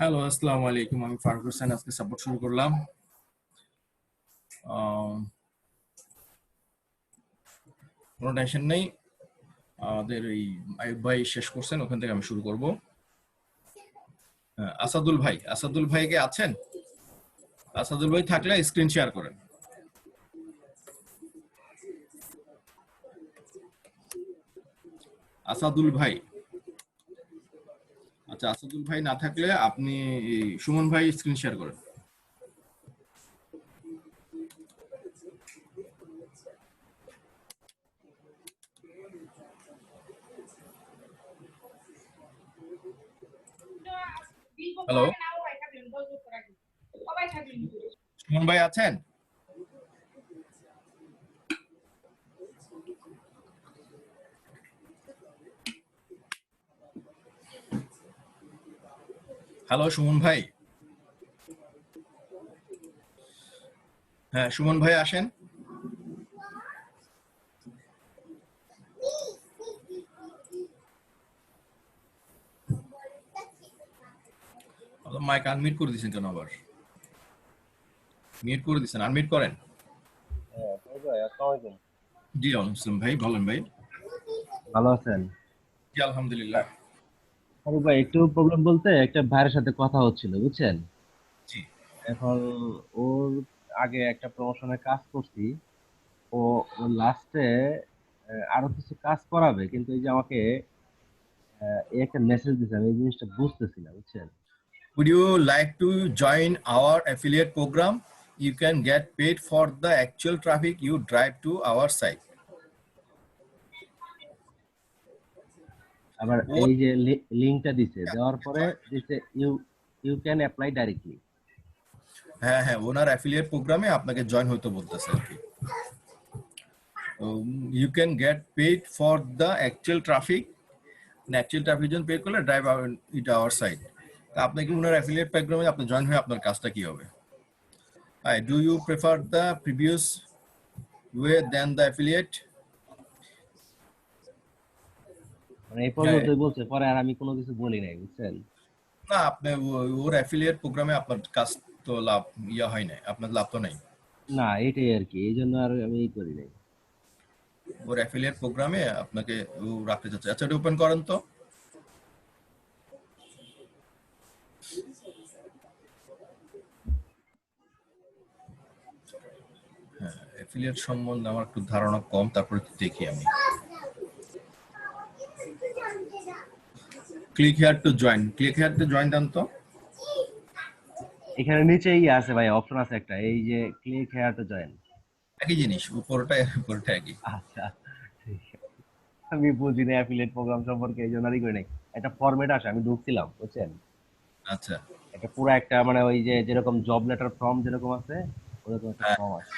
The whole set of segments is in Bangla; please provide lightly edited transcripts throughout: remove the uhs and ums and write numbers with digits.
হ্যালো, আসসালামু আলাইকুম। আমি ফারুক হোসেন আজকে সাপোর্ট শুরু করলাম। কোনো টেনশন নেই। আমাদের এই আইয়ুব ভাই শেষ করছেন, ওখান থেকে আমি শুরু করব। আসাদুল ভাই কে আছেন? আসাদুল ভাই থাকলে স্ক্রিন শেয়ার করেন। আসাদুল ভাই, আচ্ছা আসাদুল ভাই না থাকলে আপনি সুমন ভাই স্ক্রিন শেয়ার করেন। হ্যালো, সুমন ভাই আছেন? হ্যালো সুমন ভাই। হ্যাঁ সুমন ভাই আসেন। মাইক আনমিউট করে দিয়েছেন কেন আবার? মিউট করে দিয়েছেন, আনমিউট করেন। হ্যাঁ, ভাই আসসালামু আলাইকুম। জি আলহামদুলিল্লাহ ভাই, বলেন ভাই। ভালো আছেন? জি আলহামদুলিল্লাহ। ফারুক ভাই, একটু প্রবলেম বলতে একটা ভাইয়ের সাথে কথা হচ্ছিল, বুঝছেন? জি। এখন ওর আগে একটা প্রমোশনে কাজ করছি। ও লাস্টে আরো কিছু কাজ করাবে, কিন্তু এই যে আমাকে এই একটা মেসেজ দিছে, আমি এই জিনিসটা বুঝতেছি না, বুঝছেন? Would you like to join our affiliate program? You can get paid for the actual traffic you drive to our site. আবার ওর এই যে লিঙ্কটা দিছে, দেওয়ার পরে দিছে you you can apply directly. হ্যাঁ হ্যাঁ, ওনার অ্যাফিলিয়েট প্রোগ্রামে আপনাকে জয়েন হতে বলতেছে আর কি। You can get paid for the actual traffic. Actual traffic জন্য পে করলে ড্রাইভ ইট আওয়ার সাইট। তা আপনাকে ওনার অ্যাফিলিয়েট প্রোগ্রামে আপনি জয়েন হয়ে আপনার কাজটা কি হবে? Do you prefer the previous way then the affiliate? মানে এই হ্যাঁ, পর্যন্তই বলছে, পরে আর আমি কোনো কিছু বলি নাই, বুঝছেন? না আপনি ওর অ্যাফিলিয়েট প্রোগ্রামে আপনার কাজ তো লাভ হয় না, আপনার লাভ তো নাই। না, এটাই আর কি, এই জন্য আর আমি করি নাই। ওর অ্যাফিলিয়েট প্রোগ্রামে আপনাকে ও রাখতে চাচ্ছে। আচ্ছা এটা ওপেন করেন তো। অ্যাফিলিয়েট সম্বন্ধে আমার একটু ধারণা কম, তারপরে একটু দেখি আমি। ক্লিক হেয়ার টু জয়েন দেন তো। এখানে নিচেই আছে ভাই, অপশন আছে একটা, এই যে ক্লিক হেয়ার টু জয়েন। একই জিনিস, উপরটা একই। আচ্ছা, ঠিক আছে। আমি বুঝি না অ্যাফিলিয়েট প্রোগ্রাম সম্পর্কে, এই জন্য আর ই করি নাই। একটা ফরম্যাট আসে, আমি ঢুকছিলাম, বুঝছেন? আচ্ছা। এটা পুরো একটা, মানে ওই যে যেরকম জব লেটার ফর্ম যেরকম আছে, ওরকম একটা হ্যাঁ, ফর্ম আছে।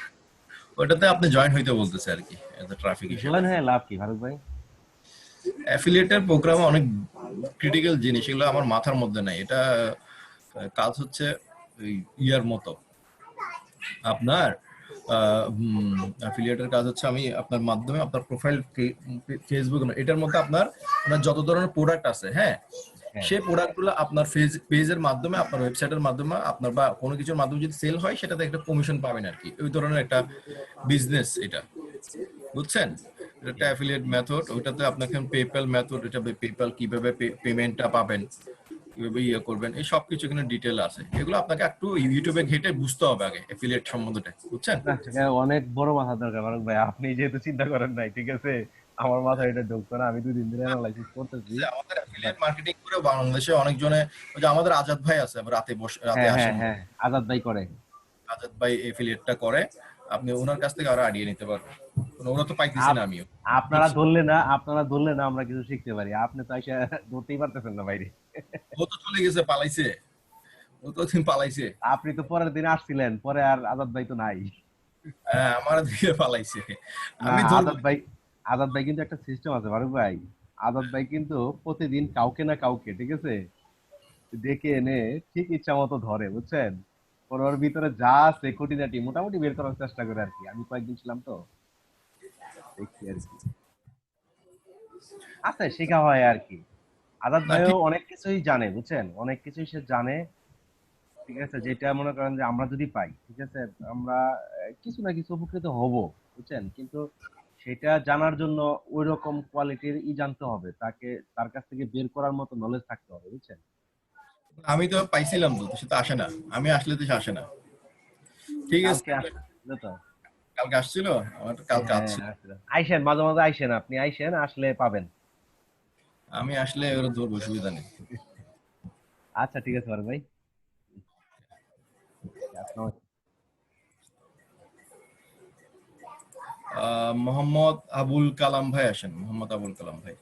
ওটাতে আপনি জয়েন হইতে বলতেছে আর কি, এজ ট্রাফিক হিসেবে। জয়েন হয়ে লাভ কি ফারুক ভাই? অ্যাফিলিয়েটের প্রোগ্রামে অনেক ক্রিটিক্যাল জিনিস, এগুলো আমার মাথার মধ্যে নাই। এটা কাজ হচ্ছে ওই ইয়ার মতো আপনার অ্যাফিলিয়েটের কাজ হচ্ছে আমি আপনার মাধ্যমে আপনার প্রোফাইল ফেসবুক এটার মধ্যে আপনার আপনার যত ধরনের প্রোডাক্ট আছে, হ্যাঁ, হ্যাঁ, সেই প্রোডাক্টগুলো আপনার পেজের মাধ্যমে, আপনার ওয়েবসাইটের মাধ্যমে, আপনার বা কোনো কিছুর মাধ্যমে যদি সেল হয় সেটাতে একটা কমিশন পাবেন আর কি। ওই ধরনের একটা বিজনেস এটা, বুঝছেন? এটা জি। একটা অ্যাফিলিয়েট মেথড। ওইটাতে আপনাকে পেপ্যাল মেথড, এটা পেপ্যাল কিভাবে পেমেন্টটা পাবেন, কিভাবে ইয়ে করবেন, এই সবকিছু এখানে ডিটেল আছে। এগুলো আপনাকে একটু ইউটিউবে ঘেটে বুঝতে হবে আগে অ্যাফিলিয়েট সম্বন্ধে, বুঝছেন? না, সেটা অনেক বড় মাথা দরকার ফারুক ভাই, আপনি যেহেতু চিন্তা করেন নাই, ঠিক আছে? আমার মাথায় এটা ঢুকতো না, আমি 2 দিন ধরে অ্যানালাইসিস করতেছি। যে আমাদের বাট অ্যাফিলিয়েট মার্কেটিং করে বাংলাদেশে অনেকজনে, ওই যে আমাদের আজাদ ভাই আছে, রাতে বসে রাতে হ্যাঁ, হ্যাঁ, আসেন, হ্যাঁ, আজাদ ভাই করে। আজাদ ভাই এফিলিয়েটটা করে। আপনি ওনার কাছ থেকে আরো আইডিয়া নিতে পারবেন। ওরা তো পাইতেছি না, আমিও দেখছি। আপনারা ধরলে না আমরা কিছু শিখতে পারি, আপনি তো এসে ধরতেই পারতেছেন না বাইরে। ও তো চলে গেছে, পালাইছে। ও তো দিন পালাইছে। আপনি তো পরের দিন আসছিলেন, পরে আর আজাদ ভাই তো নাই। হ্যাঁ, আমার দিকে পালাইছে। না, আমি ধরবো। আজাদ ভাই কিন্তু একটা সিস্টেম আছে ফারুক ভাই। আজাদ ভাই কিন্তু প্রতিদিন কাউকে না কাউকে, ঠিক আছে, ডেকে এনে ঠিক ইচ্ছা মতো ধরে, বুঝছেন? ওর ভিতরে যা আছে খুঁটিনাটি মোটামুটি বের করার চেষ্টা করে আর কি। আমি কয়েকদিন ছিলাম তো, দেখছি আর কি, আছে শেখা হয় আর কি। আজাদ না ভাইও ঠিক। অনেক কিছুই জানে, বুঝছেন, অনেক কিছুই সে জানে। ঠিক আছে, যেটা মনে করেন যে আমরা যদি পাই, ঠিক আছে, আমরা কিছু না কিছু উপকৃত হব, বুঝছেন, কিন্তু সেটা জানার জন্য ওই রকম কোয়ালিটির জানতে হবে, তাকে তার কাছ থেকে বের করার মতো নলেজ থাকতে হবে, বুঝছেন। আমি তো পাইছিলাম, তো সে তো আসে না, আমি আসলে তো সে আসে না। ঠিক আছে, কালকে আসলে তো। কালকে আসছিল, আমার তো কালকে হ্যাঁ, আসছিল। আসলে আইসেন, মাঝে মাঝে আইসেন, আপনি আইসেন, আসলে পাবেন। আমি আসলে ওর ধরবো, অসুবিধা নেই। আচ্ছা ঠিক আছে ফারুক ভাই, আপনার। মোহাম্মদ আবুল কালাম ভাই আসেন, মোহাম্মদ আবুল কালাম ভাই।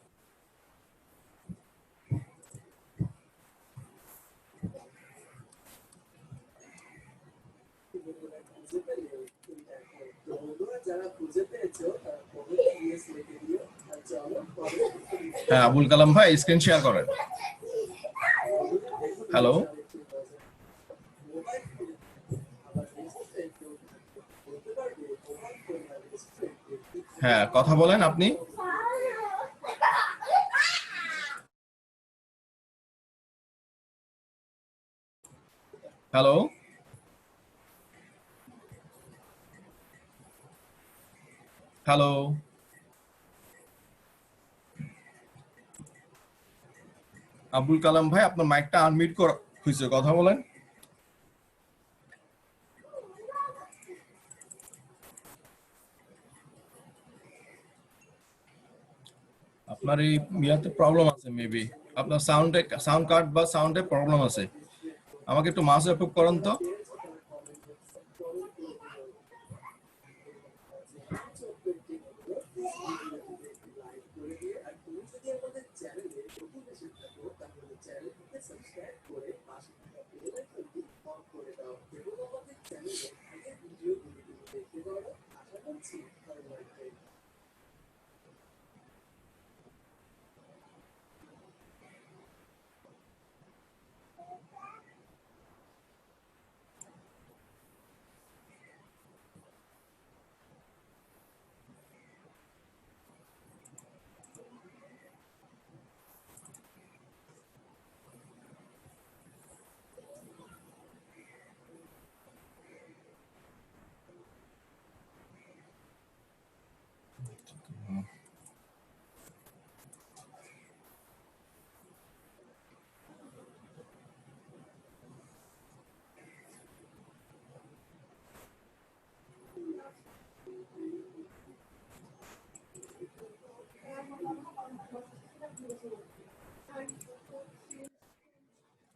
হ্যাঁ আবুল কালাম ভাই, স্ক্রিন শেয়ার করেন। হ্যালো। হ্যাঁ কথা বলেন আপনি। হ্যালো। হ্যালো। আবুল কালাম ভাই, আপনার মাইকটা আনমিউট করা হয়েছে, কথা বলেন। আপনার এই ইয়াতে প্রবলেম আছে মেবি, আপনার সাউন্ড কার্ড বা সাউন্ডে প্রবলেম আছে। আমাকে একটু মাউস অ্যাপ্রুভ করেন তো।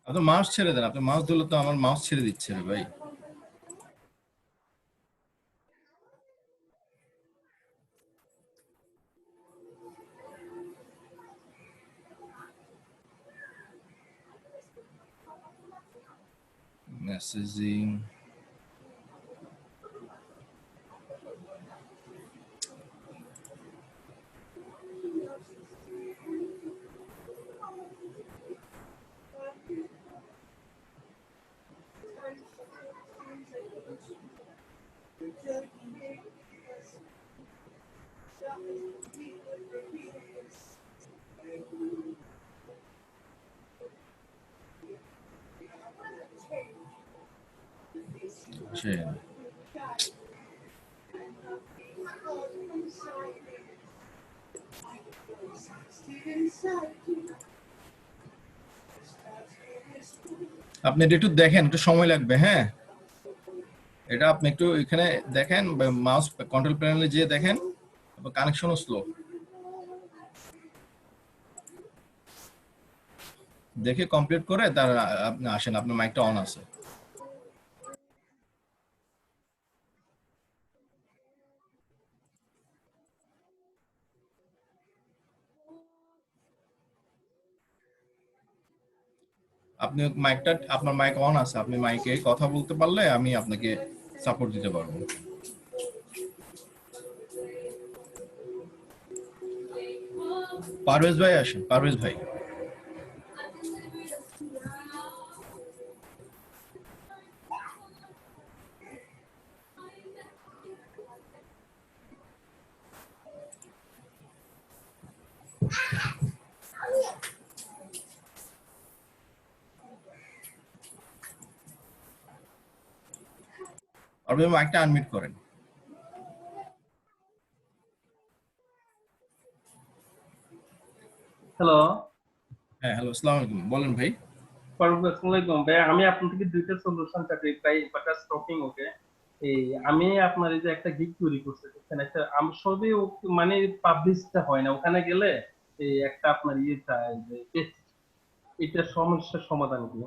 আপনার মাউস ছেড়ে দেন, আপনি মাউস ধরলে তো আমার মাউস ছেড়ে দিচ্ছে রে ভাই। মেসেজিং। আপনি এটা একটু দেখেন, একটু সময় লাগবে, হ্যাঁ। এটা আপনি একটু এখানে দেখেন, মাউস কন্ট্রোল প্যানেলে যেয়ে দেখেন, কানেকশনও স্লো। দেখে কমপ্লিট করে তার আপনি আসেন, আপনার মাইকটা অন আছে। আপনি মাইকটা, আপনার মাইক অন আছে, আপনি মাইকে কথা বলতে পারলে আমি আপনাকে সাপোর্ট দিতে পারবো। পারভেজ ভাই আসেন, পারভেজ ভাই। আপনি মাইকটা আনমিউট করেন। হ্যালো, হ্যাঁ, হ্যালো, আসসালামু আলাইকুম, বলেন ভাই। আসসালামু আলাইকুম ভাই। আমি আপনার থেকে দুইটা সলিউশন চাচ্ছি, প্রাই বাটা স্টকিং। ওকে, এই আমি আপনার এই যে একটা গিগ তৈরি করতে চাচ্ছেন, একটা আমি সবই মানে পাবলিশটা হয় না, ওখানে গেলে এই একটা আপনার ইয়ে চাই যে এটা সমস্যার সমাধান কি?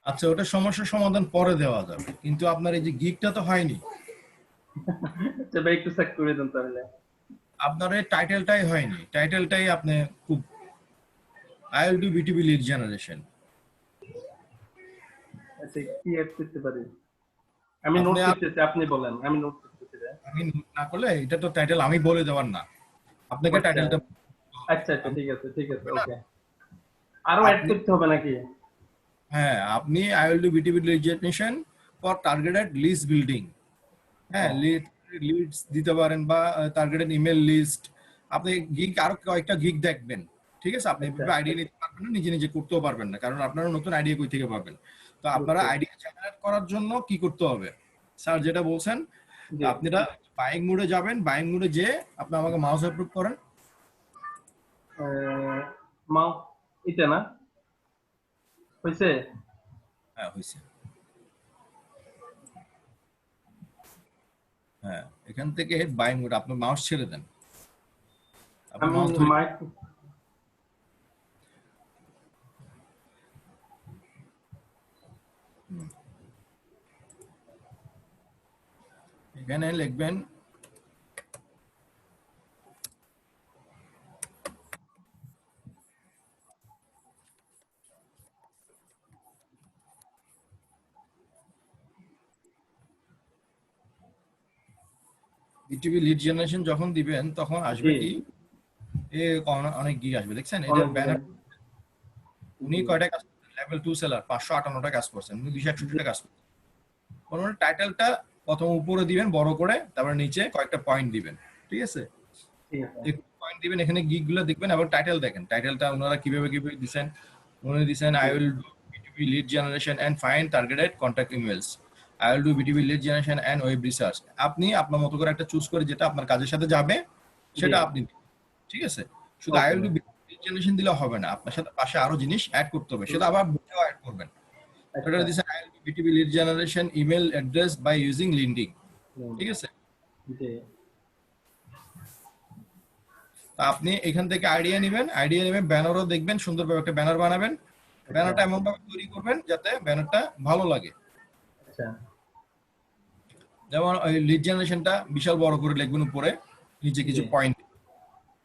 আচ্ছা, ওটা সমস্যার সমাধান পরে দেওয়া যাবে, কিন্তু আপনার এই যে গিগটা তো হয়নি। আচ্ছা ভাই, একটু চেক করে দেন তাহলে। আপনার এই টাইটেলটাই হয়নি, টাইটেলটাই আপনি খুব I will do B2B lead generation. আচ্ছা, কি অ্যাড করতে পারি? আমি নোট আপনি করতেছি, আপনি বলেন, আমি নোট করতেছি ভাই। আমি নোট না করলে এটা তো টাইটেল আমি বলে দেওয়ার না, আপনাকে আচ্ছা টাইটেলটা আচ্ছা আচ্ছা, ঠিক আছে ঠিক আছে, ওকে। আরো অ্যাড আপনি করতে হবে নাকি? হ্যাঁ, আপনি I will do B2B lead generation for targeted list building. হ্যাঁ, ও, লিডস দিতে পারেন বা টার্গেটেড ইমেল লিস্ট। আপনি গিগ আরো কয়েকটা গিগ দেখবেন, ঠিক আছে? আপনি আচ্ছা, এভাবে আইডিয়া নিতে পারবেন না, নিজে নিজে করতেও পারবেন না, কারণ আপনারা নতুন আইডিয়া কই থেকে পাবেন। তো আপনারা বুঝছি। আইডিয়া জেনারেট করার জন্য কি করতে হবে? স্যার যেটা বলছেন, জি। আপনারা বাইং মোডে যাবেন, বাইং মোডে যে আপনি আমাকে মাউস অ্যাপ্রুভ করেন। মাউ এটা না হয়েছে? হ্যাঁ, হয়েছে। হ্যাঁ, এখান থেকে বাইং মোড আপনি মাউস ছেড়ে দেন, আপনি আমি মাউস ধরে মাইক এখানে লিখবেন বিটিভি লিড জেনারেশন। যখন দিবেন তখন আসবে জি কি, এ অনেক গিগ আসবে, দেখছেন এই যে অনেক ব্যানার। উনি জি কয়টা কাজ করছেন? লেভেল 2 সেলার 558টা কাজ করছেন, উনি 261টা কাজ করছেন। কোন টাইটেলটা প্রথম উপরে দিবেন বড় করে, তারপর নিচে কয়েকটা পয়েন্ট দিবেন, ঠিক আছে? ঠিক আছে। একটু পয়েন্ট দিবেন, এখানে গিগ গুলো দেখবেন এবং টাইটেল দেখেন, টাইটেলটা ওনারা কিভাবে কিভাবে দিবেন। উনি দিবেন আই জি will do B2B lead generation and find targeted contact emails, I will do B2B lead generation and web research. আপনি আপনার মতো করে একটা চুজ করে যেটা আপনার কাজের সাথে যাবে জি সেটা আপনি দিবেন, ঠিক আছে? শুধু I okay will do B2B lead generation দিলে হবে না, আপনার সাথে পাশে আরো জিনিস অ্যাড করতে হবে, সেটা আবার বুঝেও অ্যাড করবেন। সেটা আচ্ছা। দিছে I will do B2B lead generation email address by using LinkedIn, ঠিক আছে? জি তা আপনি এখান থেকে আইডিয়া নেবেন, ব্যানারও দেখবেন, সুন্দরভাবে একটা ব্যানার বানাবেন। আচ্ছা ব্যানারটা এমন ভাবে তৈরি করবেন যাতে ব্যানারটা ভালো লাগে। আচ্ছা যেমন ওই লিড জেনারেশনটা বিশাল বড় করে লিখবেন উপরে, নিচে জি কিছু পয়েন্ট।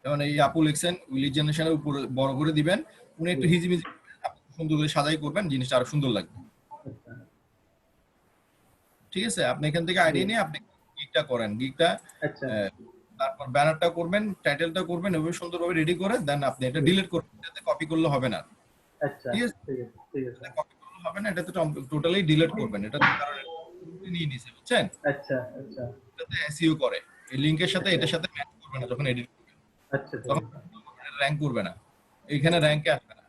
যেমন এই আপু লিখছেন, লিড জেনারেশনের উপরে বড় করে দিবেন, উনি জি একটু হিজিবিজি করবেন, আপনি সুন্দর করে সাজাই করবেন, জিনিসটা আরো সুন্দর লাগবে, আচ্ছা ঠিক আছে? আপনি এখান থেকে জি আইডিয়া নিয়ে আপনি গিগটা করেন, গিগটা আচ্ছা তারপর ব্যানারটা করবেন, টাইটেলটা করবেন, এভাবে সুন্দরভাবে রেডি করে দেন আপনি এটা জি ডিলিট করবেন, যাতে কপি করলে হবে না, আচ্ছা ঠিক আছে? ঠিক আছে ঠিক আছে কপি করলে হবে না, এটাতে টোটালি ডিলিট করবেন, এটা কারণ নিয়ে নিছে, বুঝছেন? আচ্ছা আচ্ছা এটাতে এসইও করে, এই লিংকের সাথে আচ্ছা এটার সাথে ম্যাচ করবে না যখন এডিট করবেন, আচ্ছা ঠিক তখন আছে র্যাঙ্ক করবে না, এখানে র্যাঙ্কে আসবে না,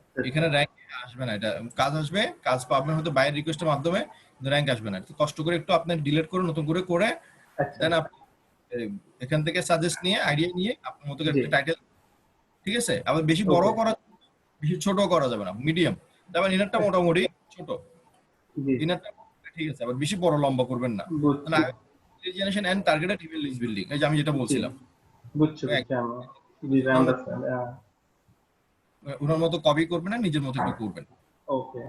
আচ্ছা এখানে র্যাঙ্কে আসবে না। এটা কাজ আসবে, কাজ পাবেন হয়তো বাইরের রিকোয়েস্টের মাধ্যমে, কিন্তু র্যাঙ্ক আসবে না। একটু কষ্ট করে একটু আপনি ডিলিট করে নতুন করে করে আচ্ছা দেন আপনি এখান থেকে সাজেস্ট নিয়ে আইডিয়া নিয়ে আপনার মতো করে জি একটা টাইটেল, ঠিক আছে? আবার বেশি বড় ওকে করা, বেশি ছোট করা যাবে না, মিডিয়াম। তারপর ইনারটা মোটামুটি ছোট, জি ইনারটা ঠিক আছে, আবার বেশি বড় লম্বা করবেন না। বুঝছি generation and targeted email list building, এই যে আমি যেটা জি বলছিলাম, বুঝছি ওই বুঝছি আমি জি ওনার মতো আন্ডারস্ট্যান্ড ওনার মতো কপি করবেন না, নিজের মতো একটু করবেন। ওকে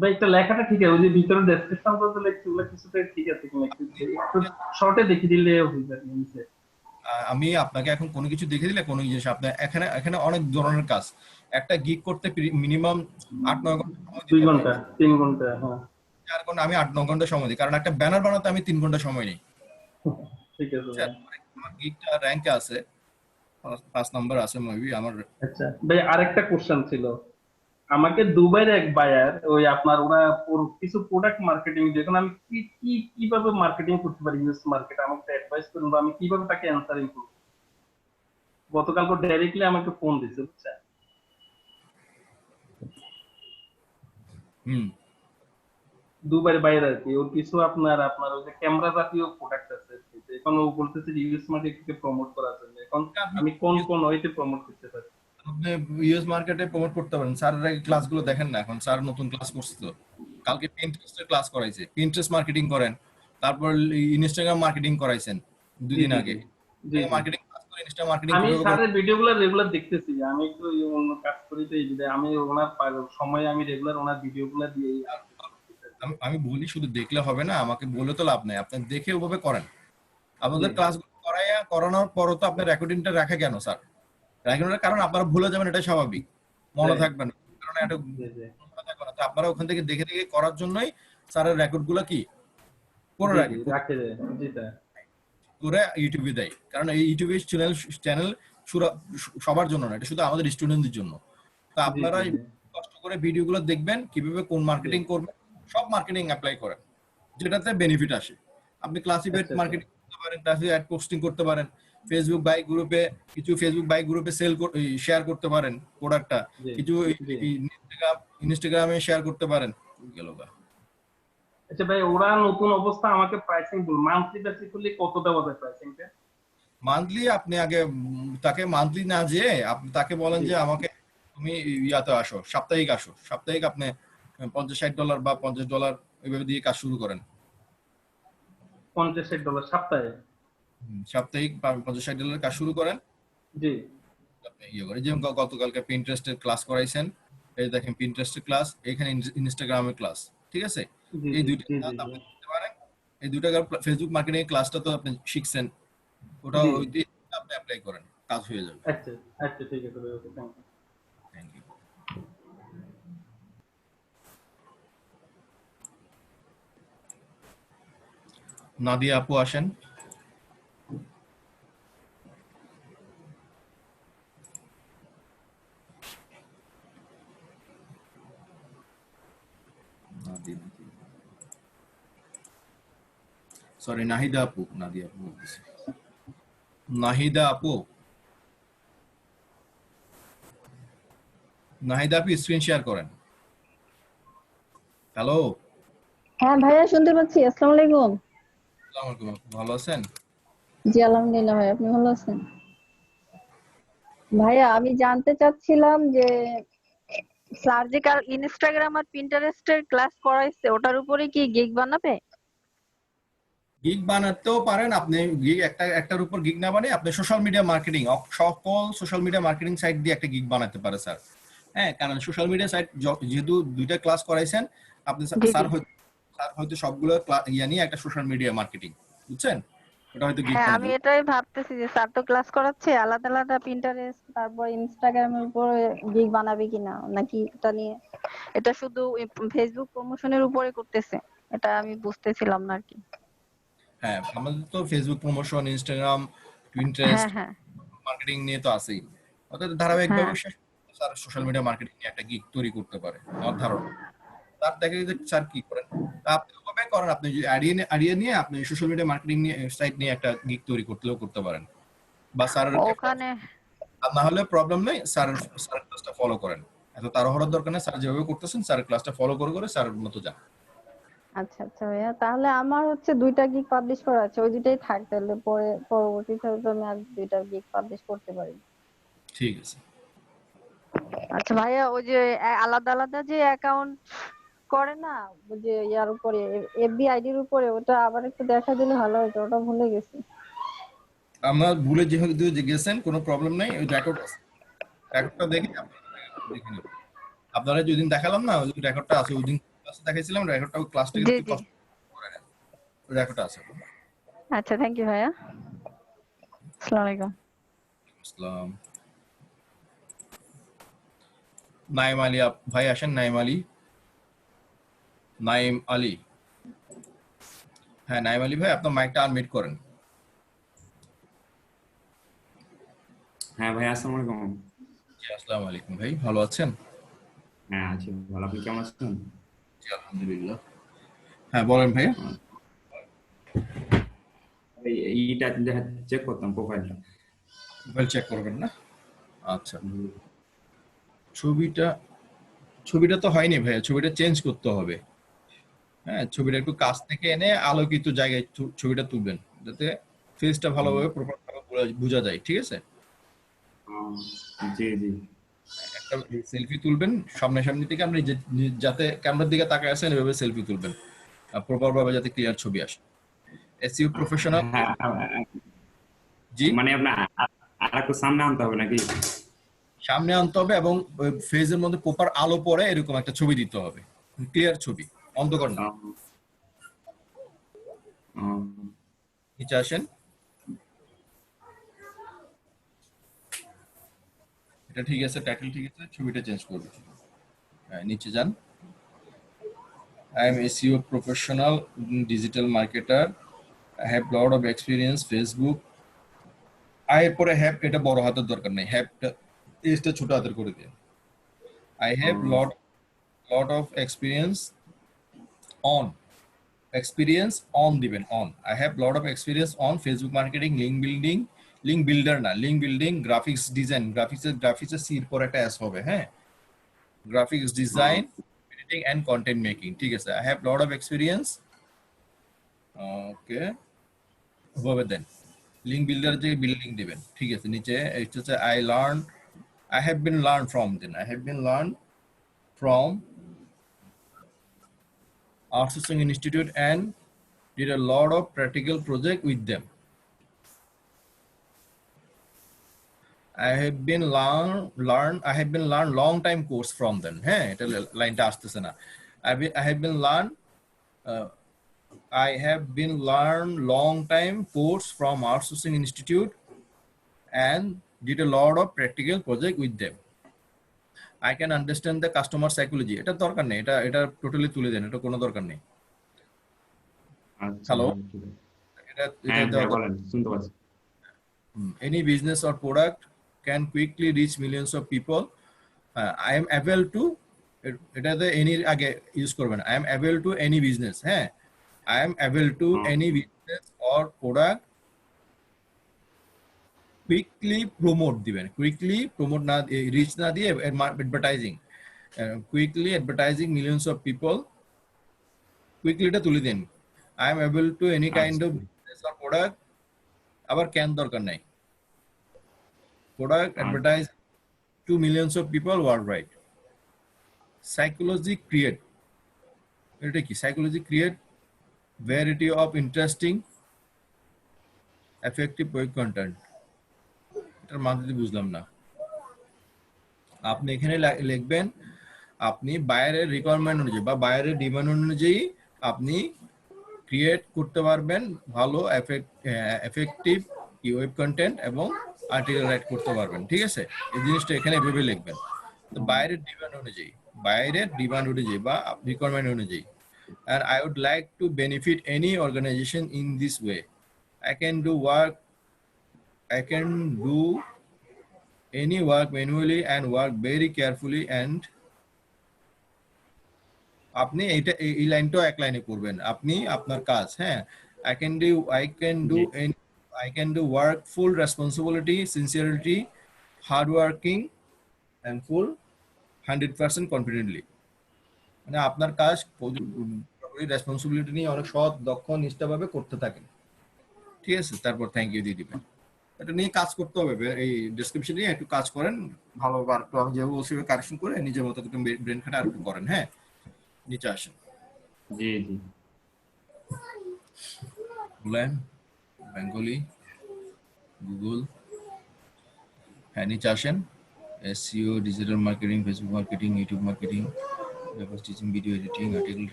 ভাই, একটা লেখাটা ঠিক আছে, ওই যে ভিতরে ডেসক্রিপশন করতে লেখা কিছুটা ঠিক আছে কিনা একটু একটু শর্টে দেখে দিলে হয়ে যাবে নিচে। আমি আপনাকে এখন কোনো কিছু দেখে দিলে কোনো জিনিস আপনার এখানে এখানে অনেক ধরনের কাজ, একটা গিগ করতে মিনিমাম 8-9 ঘন্টা সময় 2 দিতে হয়। ঘন্টা 3 ঘন্টা, হ্যাঁ 4 ঘন্টা, আমি 8-9 ঘন্টা সময় দিই, কারণ একটা ব্যানার বানাতে আমি 3 ঘন্টা সময় নিই, ঠিক আছে বুঝছেন? ভাই। আমার গিগটা র্যাঙ্কে আছে, 5 নাম্বার আছে মেবি আমার। আচ্ছা ভাই, আরেকটা কোশ্চেন ছিল। আমাকে দুবাইয়ের এক বায়ার, ওই আপনার ওরা কিছু প্রোডাক্ট মার্কেটিং, যখন আমি কিভাবে মার্কেটিং করতে পারি ইউএস মার্কেট, আমাকে অ্যাডভাইস করুন বা আমি কিভাবে তাকে অ্যান্সারিং করব। গতকালকে ডাইরেক্টলি আমাকে ফোন দিছে, বুঝছেন? হুম, দুবার বাইরে আর কি। ওর কিছু আপনার আপনার ওই যে ক্যামেরা জাতীয় প্রোডাক্ট আছে আর কি। তো এখন ও বলতেছে যে ইউএস মার্কেটকে প্রমোট করার জন্য। এখন আপনি আমি কোন কোন ওয়েতে প্রমোট করতে পারি? আপনি ইউএস মার্কেটে প্রমোট করতে পারেন। স্যারের আগে ক্লাসগুলো দেখেন না, এখন স্যার নতুন ক্লাস করছে তো। কালকে পিন্টারেস্টের ক্লাস করাইছে, পিন্টারেস্ট মার্কেটিং করেন। তারপর ইনস্টাগ্রাম মার্কেটিং করাইছেন জি দুদিন জি আগে। জি জি জি। মার্কেটিং ক্লাস করে ইনস্টা মার্কেটিং আমি কিভাবে করবেন। স্যারের ভিডিওগুলো রেগুলার দেখতেছি। আমি একটু অন্য কাজ করি তো এই যে আমি ওনার সময় আমি রেগুলার ওনার ভিডিওগুলো দিয়ে আমি আমি বলি শুধু দেখলে হবে না, আমাকে বলে তো লাভ নাই, আপনি দেখে ওভাবে করেন। জি আপনাদের ক্লাসগুলো করানোর পরও তো আপনার রেকর্ডিংটা রাখা কেন স্যার? রেকর্ডিংটার কারণ আপনারা ভুলে যাবেন, এটা স্বাভাবিক, মনে রাইট। থাকবে না, কারণ এটা জি জি মনে থাকবে না। তো আপনারা ওখান থেকে দেখে দেখে করার জন্যই স্যারের রেকর্ডগুলো কি করে জি জি রাখে, রাখে যায়। জি স্যার। করে ইউটিউবে দেয়। কারণ এই ইউটিউবে চ্যানেল চ্যানেল সবার জন্য না, এটা শুধু আমাদের স্টুডেন্টদের জন্য। তো জি আপনারা জি জি। কষ্ট করে ভিডিওগুলো দেখবেন, কিভাবে কোন জি। মার্কেটিং করবেন, সব মার্কেটিং অ্যাপ্লাই করেন যেটাতে বেনিফিট আসে। আপনি ক্লাসিফাইড আচ্ছা আচ্ছা। মার্কেটিং করতে পারেন, ক্লাসিফাইড অ্যাড পোস্টিং করতে পারেন, ফেসবুক বাই গ্রুপে কিছু ফেসবুক বাই গ্রুপে শেয়ার করতে পারেন প্রোডাক্টটা, জি কিছু জি। ইনস্টাগ্রামে শেয়ার করতে পারেন। গেল গা। আচ্ছা ভাই, ওরা নতুন অবস্থা আমাকে প্রাইসিং বল, মান্থলি বেসিস করলে কতটা হবে প্রাইসিংটা? মান্থলি আপনি আগে তাকে মান্থলি না যেয়ে আপনি তাকে বলেন জি। যে আমাকে তুমি ইয়াতে আসো, সাপ্তাহিক আসো, সাপ্তাহিক আপনি $50-60 বা $50 এইভাবে দিয়ে কাজ শুরু করেন। 50-60 ডলার সপ্তাহে? সাপ্তাহিক $50-60 কাজ শুরু করেন। জি আপনি ইয়ে করেন, যেমন গতকালকে পিন্টারেস্টের ক্লাস করাইছেন, এই দেখেন পিন্টারেস্টের ক্লাস, এখানে ইনস্টাগ্রামের ক্লাস, ঠিক আছে? জি এই জি দুইটা জি জি ক্লাস জি। আপনি করতে পারেন। এই দুইটা ফেসবুক মার্কেটিং এর ক্লাসটা তো আপনি শিখছেন, ওটা জি। ওই দিয়ে আপনি অ্যাপ্লাই করেন, কাজ হয়ে যাবে। আচ্ছা আচ্ছা, ঠিক আছে ভাই, okay, thank you. Thank you. Nadia আপু আসেন। সরি, নাহিদা আপু, নাদিয়া আপু বলতেছি। নাহিদা আপু, নাহিদা আপু স্ক্রিন শেয়ার করেন। হ্যালো, হ্যাঁ ভাইয়া, শুনতে পাচ্ছি। আসসালামু আলাইকুম। আসসালামু আলাইকুম আপু, ভালো আছেন? জি আলহামদুলিল্লাহ ভাই, আপনি ভালো আছেন? ভাইয়া আমি জানতে চাচ্ছিলাম যে সার্জিক্যাল ইনস্টাগ্রাম আর পিন্টারেস্টের ক্লাস করাইছে, ওটার উপরে কি গিগ বানাবে? গিগ বানাতেও পারেন আপনি। গিগ একটার উপর গিগ না বানিয়ে আপনি সোশ্যাল মিডিয়া মার্কেটিং, সকল সোশ্যাল মিডিয়া মার্কেটিং সাইট দিয়ে একটা গিগ বানাতে পারে স্যার। হ্যাঁ, কারণ সোশ্যাল মিডিয়া সাইট যেহেতু দুইটা ক্লাস করাইছেন আপনি, জি জি। স্যার হয়তো সবগুলো ইয়া নিয়ে একটা সোশ্যাল মিডিয়া মার্কেটিং, বুঝছেন? ওটা হয়তো গিগ হ্যাঁ, আমি বানাবে। এটাই ভাবতেছি যে স্যার তো ক্লাস করাচ্ছে আলাদা আলাদা, পিন্টারেস্ট তারপর ইনস্টাগ্রামের উপরে গিগ বানাবে কিনা, নাকি এটা নিয়ে এটা শুধু ফেসবুক প্রমোশনের উপরে করতেছে, এটা আমি বুঝতেছিলাম না আর কি। হ্যাঁ, আমাদের তো ফেসবুক প্রমোশন, ইনস্টাগ্রাম, হ্যাঁ পিন্টারেস্ট হ্যাঁ মার্কেটিং নিয়ে তো আছেই। অর্থাৎ হ্যাঁ। ধারাবাহিকভাবে স্যার সোশ্যাল মিডিয়া মার্কেটিং নিয়ে একটা গিগ তৈরি করতে পারে, আমার ধারণা। তার দেখে যে স্যার কি করেন, তা আপনি ওভাবে করেন। আপনি যদি আইডিয়া নিয়ে আপনি সোশ্যাল মিডিয়া মার্কেটিং নিয়ে সাইট নিয়ে একটা গিগ তৈরি করতে পারেন, বা স্যারের একটা, ওখানে আর না হলে প্রবলেম নেই, স্যারের ক্লাসটা ফলো করেন। এত তাড়াহুড়োর দরকার নেই, স্যার যেভাবে করতেছেন স্যারের ক্লাসটা ফলো করে করে স্যারের মতো যান। আচ্ছা আচ্ছা ভাইয়া, তাহলে আমার হচ্ছে দুইটা গিগ পাবলিশ করা আছে, ওই দুইটাই থাক, তাহলে পরে পরবর্তীতে হয়তো আমি আর দুইটা গিগ পাবলিশ করতে পারি। ঠিক আছে। আচ্ছা ভাইয়া, ওই যে আলাদা আলাদা যে অ্যাকাউন্ট করে না, ওই যে ইয়ার উপরে, এফবি আইডির উপরে, ওটা আবার একটু দেখা দিলে ভালো হতো, ওটা ভুলে গেছি। আমরা ভুলে যেহেতু গেছেন, কোনো প্রবলেম নাই, ওই রেকর্ডটা দেখে আপনারা দেখে নেবেন। আপনারা যেদিন দেখালাম না, ওই রেকর্ডটা আছে, ওই দিন ক্লাসে দেখাইছিলাম, রেকর্ডটা ওই ক্লাসটাকে জি একটু জি। কষ্ট করে নেন, ওই রেকর্ডটা আছে। আচ্ছা, থ্যাংক ইউ ভাইয়া। আসসালামু আলাইকুম। আসসালাম। নাইম আলী ভাই আসেন, নাইম আলী, নাইম আলী। হ্যাঁ, নাইম আলী ভাই, আপনার মাইকটা আনমিউট করেন। হ্যাঁ ভাই, আসসালামু আলাইকুম। জি, আসসালামু আলাইকুম ভাই, ভালো আছেন? হ্যাঁ আছি ভালো, আপনি কেমন আছেন? জি আলহামদুলিল্লাহ। হ্যাঁ বলেন ভাইয়া। এইটা চেক করতাম প্রোফাইলটা। মোবাইল চেক করবেন না? আচ্ছা, ছবিটা ছবিটা তো হয়নি ভাইয়া, ছবিটা চেঞ্জ করতে হবে। হ্যাঁ, ছবিটা একটু কাছ থেকে এনে আলোকিত জায়গায় ছবিটা তুলবেন, যাতে ফেসটা ভালোভাবে প্রপার বোঝা যায়, ঠিক আছে? জি জি। একটা সেলফি তুলবেন সামনাসামনি থেকে, আপনি যাতে ক্যামেরার দিকে তাকায় আছেন এভাবে সেলফি তুলবেন, প্রপার ভাবে যাতে ক্লিয়ার ছবি আসে। SEO professional. হ্যাঁ, জি, মানে আপনার আর একটু সামনে আনতে হবে নাকি? সামনে আনতে হবে এবং ফেজের মধ্যে প্রপার আলো পড়ে এরকম একটা ছবি দিতে হবে, ক্লিয়ার ছবি, অন্ধকার না। নিচে আসেন, এটা ঠিক আছে, টাইটেল ঠিক আছে, ছবিটা চেঞ্জ করবে। হ্যাঁ, নিচে যান। I am SEO professional, digital marketer. I have lot of experience Facebook. I পরে have এটা বড় হাতের দরকার নেই, have এটা ছোট হাতের করে দিন। I have lot of experience on দিবেন on. I have lot of experience on Facebook marketing, link building, graphics design, graphics এর সির পর একটা s হবে, হ্যাঁ, graphics design, editing and content making, ঠিক আছে? I have lot of experience. ওকে, হবে দেন লিঙ্ক বিল্ডার যে বিল্ডিং দিবেন, ঠিক আছে? নিচে এটা হচ্ছে I have been learned from outsourcing institute and did a lot of practical project with them. I have been learn long time course from them. হ্যাঁ, এটা লাইনটা আসতেছে না। I have been learn long time course from outsourcing institute and did a lot of practical project with them. I can understand the customer psychology. এটা দরকার নেই, এটা টোটালি তুলে দেন, এটা কোনো দরকার নেই। হ্যালো, এটা হ্যাঁ দেওয়া দরকার। বলেন, শুনতে পাচ্ছি। Any business or product can quickly reach millions of people. I am able to, এটাতে any আগে ইউজ করবেন, I am able to any business, হ্যাঁ, I am able to any business or product quickly promote দিবেন, quickly promote না, reach না দিয়ে advertising, quickly advertising millions of people, quickly এটা তুলে দিন। I am able to any kind of business or product, আবার ক্যান দরকার নাই, product advertise to millions of people worldwide. Psychology create, এটা কি? Psychology create variety of interesting effective web content, এটার মানে বুঝলাম না। আপনি এখানে লিখবেন, আপনি বাইরের রিকোয়ারমেন্ট অনুযায়ী বা বাইরের ডিমান্ড অনুযায়ী আপনি ক্রিয়েট করতে পারবেন ভালো এফেক্টিভ ওয়েব কন্টেন্ট এবং আর্টিকেল রাইট করতে পারবেন, ঠিক আছে? এই জিনিসটা এখানে ভেবে লিখবেন। তো বাইরের ডিমান্ড অনুযায়ী বা রিকোয়ারমেন্ট অনুযায়ী। And I would like to benefit any organization in this way. I can do any work manually and work very carefully, and আপনি এই লাইনটাও এক লাইনে করবেন, আপনি আপনার কাজ, হ্যাঁ, I can do work full responsibility, sincerity, hard working and full 100% confidently. মানে আপনার কাজ রেসপন্সিবিলিটি নিয়ে অনেক সৎ, দক্ষ, নিষ্ঠাভাবে করতে থাকেন, ঠিক আছে? তারপর থ্যাংক ইউ দিয়ে দিবেন। এটা নিয়ে কাজ করতে হবে, এই ডেসক্রিপশন নিয়ে একটু কাজ করেন ভালোভাবে, আর একটু আমি যেভাবে বলছি কারেকশন করে নিজের মতো একটু ব্রেন খাটা আর একটু করেন, হ্যাঁ। নিচে আসেন, জি জি। বলেন বেঙ্গলি, গুগল, হ্যাঁ, নিচে আসেন। SEO, digital marketing, Facebook marketing, YouTube marketing, paper teaching, video editing,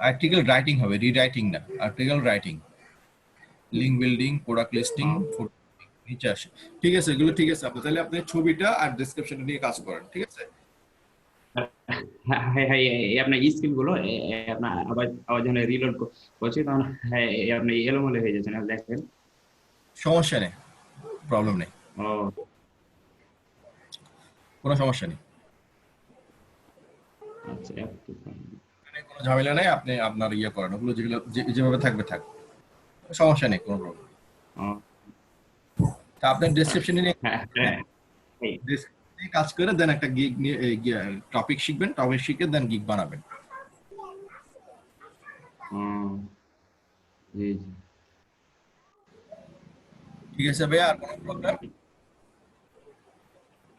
article writing হবে, রিরাইটিং না, article writing, link building, product listing, নিচে আসে, ঠিক আছে? এগুলো ঠিক আছে। আপনি তাহলে আপনি ছবিটা আর ডেসক্রিপশনটা নিয়ে কাজ করেন, ঠিক আছে? হ্যাঁ হ্যাঁ হ্যাঁ, এই আপনার স্ক্রিন গুলো আপনার আবার যখন রিলোড করছি তখন হ্যাঁ আপনি এলোমেলো হয়ে যাচ্ছে না, দেখেন। সমস্যা নেই, প্রবলেম নেই, ও কোনো সমস্যা নেই, আচ্ছা, কোনো ঝামেলা নেই। আপনি আপনার ইয়ে করেন, ওগুলো যেভাবে থাকবে থাক, সমস্যা নেই, কোনো প্রবলেম। তা আপনার ডেসক্রিপশনে নিয়ে হ্যাঁ হ্যাঁ নিয়ে কাজ করে দেন একটা গিগ নিয়ে টপিক শিখবেন, টপিক শিখে দেন গিগ বানাবেন। জি জি। ঠিক আছে ভাইয়া, আর কোনো প্রবলেম?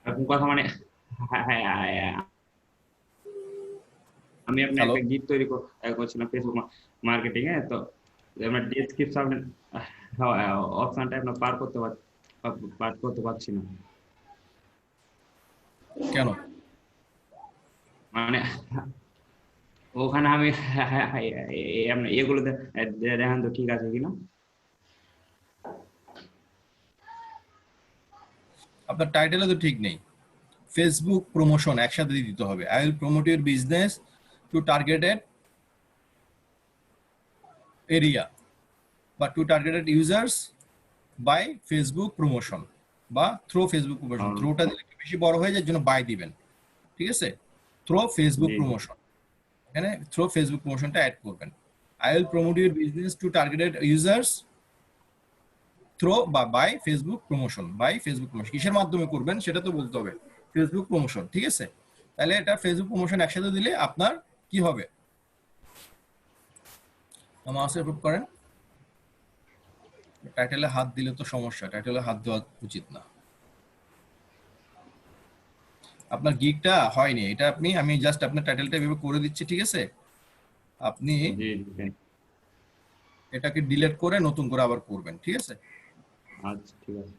আপনার কথা মানে হ্যাঁ হ্যাঁ হ্যাঁ, আমি আপনার হ্যালো, একটা গিগ তৈরি করছিলাম ফেসবুক মার্কেটিং এ, তো আমার ডেসক্রিপশন অপশনটা আপনার পার করতে পারছি না। কেন? মানে ওখানে আমি আপনার এগুলো দেখান তো ঠিক আছে কিনা। আপনার টাইটেলে তো ঠিক নেই। ফেসবুক প্রমোশন একসাথে দিতে হবে। I will promote your business to targeted area বা to targeted users by Facebook promotion বা থ্রো ফেসবুক প্রমোশন। থ্রোটা দিলে একটু বেশি বড় হয়ে যায়, জন্য বাই দিবেন। ঠিক আছে, থ্রো ফেসবুক জি জি। প্রমোশন, এখানে থ্রো ফেসবুক প্রমোশনটা অ্যাড করবেন। I will promote your business to targeted users through বা by Facebook promotion, by Facebook promotion কিসের মাধ্যমে করবেন সেটা তো বলতে হবে। ফেসবুক প্রমোশন, ঠিক আছে। তাহলে এটা ফেসবুক প্রমোশন একসাথে দিলে আপনার কি হবে? মাউস অ্যাপ্রুভ করেন। টাইটেলে হাত দিলে তো সমস্যা, টাইটেলে হাত দেওয়া উচিত না। আপনার গিগটা হয়নি, এটা আমি জাস্ট আপনার টাইটেলটা এভাবে করে দিচ্ছি, ঠিক আছে। আপনি জি জি। এটাকে ডিলিট করে নতুন করে আবার করবেন, ঠিক আছে। আচ্ছা ঠিক আছে।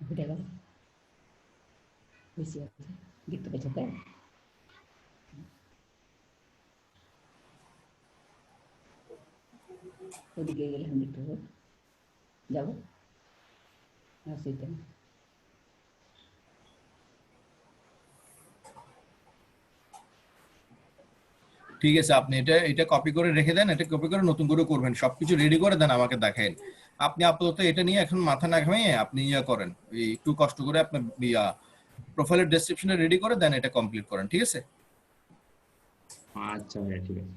ঘুরে গেল বেশি আছে দেখতে পেয়েছো তাই ওদিকে গেলে আমি দেখতে পাবো যাবো সেটা ঠিক আছে, আপনি এটা এটা কপি করে রেখে দেন, এটা কপি করে নতুন করে করবেন, সবকিছু রেডি করে দেন আমাকে দেখেন। আপনি আপাতত এটা নিয়ে এখন মাথা না ঘামিয়ে আপনি ইয়া করেন, এই একটু কষ্ট করে আপনার প্রোফাইলের ডেসক্রিপশনে রেডি করে দেন, এটা কমপ্লিট করেন, ঠিক আছে। আচ্ছা ভাইয়া ঠিক আছে।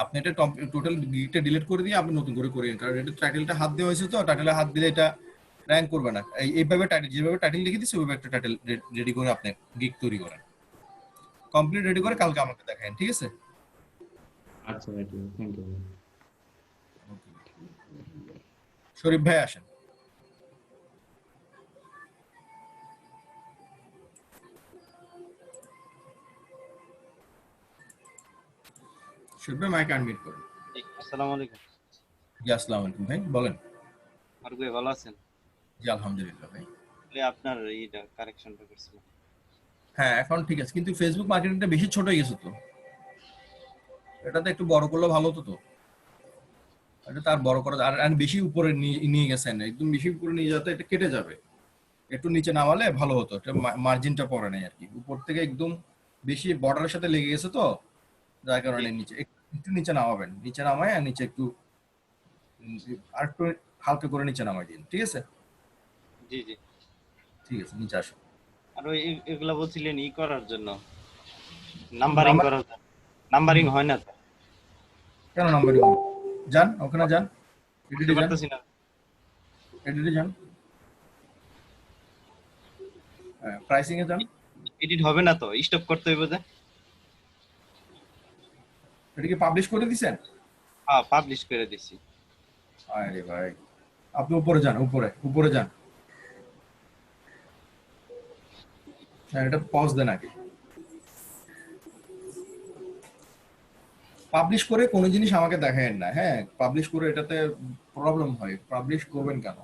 আপনি এটা টোটাল গিগটা ডিলিট করে দিয়ে আপনি নতুন করে করেন, কারণ এটা টাইটেলটা হাত দেওয়া হয়েছে, তো টাইটেলে হাত দিলে এটা র্যাঙ্ক করবে না। এইভাবে টাইটেল, যেভাবে টাইটেল লিখে দিচ্ছে ওইভাবে একটা টাইটেল রেডি করে আপনি গিগ তৈরি করেন, কমপ্লিট রেডি করে কালকে আমাকে দেখেন, ঠিক আছে। আচ্ছা ভাইয়া ঠিক আছে, থ্যাংক ইউ। শরীফ ভাই আসেন। শরীফ ভাই মাইক আনমিউট করুন। আসসালামু আলাইকুম। জি আসসালামু আলাইকুম ভাই, বলেন। ফারুক ভাই ভালো আছেন? জি আলহামদুলিল্লাহ ভাই। আপনার এইটা কারেকশনটা করছিলাম। হ্যাঁ এখন ঠিক আছে, কিন্তু ফেসবুক মার্কেটিংটা বেশি ছোট হয়ে গেছে তো, এটাতে একটু বড় করলে ভালো হতো তো। এটা তার বড় করা আর বেশি উপরে নিয়ে গেছেন, একদম বেশি উপরে নিয়ে যাতে এটা কেটে যাবে। একটু নিচে নামালে ভালো হতো, এটা মার্জিনটা পড়ে নাই আর কি, উপর থেকে একদম বেশি বর্ডারের সাথে লেগে গেছে তো, যার কারণে নিচে একটু নিচে নামাবেন, নিচে নামায় আর নিচে একটু আর একটু হালকা করে নিচে নামাই দিন, ঠিক আছে। জি জি। ঠিক আছে, নিচে আসুন। আর ওই এগুলা বলছিলেন ই করার জন্য, নাম্বারিং করার জন্য। নাম্বারিং হয় না তো? কেন নাম্বারিং? যান ওখানে যান, বুঝতে এডিটে যান, পারতেছি না। এডিটে যান, প্রাইসিং এ যান। এডিট হবে না তো, স্টপ করতে হইব যে। এটা কি পাবলিশ করে দিছেন? হ্যাঁ পাবলিশ করে দিছি। আরে ভাই, আপনি উপরে যান, উপরে উপরে যান। হ্যাঁ এটা পজ দেন আগে। পাবলিশ করে কোনো জিনিস আমাকে দেখায়েন না, হ্যাঁ পাবলিশ করে এটাতে প্রবলেম হয়। পাবলিশ করবেন কেন?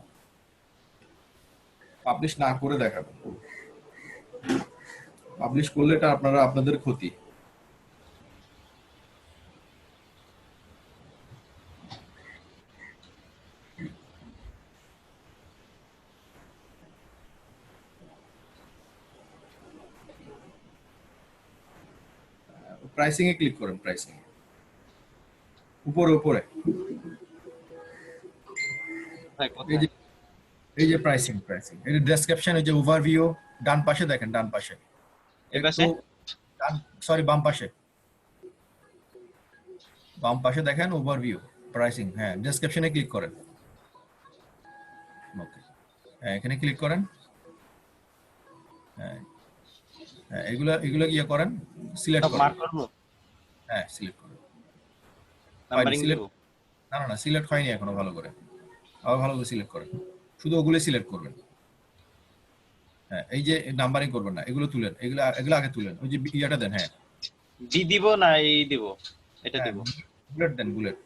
পাবলিশ না করে দেখাবেন, পাবলিশ করলে এটা আপনাদের ক্ষতি। প্রাইসিং এ ক্লিক করেন, প্রাইসিং উপরে উপরে ভাই এই কোথায়? যে এই যে প্রাইসিং, প্রাইসিং এই যে ডেসক্রিপশন, এই যে ওভারভিউ ডান পাশে দেখেন, ডান পাশে এই পাশে? সরি বাম পাশে, বাম পাশে দেখেন ওভারভিউ প্রাইসিং, হ্যাঁ ডেসক্রিপশনে ক্লিক করেন। ওকে, হ্যাঁ এখানে ক্লিক করেন। হ্যাঁ হ্যাঁ, এগুলো এগুলো ইয়ে করেন, সিলেক্ট সব করেন। মার্ক করবো, হ্যাঁ সিলেক্ট করেন। নাম্বারিং সিলেক্ট, দিব। না না না সিলেক্ট হয়নি এখনো, ভালো করে আবার ভালো করে সিলেক্ট করেন, শুধু ওগুলো সিলেক্ট করবেন। হ্যাঁ এই যে নাম্বারিং করবেন না, এগুলো তুলেন, এগুলো এগুলো আগে তুলেন, ওই যে ইয়াটা দেন। হ্যাঁ বি দিব না এই দিব, এটা হ্যাঁ দিব। বুলেট দেন, বুলেট।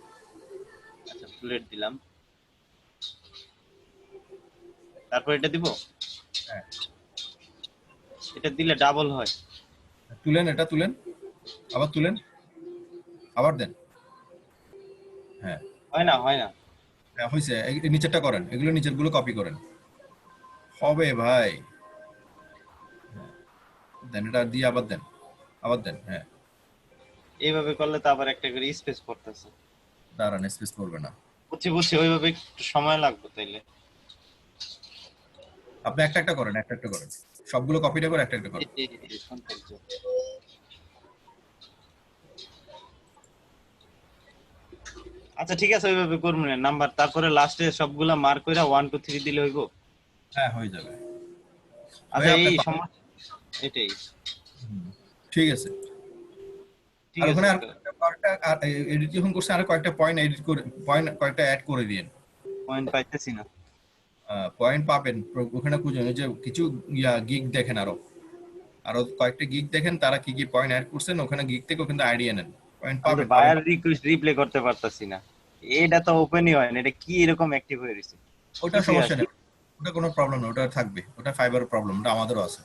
আচ্ছা বুলেট দিলাম, তারপর এটা দিব। হ্যাঁ এটা দিলে ডাবল হয়। তুলেন, এটা তুলেন, আবার তুলেন, আবার দেন। হ্যাঁ হয় না, হয় না। হ্যাঁ হয়েছে, এই নিচেরটা করেন, এগুলো নিচের গুলো কপি করেন, হবে ভাই। দেন, এটা দিয়ে আবার দেন, আবার দেন। হ্যাঁ এইভাবে করলে তো আবার একটা করে স্পেস পড়তেছে। দাঁড়ান, স্পেস করবে না। বুঝছি বুঝছি, ওইভাবে একটু সময় লাগবে তাইলে। আপনি একটা একটা করেন, একটা একটা করেন, সবগুলো কপিটা করে একটা একটা করেন। আচ্ছা ঠিক আছে, ওইভাবে করবো না নাম্বার, তারপরে লাস্টে সবগুলা মার্ক করে 1 2 3 দিলে হইব। হ্যাঁ হয়ে যাবে। আচ্ছা আপনি এই সমস্যা এটাই। ঠিক আছে। ঠিক আর আছে, ওখানে আর কয়েকটা এডিট যখন করছেন, আর কয়েকটা পয়েন্ট এডিট করে, পয়েন্ট কয়েকটা অ্যাড করে দিন। পয়েন্ট পাইতেছি না। পয়েন্ট পাবেন ওখানে, খুঁজুন ওই যে কিছু গিগ দেখেন, আরো আরো কয়েকটা গিগ দেখেন, তারা কি কি পয়েন্ট অ্যাড করছেন, ওখানে গিগ থেকে ওখানে আইডিয়া নেন, পয়েন্ট পাবেন। বায়ার রিকোয়েস্ট রিপ্লে করতে পারতাছি না, এটা তো ওপেনই হয় না, এটা কি এরকম অ্যাক্টিভ হয়ে রইছে? ওটা সমস্যা নেই, ওটা কোনো প্রবলেম না, ওটা থাকবে, ওটা ফাইবারের প্রবলেম, ওটা আমাদেরও আছে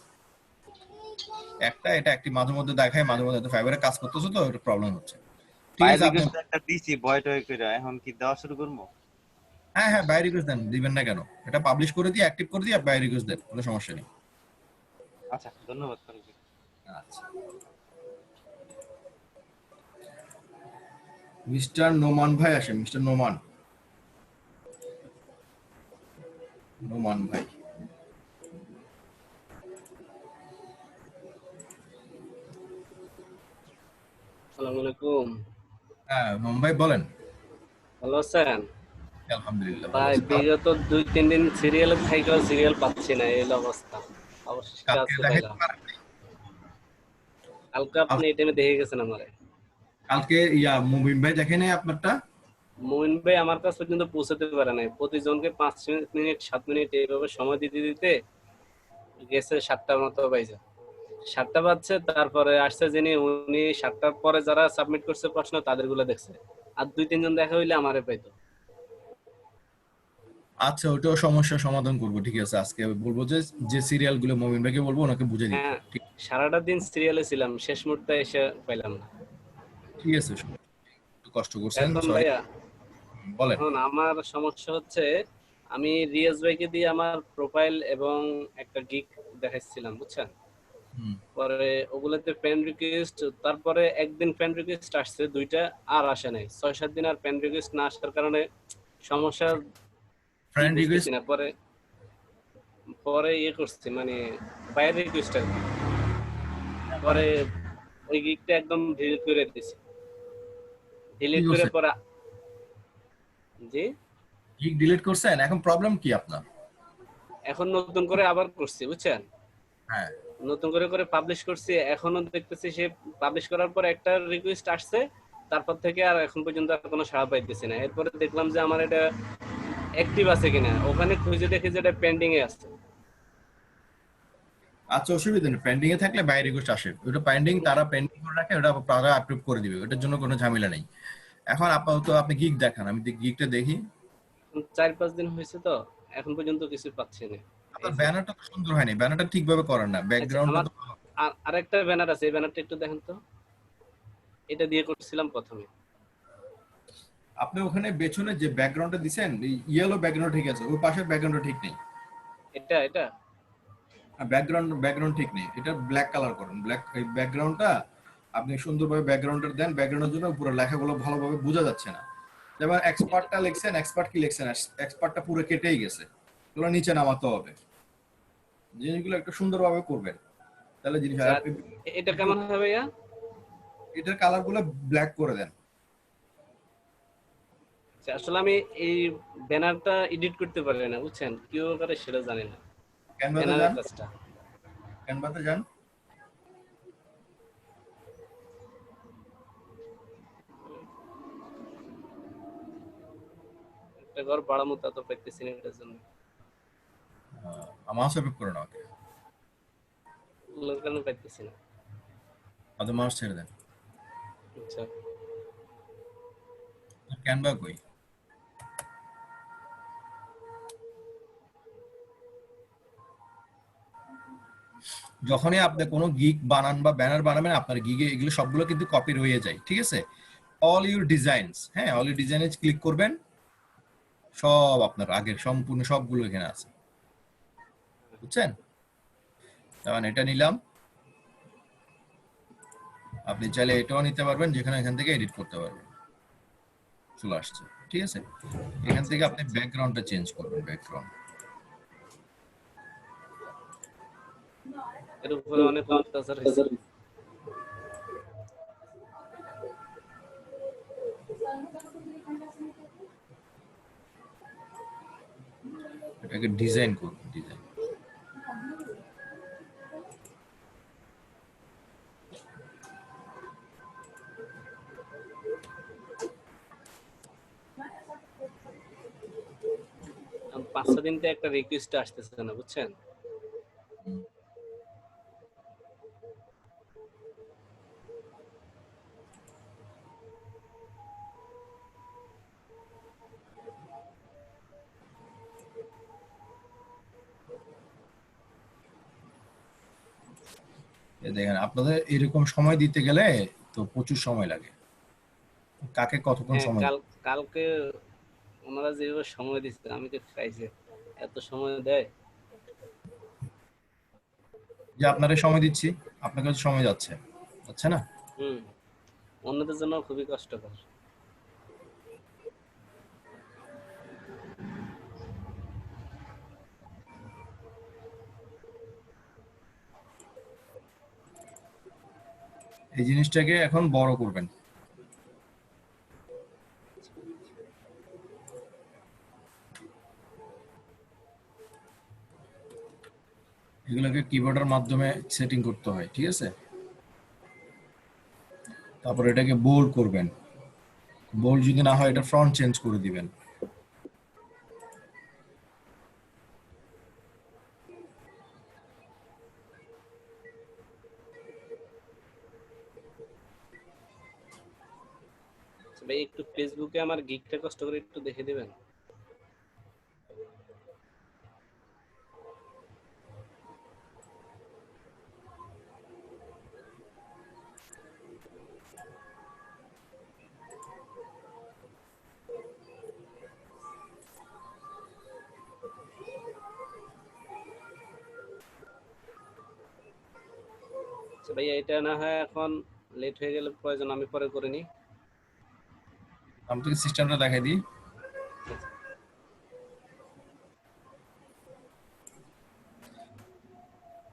একটা। এটা একটি মাঝে মধ্যে দেখায়, মাঝে মধ্যে ফাইবারে কাজ করতেছে, তো ওটা প্রবলেম হচ্ছে। ঠিক বায়ার আছে আপনি, রিকোয়েস্ট একটা দিছি বয় টয় করে, এখন কি দেওয়া শুরু করবো? হ্যাঁ হ্যাঁ বাই রিকোয়েস্ট দেন, দিবেন না কেন? এটা পাবলিশ করে দিয়ে অ্যাক্টিভ করে দিয়ে বাই রিকোয়েস্ট দেন, কোনো সমস্যা নেই। আচ্ছা ধন্যবাদ। আচ্ছা, মিস্টার নোমান ভাই আসেন, মিস্টার নোমান, নোমান ভাই। আসসালামু আলাইকুম। হ্যাঁ নোমান ভাই বলেন। ভালো আছেন? আলহামদুলিল্লাহ ভালো ভাই আছি। বিগত 2-3 দিন সিরিয়ালে থাইকাও সিরিয়াল পাচ্ছি না, এই হলো অবস্থা। অবশেষে কালকে আজকে দেখাইতে পাইলাম। পারেন নাই? কালকে আপনি এই টাইমে দেখে গেছেন আমারে। কালকে মুবিন ভাই দেখে নাই আপনারটা? মুমিন ভাই আমার কাছ পর্যন্ত পৌঁছাতে পারে নাই। প্রতিজনকে 5 মিনিট 7 মিনিট এইভাবে সময় দিতে দিতে গেছে 7টার মতো বাজে। 7টা বাজছে, তারপরে আসছে যিনি, উনি 7টার পরে যারা সাবমিট করছে প্রশ্ন তাদেরগুলো দেখছে। আর 2-3 জন দেখা হইলে আমারে পাইতো। আচ্ছা, ওটাও সমস্যার সমাধান করবো, ঠিক আছে। আজকে বলবো যে যে সিরিয়াল গুলো মুবিন ভাইকে বলবো ওনাকে বুঝে দিতে, হ্যাঁ, ঠিক সারাটা দিন সিরিয়ালে ছিলাম, শেষ মুহূর্তে এসে পাইলাম না। ঠিক আছে। একটু কষ্ট করছেন, এখন সরি। ভাইয়া, বলেন। এখন আমার সমস্যা হচ্ছে, আমি রিয়াজ ভাইকে দিয়ে আমার প্রোফাইল এবং একটা গিগ দেখাচ্ছিলাম, বুঝছেন? হুম। পরে ওগুলোতে ফ্রেন্ড রিকোয়েস্ট, তারপরে একদিন ফ্রেন্ড রিকোয়েস্ট আসছে 2টা, আর আসে নাই। 6-7 দিন আর ফ্রেন্ড রিকোয়েস্ট না আসার কারণে সমস্যা কি ফ্রেন্ড বুঝতেছি রিকোয়েস্ট না। পরে পরে ইয়ে করছি, মানে বাইরে রিকোয়েস্ট আর কি। পরে ওই গিগটা একদম ডিলিট করে দিয়েছি। কি ডিলিট করে করছেন? পরে, জি, গিগ ডিলিট করছেন, এখন প্রবলেম কি আপনার? এখন নতুন করে আবার করছি, বুঝছেন? হ্যাঁ নতুন করে করে পাবলিশ করছি, এখনো দেখতেছি সে পাবলিশ করার পর একটা রিকোয়েস্ট আসছে, তারপর থেকে আর এখন পর্যন্ত আর কোনো সাড়া পাইতেছি না। এরপরে দেখলাম যে আমার এটা অ্যাক্টিভ আছে কিনা, ওখানে খুঁজে দেখি যে এটা পেন্ডিং এ আছে। আচ্ছা, অসুবিধা নেই, পেন্ডিং এ থাকলে বাই রিকোয়েস্ট আসে, ওটা পেন্ডিং, তারা পেন্ডিং করে রাখে, ওটা তারা অ্যাপ্রুভ করে দিবে, ওটার জন্য কোনো ঝামেলা নেই। এখন আপাতত আপনি গিগ দেখান, আমি গিগটা দেখি। 4-5 দিন হয়েছে তো, এখন পর্যন্ত কিছু পাচ্ছি না। আপনার ব্যানারটা তো সুন্দর হয়নি, ব্যানারটা ঠিকভাবে করেন না, আচ্ছা, ব্যাকগ্রাউন্ডটা আমার তো। আরেকটা ব্যানার আছে, এই ব্যানারটা একটু দেখেন তো। এটা দিয়ে করছিলাম প্রথমে। আপনি ওখানে পেছনে যে ব্যাকগ্রাউন্ডটা দিবেন, ইয়েলো ব্যাকগ্রাউন্ড ঠিক আছে, ওই পাশের ব্যাকগ্রাউন্ডটা ঠিক নেই। এটা ব্যাকগ্রাউন্ড ঠিক নেই, এটা ব্ল্যাক কালার করেন, ব্ল্যাক এই ব্যাকগ্রাউন্ডটা আপনি সুন্দরভাবে ব্যাকগ্রাউন্ডটা দেন, ব্যাকগ্রাউন্ডের জন্য পুরো লেখাগুলো ভালোভাবে বোঝা যাচ্ছে না। যেমন এক্সপার্টটা লিখছেন, এক্সপার্ট কি লিখছেন, এক্সপার্টটা পুরো কেটেই গেছে, এগুলো নিচে নামাতে হবে। জিনিসগুলো একটু সুন্দরভাবে করবেন, তাহলে জিনিস আচ্ছা, এটা কেমন হবে ভাইয়া? এটার কালারগুলো ব্ল্যাক করে দেন। আচ্ছা, আসলে আমি এই ব্যানারটা এডিট করতে পারি না, বুঝছেন, কেউ করে সেটা জানি না, ক্যানভাতে ব্যানারের যান, কাজটা। ক্যানভাতে যান। একটা ঘর বাড়ামো তা তো পাইতেছি না এটার জন্য, মাউস অ্যাপ করে নাও, লোকানো পাইতেছি না। আদৌ মাউস ছেড়ে দেন। আচ্ছা, ক্যানভা কই? যখনই আপনি কোনো গিগ বানান বা ব্যানার বানাবেন, আপনার গিগে এগুলো সবগুলো কিন্তু কপি রয়ে যায়, ঠিক আছে? অল ইউর ডিজাইনস, হ্যাঁ, অল ইউর ডিজাইনস ক্লিক করবেন, সব আপনার আগের সম্পূর্ণ সবগুলো এখানে আছে, বুঝছেন? তখন এটা নিলাম, আপনি চাইলে এটাও নিতে পারবেন, যেখানে এখান থেকে এডিট করতে পারবেন, চলে আসছে, ঠিক আছে? এখান থেকে আপনি ব্যাকগ্রাউন্ডটা চেঞ্জ করবেন, ব্যাকগ্রাউন্ড এর উপরে অনেক অত্যাচার হয়েছে। এটাকে ডিজাইন করবেন, ডিজাইন। কারণ 5-6 দিন তো একটা রিকোয়েস্ট আসতেছে না, বুঝছেন? দেখেন, আপনাদের এরকম সময় দিতে গেলে তো প্রচুর সময় লাগে। কাকে কতক্ষণ হ্যাঁ, সময়? কালকে ওনারা যেভাবে সময় দিচ্ছে আমি তো খাইছি, এত সময় দেয়। যে আপনারা সময় দিচ্ছি, আপনার কাছে সময় যাচ্ছে, যাচ্ছে না? হুম, অন্যদের জন্য খুবই কষ্টকর। এই জিনিসটাকে এখন বড় করবেন। এগুলোকে কিবোর্ডের মাধ্যমে সেটিং করতে হয়, ঠিক আছে? তারপর এটাকে বোল্ড করবেন, বোল্ড যদি না হয় এটা ফন্ট চেঞ্জ করে দিবেন। আচ্ছা ভাই, একটু ফেসবুকে আমার গিগটা কষ্ট করে একটু দেখে দিবেন। আচ্ছা ভাইয়া, এটা না হয় এখন লেট হয়ে গেলে প্রয়োজন আমি পরে করে নিই। আমি তোকে সিস্টেমটা দেখাই দিই।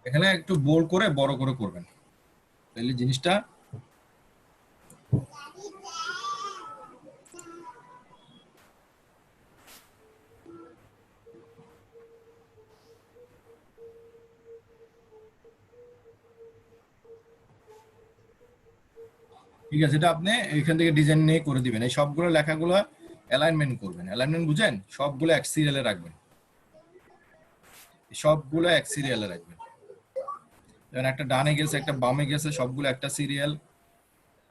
এখানে একটু বোল্ড করে বড় করে করবেন, তাহলে জিনিসটা ঠিক আছে। এটা আপনি এখান থেকে ডিজাইন নিয়ে করে দিবেন। এই সবগুলো লেখাগুলো অ্যালাইনমেন্ট করবেন। অ্যালাইনমেন্ট বুঝেন? সবগুলো এক সিরিয়ালে রাখবেন, সবগুলো এক সিরিয়ালে রাখবেন। যেমন একটা ডানে গেছে, একটা বামে গেছে, সবগুলো একটা সিরিয়াল।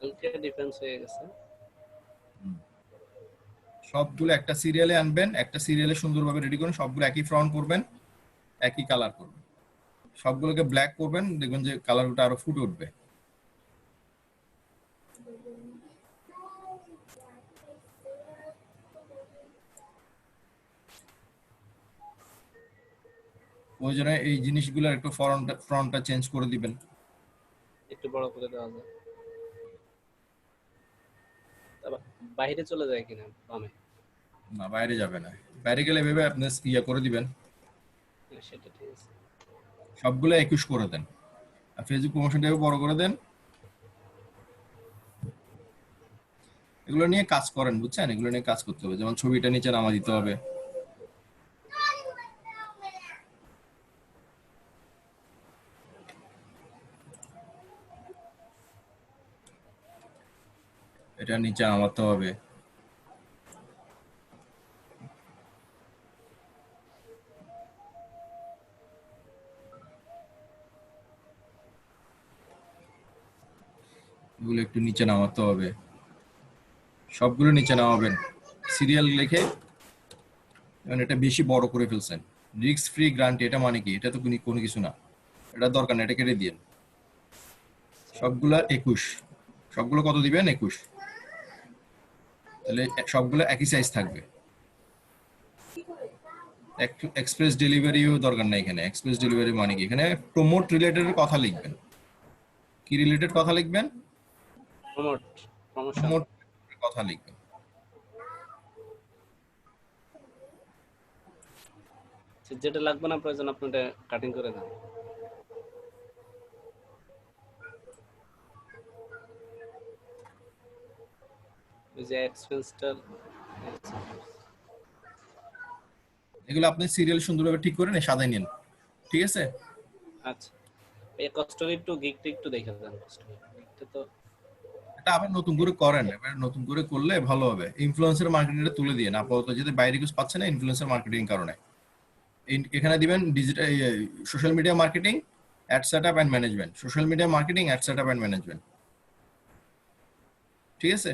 কালকে ডিফেন্স হয়ে গেছে। সবগুলো একটা সিরিয়ালে আনবেন, একটা সিরিয়ালে সুন্দরভাবে রেডি করুন, সবগুলো একই ফ্রন্ট করবেন, একই কালার করবেন, সবগুলোকে ব্ল্যাক করবেন, দেখবেন যে কালারটা আরো ফুটে উঠবে। ওই জন্য এই জিনিসগুলোর একটু ফ্রন্টটা চেঞ্জ করে দিবেন। একটু বড় করে দেওয়া যায়, তারপর বাইরে চলে যায় কিনা বামে? না, বাইরে যাবে না। বাইরে গেলে ভেবে আপনি ইয়ে করে দিবেন, সেটা ঠিক আছে। সবগুলো 21 করে দেন। ফেসবুক প্রমোশনটাকে বড় করে দেন। এগুলো নিয়ে কাজ করেন, বুঝছেন? এগুলো নিয়ে কাজ করতে হবে, যেমন ছবিটা নিচে নামা দিতে হবে। এটা নিচে নামাতে হবে। এগুলো একটু নিচে নামাতে হবে, সবগুলো নিচে নামাবেন সিরিয়াল লিখে। মানে এটা বেশি বড় করে ফেলছেন। রিস্ক ফ্রি গ্যারান্টি, এটা মানে কি? এটা তো কোনো কিছু না, এটা দরকার না, এটা কেটে দিন। সবগুলা 21, সবগুলো কত দিবেন? 21। তাহলে সবগুলো একই সাইজ থাকবে। এক্সপ্রেস ডেলিভারিও দরকার নাই এখানে। এক্সপ্রেস ডেলিভারি মানে কি? এখানে প্রমোট রিলেটেড কথা লিখবেন। কি রিলেটেড কথা লিখবেন? প্রমোশন। প্রমোট কথা লিখবেন। যেটা লাগবে না প্রয়োজন আপনি এটা কাটিং করে দেন। ওই যে এক্সপেন্সটা এগুলো আপনি সিরিয়াল সুন্দরভাবে ঠিক করে নিয়ে সাজাই নিন, ঠিক আছে? আচ্ছা, এই কষ্টটা একটু গিকটা একটু দেখে দেন। গিকটা তো এটা আবার নতুন করে করেন, এবার নতুন করে করলে ভালো হবে। ইনফ্লুয়েন্সার মার্কেটিংটা তুলে দিয়ে আপাতত, যেতে বাইরে কিছু পাচ্ছে না ইনফ্লুয়েন্সার মার্কেটিং কারণে। এখানে দিবেন digital social media marketing, ad setup and management. Social media marketing, ad setup and management, ঠিক আছে?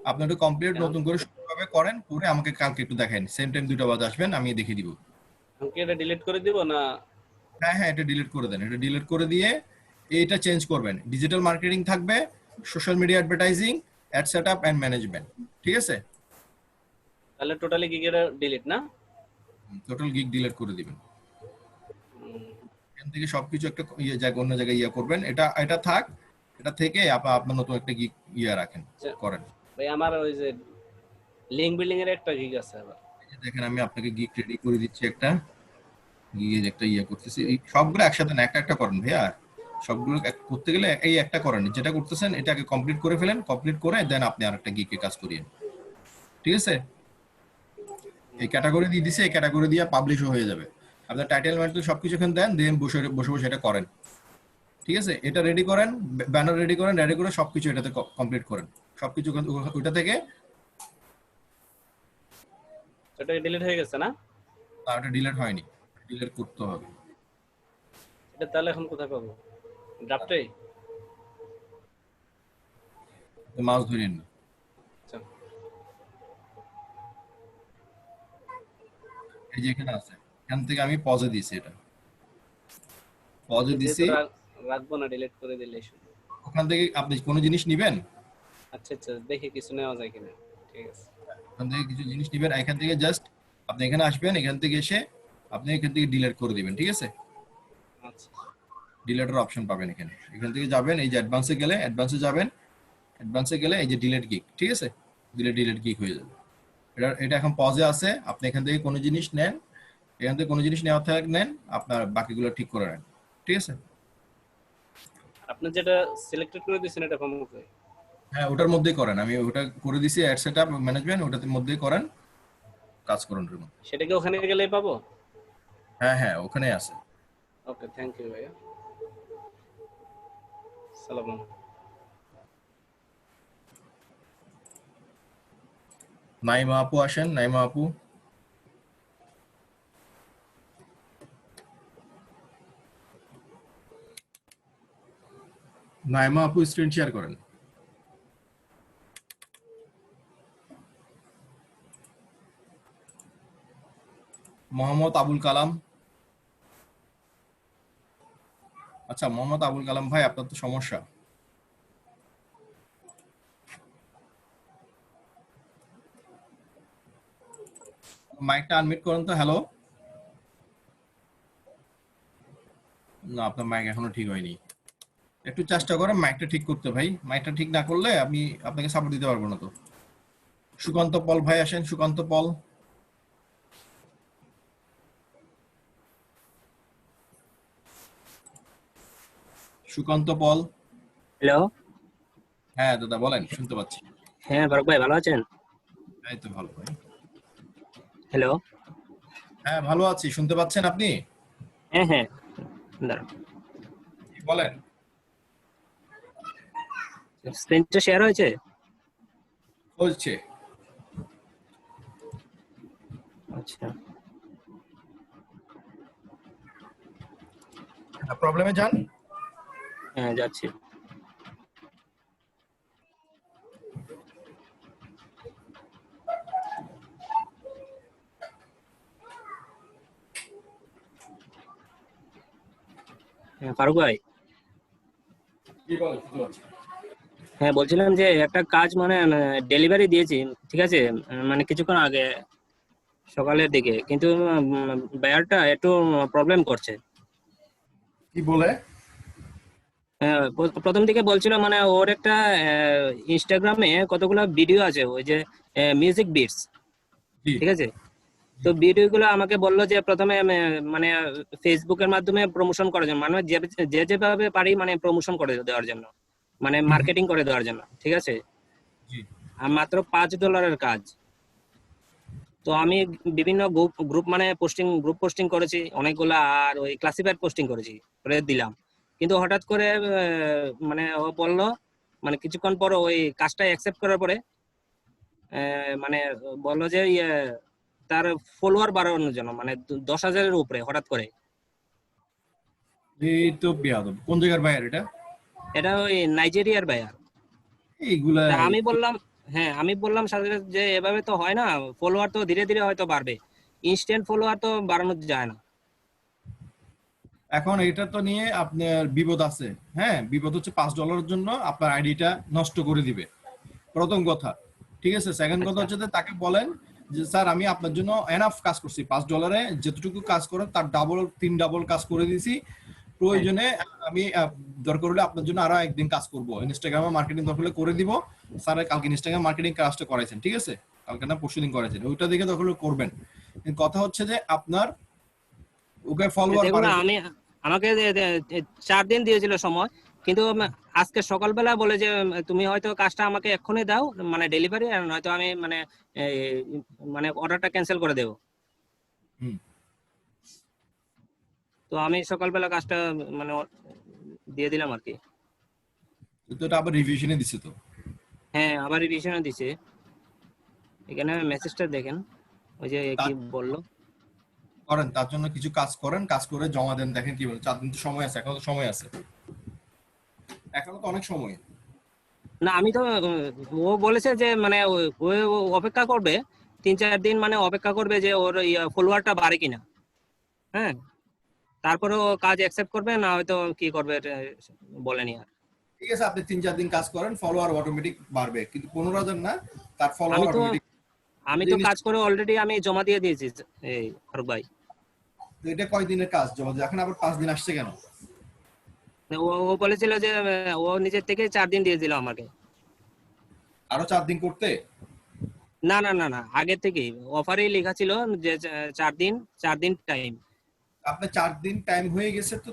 আপনি একটু কমপ্লিট নতুন করে সুন্দরভাবে করেন, করে আমাকে কালকে একটু দেখান। সেম টাইম 2টা বাজে আসবেন, আমি দেখিয়ে দিব। আমি কি এটা ডিলিট করে দিব না? হ্যাঁ হ্যাঁ, এটা ডিলিট করে দেন। এটা ডিলিট করে দিয়ে এইটা চেঞ্জ করবেন। ডিজিটাল মার্কেটিং থাকবে, social media advertising, ad setup and management, ঠিক আছে? তাহলে টোটালি গিগেটা ডিলিট না? টোটাল গিগ ডিলিট করে দিবেন। এখান থেকে সবকিছু একটা অন্য জায়গায় করবেন। এটা এটা থাক, এটা থেকে আপনার নতুন একটা গিগ রাখেন, করেন। ভাই আমার ওই যে লিংক বিল্ডিং এর একটা গিগ আছে আবার। দেখেন আমি আপনাকে গিগ রেডি করে দিচ্ছি, একটা গিগের একটা করতেছি। এই সবগুলো একসাথে না, একটা একটা করেন ভাইয়া। সবগুলো করতে গেলে এই একটা করেন, যেটা করতেছেন এটাকে কমপ্লিট করে ফেলেন। কমপ্লিট করে দেন আপনি আরেকটা গিগে কাজ করিয়েন, ঠিক আছে? এই ক্যাটাগরি দিয়ে দিছে, এই ক্যাটাগরি দিয়ে পাবলিশ হয়ে যাবে। আপনার টাইটেল ম্যাটেরিয়াল সবকিছু এখানে দেন, দেন বসে বসে বসে এটা করেন, ঠিক আছে? এটা রেডি করেন, ব্যানার রেডি করেন, রেডি করে সবকিছু এটাতে কমপ্লিট করেন। সবকিছু ওইটা থেকে। এটা ডিলিট হয়ে গেছে না? এটা ডিলিট হয়নি, ডিলিট করতে হবে। এটা তাহলে এখন কোথায় পাবো? ড্রাফটে? মাউস ধরেন না। আচ্ছা, এই যে এখানে আছে, এখান থেকে আমি পজে দিছি। এটা পজে দিছি, রাখবো না, ডিলিট করে দিলে শুধু। ওখান থেকে আপনি কোনো জিনিস নেবেন। আচ্ছা আচ্ছা, দেখি কিছু নেওয়া যায় কিনা। ঠিক আছে, ওখান থেকে কিছু জিনিস নেবেন, এখান থেকে জাস্ট আপনি এখানে আসবেন, এখান থেকে এসে আপনি এখান থেকে ডিলিট করে দিবেন, ঠিক আছে? আচ্ছা ডিলিটের অপশন পাবেন এখানে। এখান থেকে যাবেন, এই যে অ্যাডভান্সে গেলে অ্যাডভান্সে যাবেন, অ্যাডভান্সে গেলে এই যে ডিলিট গিগ, ঠিক আছে? ডিলিট গিগ হয়ে যাবে। এটা এখন পজে আছে। আপনি এখান থেকে কোনো জিনিস নেন, এখান থেকে কোনো জিনিস নেওয়া থাকে নেন, আপনার বাকিগুলো ঠিক করে নেন, ঠিক আছে? আপনি যেটা সিলেক্টেড করে দিয়েছেন এটা পাবো কোথায়? হ্যাঁ, ওটার মধ্যেই করেন। আমি ওটা করে দিছি, অ্যাড সেটআপ ম্যানেজমেন্ট, ওটার মধ্যেই করেন, কাজ করুন। সেটা কি ওখানে গেলেই পাবো? হ্যাঁ হ্যাঁ, ওখানে আছে। ওকে, থ্যাংক ইউ ভাইয়া। সালাম। নাইমা আপু আসেন, নাইমা আপু। নাইমা আপু স্ক্রিন শেয়ার করেন। মোহাম্মদ আবুল কালাম। আচ্ছা, মোহাম্মদ আবুল কালাম ভাই, আপনার তো সমস্যা। মাইকটা আনমিউট করেন তো। হ্যালো। না, আপনার মাইক এখনো ঠিক হয়নি। একটু চেষ্টা করেন মাইকটা ঠিক করতে ভাই। মাইকটা ঠিক না করলে আমি আপনাকে সাপোর্ট দিতে পারবো না তো। সুকান্ত পল ভাই আসেন, সুকান্ত পল। সুকান্ত পল। হ্যালো। হ্যাঁ দাদা বলেন, শুনতে পাচ্ছি। হ্যাঁ ফারুক ভাই, ভালো আছেন? এই তো ভালো ভাই। হ্যালো। হ্যাঁ ভালো আছি, শুনতে পাচ্ছেন আপনি? হ্যাঁ হ্যাঁ, দাঁড়ান, বলেন। স্ক্রিনটা শেয়ার হয়েছে? হচ্ছে। আচ্ছা, প্রবলেমে যান। হ্যাঁ যাচ্ছি। হ্যাঁ ফারুক ভাই, কি বলেন, শুনতে পাচ্ছি। হ্যাঁ বলছিলাম যে একটা কাজ মানে ডেলিভারি দিয়েছি, ঠিক আছে, মানে কিছুক্ষণ আগে সকালের দিকে, কিন্তু বায়ারটা একটু প্রবলেম করছে। কি বলে? প্রথম দিকে বলছিল মানে ওর একটা ইনস্টাগ্রামে কতগুলো ভিডিও আছে, ওই যে মিউজিক বিটস, জি। ঠিক আছে। তো ভিডিওগুলো আমাকে বললো যে প্রথমে মানে ফেসবুকের মাধ্যমে প্রমোশন করার জন্য, মানে যে যেভাবে পারি মানে প্রমোশন করে দেওয়ার জন্য, মানে মার্কেটিং করে দেওয়ার জন্য, ঠিক আছে। জি। আর মাত্র $5 কাজ। তো আমি বিভিন্ন গ্রুপ মানে গ্রুপ পোস্টিং করেছি অনেকগুলা, আর ওই ক্লাসিফাইড পোস্টিং করেছি, করে দিলাম। কিন্তু হঠাৎ করে মানে ও বললো, মানে কিছুক্ষণ পর ওই কাজটা অ্যাকসেপ্ট করার পরে মানে বললো যে তার ফলোয়ার বাড়ানোর জন্য, মানে 10,000-এর উপরে হঠাৎ করে। এই তো বেয়াদব। কোন জায়গার বায়ার এটা? এটা ওই নাইজেরিয়ার বায়ার। এইগুলা আমি বললাম, হ্যাঁ আমি বললাম সাথে সাথে যে এভাবে তো হয় না, ফলোয়ার তো ধীরে ধীরে হয়তো বাড়বে, ইনস্ট্যান্ট ফলোয়ার তো বাড়ানো যায় না। এখন এটা তো নিয়ে আপনার বিপদ আছে। হ্যাঁ, বিপদ হচ্ছে $5 জন্য আপনার আইডিটা নষ্ট করে দিবে, প্রথম কথা। ঠিক আছে, সেকেন্ড কথা আচ্ছা। হচ্ছে যে তাকে বলেন যে স্যার আমি আপনার জন্য এনাফ কাজ করছি, $5 যেটুকু কাজ করেন তার ডাবল 3 ডাবল কাজ করে দিয়েছি। প্রয়োজনে আমি দরকার হলে আপনার জন্য আরো একদিন কাজ করব, ইনস্টাগ্রামে মার্কেটিং দরকার হলে করে দিব। স্যার কালকে ইনস্টাগ্রাম মার্কেটিং কাজটা করাইছেন, ঠিক আছে, কালকে না পরশুদিন করাইছেন, ওইটা দেখে দরকার হলে করবেন। কথা হচ্ছে যে আপনার ওকে ফলোয়ার দেখুন আমি, আমাকে 4 দিন দিয়েছিল সময়, কিন্তু আজকে সকালবেলা বলে যে তুমি হয়তো কাজটা আমাকে এক্ষুনি দাও, মানে ডেলিভারি, আর নয়তো আমি মানে মানে অর্ডারটা ক্যান্সেল করে দেবো। তো আমি সকালবেলা কাজটা মানে দিয়ে দিলাম আর কি। তো এটা আবার রিভিশনে দিছে তো। হ্যাঁ আবার রিভিশনে দিছে, এখানে মেসেজটা দেখেন, ওই যে কি বললো। করেন, তার জন্য কিছু কাজ করেন, কাজ করে জমা দেন, দেখেন কি বলে। 4 দিন তো সময় আছে, এখনো তো সময় আছে, এখনো তো অনেক সময়। না আমি তো ও বলেছে যে মানে ও অপেক্ষা করবে 3-4 দিন, মানে অপেক্ষা করবে যে ওর ফলোয়ারটা বাড়ে কিনা। হ্যাঁ, তারপরে ও কাজ অ্যাকসেপ্ট করবে, না হয়তো কি করবে এটা বলেনি আর। ঠিক আছে, আপনি 3-4 দিন কাজ করেন, ফলোয়ার অটোমেটিক বাড়বে, কিন্তু 15,000 না, তার ফলোয়ার অটোমেটিক। আমি তো কাজ করে অলরেডি আমি জমা দিয়ে দিয়েছি এই ফারুক ভাই। তো এটা কয় দিনের কাজ জমা দিয়ে? এখন আবার 5 দিন আসছে কেন? ও বলেছিল যে ও নিজের থেকে 4 দিন দিয়ে দিল আমাকে। আরো 4 দিন করতে? না না না না, আগে থেকেই অফারেই লেখা ছিল যে 4 দিন টাইম। আপনি 4 দিন টাইম হয়ে গেছে, তো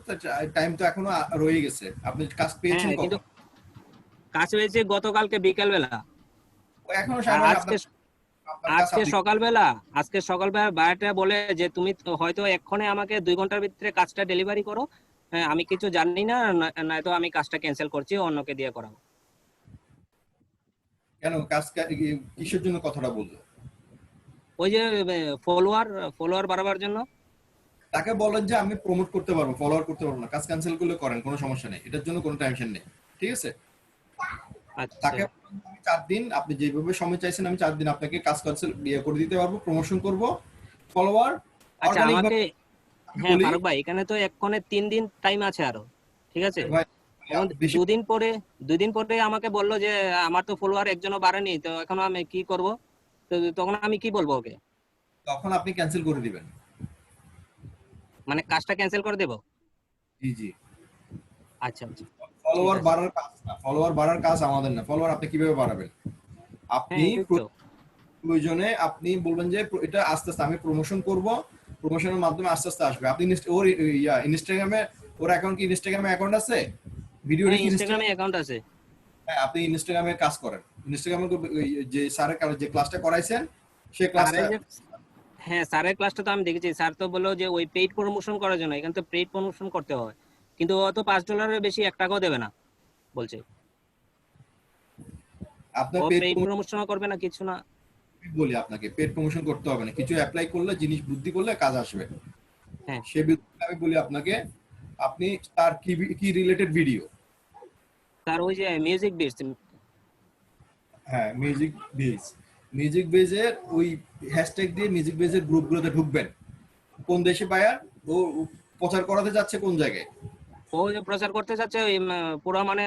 টাইম তো এখনো রয়ে গেছে। আপনি কাজ পেয়েছেন হ্যাঁ, কিন্তু কখন? কাজ হয়েছে গতকালকে বিকেল বেলা। এখনো আজকে সকালবেলা বায়ারটা বলে যে তুমি হয়তো এক্ষণে আমাকে 2 ঘন্টার ভিতরে কাজটা ডেলিভারি করো, আমি কিছু জানি না, নয়তো আমি কাজটা ক্যান্সেল করছি, অন্যকে দিয়ে করাবো। কেন কাজ কিসের জন্য কথাটা বললো? ওই যে ফলোয়ার বাড়াবার জন্য। তাকে বলেন যে আমি প্রমোট করতে পারবো, ফলোয়ার করতে পারবো না, কাজ ক্যান্সেল করলে করেন, কোনো সমস্যা নেই, এটার জন্য কোনো টেনশন নেই, ঠিক আছে। তাকে 4 দিন আপনি যেভাবে সময় চাইছেন, আমি 4 দিন আপনাকে কাজ ক্যান্সেল করে দিতে পারবো, প্রমোশন করব, ফলোয়ার। আচ্ছা আমাকে, হ্যাঁ ফারুক ভাই, এখানে তো এক্ষণে 3 দিন টাইম আছে আরো, ঠিক আছে। 2 দিন পরে আমাকে বললো যে আমার তো ফলোয়ার একজনও বাড়েনি, তো এখন আমি কি করব? তো তখন আমি কি বলবো ওকে? তখন আপনি ক্যান্সেল করে দিবেন, মানে কাজটা ক্যান্সেল করে দেব? জি জি। আচ্ছা আচ্ছা। ফলোয়ার বাড়ার কাজ না, ফলোয়ার বাড়ার কাজ আমাদের না। ফলোয়ার আপনি কিভাবে বাড়াবেন? আপনি প্রয়োজনে আপনি বলবেন যে এটা আস্তে আস্তে আমি প্রমোশন করব, প্রমোশনের মাধ্যমে আস্তে আস্তে আসবে। আপনি ওর ইনস্টাগ্রামে, ওর অ্যাকাউন্ট কি ইনস্টাগ্রামে অ্যাকাউন্ট আছে? ভিডিওটা কি ইনস্টাগ্রামে অ্যাকাউন্ট আছে। হ্যাঁ, আপনি ইনস্টাগ্রামে কাজ করেন। ইনস্টাগ্রামে যে স্যারের যে ক্লাসটা করাইছেন সেই ক্লাসটা হ্যাঁ, স্যারের ক্লাসটা তো আমি দেখেছি। স্যার তো বললো যে ওই পেইড প্রমোশন করার জন্য, এখানে তো পেইড প্রমোশন করতে হয়, কিন্তু ও তো $5 বেশি 1 টাকাও দেবে না বলছে। আপনার ও পেড পেইড প্রমোশন করবে না, কিছু না। বলি আপনাকে পেড প্রমোশন করতে হবে না, কিছু অ্যাপ্লাই করলে জিনিস বুদ্ধি করলে কাজ আসবে। হ্যাঁ, সে বিষয়ে আমি বলি আপনাকে, আপনি তার কি রিলেটেড ভিডিও, তার ওই যে মিউজিক বিটস। হ্যাঁ মিউজিক বেজের ওই হ্যাশট্যাগ দিয়ে মিউজিক বেজের গ্রুপগুলোতে ঢুকবেন। কোন দেশে বায়ার ও প্রচার করাতে যাচ্ছে কোন জায়গায়, ও যে প্রচার করতে যাচ্ছে ওই পুরো মানে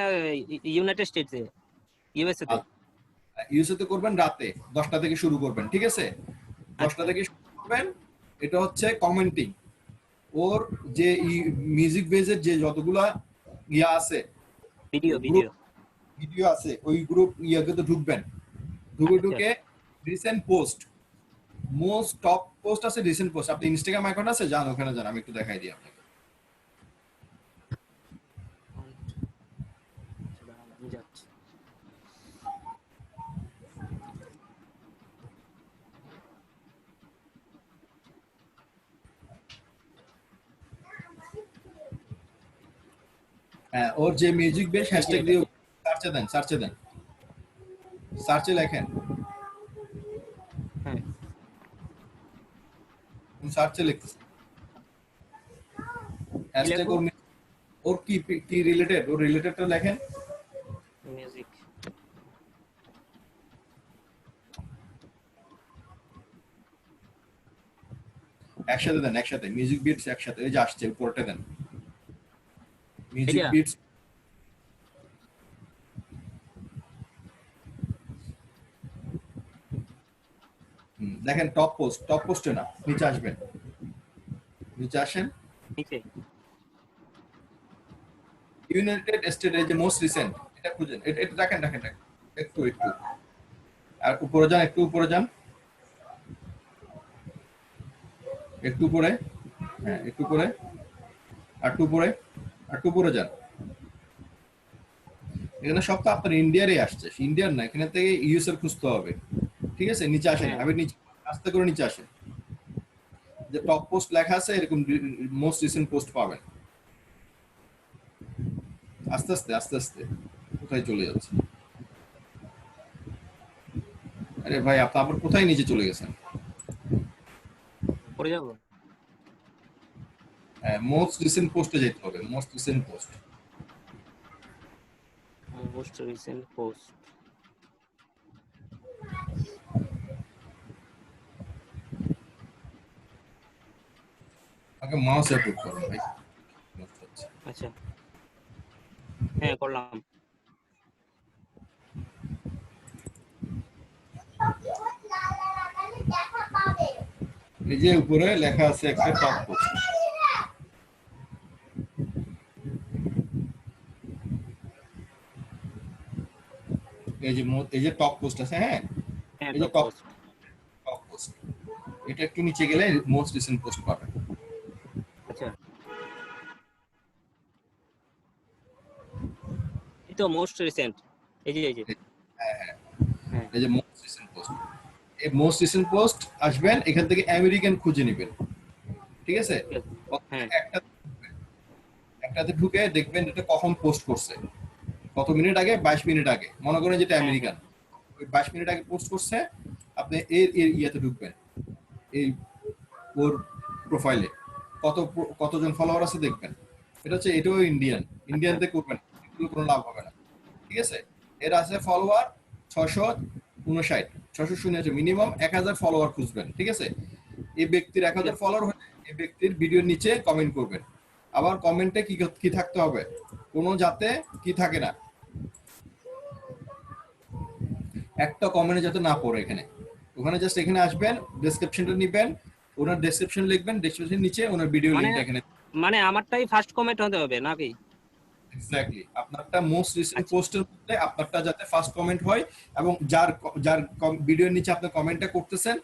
ইউনাইটেড স্টেটসে, ইউএসএ তে। ইউএসএ তে করবেন রাতে 10টা থেকে শুরু করবেন, ঠিক আছে? 10টা থেকে শুরু করবেন। এটা হচ্ছে কমেন্টিং। ওর যে মিউজিক বেজের যে যতগুলা ইয়া আছে, ভিডিও আছে, ওই গ্রুপ ইয়াকে তো ঢুকবেন। ঢুকে recent post, most top post আছে রিসেন্ট পোস্ট। আপনি ইনস্টাগ্রাম অ্যাকাউন্ট আছে, যান ওখানে যান, আমি একটু দেখাই দিই আপনাকে। হ্যাঁ, ওর যে মিউজিক বেস হ্যাশট্যাগ দিয়ে সার্চে দেন, সার্চে লেখেন, হ্যাঁ সার্চে লিখতেছেন হ্যাশট্যাগ ওর কি রিলেটেড, ওর রিলেটেডটা লেখেন। মিউজিক একসাথে দেন, একসাথে মিউজিক বিটস একসাথে, এই যে আসছে উপরটা দেন মিউজিক বিটস। দেখেন টপ পোস্টে না, নিচে আসবেন, নিচে আসেন, নিচে ইউনাইটেড স্টেট এই যে মোস্ট রিসেন্ট, এটা খুঁজেন, এটা দেখেন একটু আর উপরে যান, একটু উপরে যান, একটু উপরে, হ্যাঁ একটু উপরে, আর একটু উপরে যান। এখানে সব তো আপনার ইন্ডিয়ারই আসছে, ইন্ডিয়ার না, এখানে থেকে ইউএস এর খুঁজতে হবে, ঠিক আছে? নিচে আসেন, আমি নিচে আস্তে করে নিচে আসেন, যে টপ পোস্ট লেখা আছে এরকম মোস্ট রিসেন্ট পোস্ট পাবেন। আস্তে আস্তে কোথায় চলে যাচ্ছে? আরে ভাই, আপনি আবার কোথায় নিচে চলে গেছেন? পড়ে যাব। হ্যাঁ, মোস্ট রিসেন্ট পোস্টে যেতে হবে, মোস্ট রিসেন্ট পোস্ট। আগে মাউস অ্যাপ্রুভ করুন ভাই। আচ্ছা, হ্যাঁ করলাম। এই যে উপরে লেখা আছে একটা টপ পোস্ট, এই যে টপ পোস্ট আছে, হ্যাঁ এই যে টপ পোস্ট, এটা একটু নিচে গেলে মোস্ট রিসেন্ট পোস্ট পাবেন। আচ্ছা, এই তো মোস্ট রিসেন্ট, এই যে হ্যাঁ এই যে মোস্ট রিসেন্ট পোস্ট, এই মোস্ট রিসেন্ট পোস্ট আসবেন, এখান থেকে আমেরিকান খুঁজে নেবেন, ঠিক আছে? একটাতে ঢুকে দেখবেন এটা কখন পোস্ট করছে, কত মিনিট আগে, 22 মিনিট আগে, মনে করেন যেটা আমেরিকান, ওই 22 মিনিট আগে পোস্ট করছে। আপনি এর ইয়াতে ঢুকবেন, এই ওর প্রোফাইলে কতজন ফলোয়ার আছে দেখবেন। এটা হচ্ছে, এটাও ইন্ডিয়ানতে করবেন, কোনো লাভ হবে না, ঠিক আছে? এর আছে ফলোয়ার 659, মিনিমাম 1000 ফলোয়ার খুঁজবেন, ঠিক আছে? এই ব্যক্তির 1000 ফলোয়ার হলে এই ব্যক্তির ভিডিওর নিচে কমেন্ট করবেন। আবার কমেন্টে কি থাকতে হবে, কোনো যাতে কি থাকে না, একটা কমেন্টে যাতে না পড়ে এখানে, ওখানে জাস্ট এখানে আসবেন, ডেসক্রিপশনটা নেবেন, ওনার ডেসক্রিপশন লিখবেন, ডেসক্রিপশন নিচে ওনার ভিডিও লিংকটা এখানে, মানে আমারটাই ফার্স্ট কমেন্ট হতে হবে নাকি? এক্স্যাক্টলি, আপনারটা মোস্ট রিসেন্ট পোস্টের মধ্যে আপনারটা যাতে ফার্স্ট কমেন্ট হয়, এবং যার ভিডিওর নিচে আপনি কমেন্টটা করতেছেন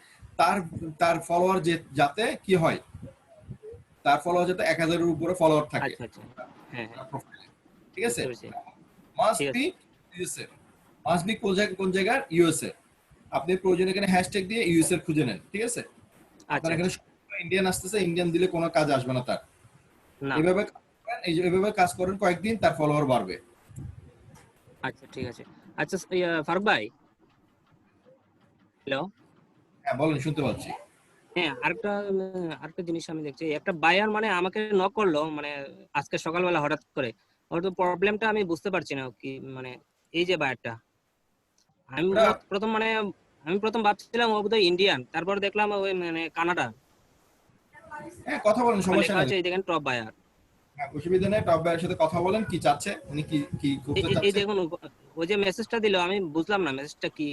তার ফলোয়ার যাতে কি হয়, তার ফলোয়ার যাতে 1000 এর উপরে ফলোয়ার থাকে। আচ্ছা, হ্যাঁ, প্রোফাইলে, ঠিক ঠিক আছে? বুঝতে পেরেছি। মাস্ট ঠিক বি আছে। ইউএসএ, মাস্ট বি কোন জায়গার ইউএসএ। আপনি প্রয়োজন এখানে হ্যাশট্যাগ দিয়ে ইউএসএ খুঁজে নেন, ঠিক আছে? আপনার আচ্ছা এখানে ইন্ডিয়ান আসতেছে, ইন্ডিয়ান দিলে কোনো কাজ আসবে না তার। না। এইভাবে এইভাবে কাজ করেন কয়েকদিন, তার ফলোয়ার বাড়বে। আচ্ছা ঠিক আছে। আচ্ছা ফারুক ভাই, হ্যালো। হ্যাঁ বলেন, শুনতে পাচ্ছি। হ্যাঁ, আরেকটা জিনিস আমি দেখছি, একটা বায়ার মানে আমাকে নক করলো মানে আজকে সকালবেলা হঠাৎ করে। ওর তো প্রবলেমটা আমি বুঝতে পারছি না কি মানে, এই যে বায়ারটা আমি ওটা- প্রথম মানে আমি প্রথম ভাবছিলাম ও বোধহয় ইন্ডিয়ান, তারপর দেখলাম ওই মানে কানাডা। হ্যাঁ কথা বলেন, আবার সমস্যা লেখা নেই। আছে এই দেখেন টপ বায়ার। হ্যাঁ, অসুবিধা নেই, টপ ভাইয়ের সাথে কথা বলেন, কি চাচ্ছে উনি, কি কি করতে এই চাচ্ছে। দেখুন ওই যে মেসেজটা দিল, আমি বুঝলাম না মেসেজটা কি,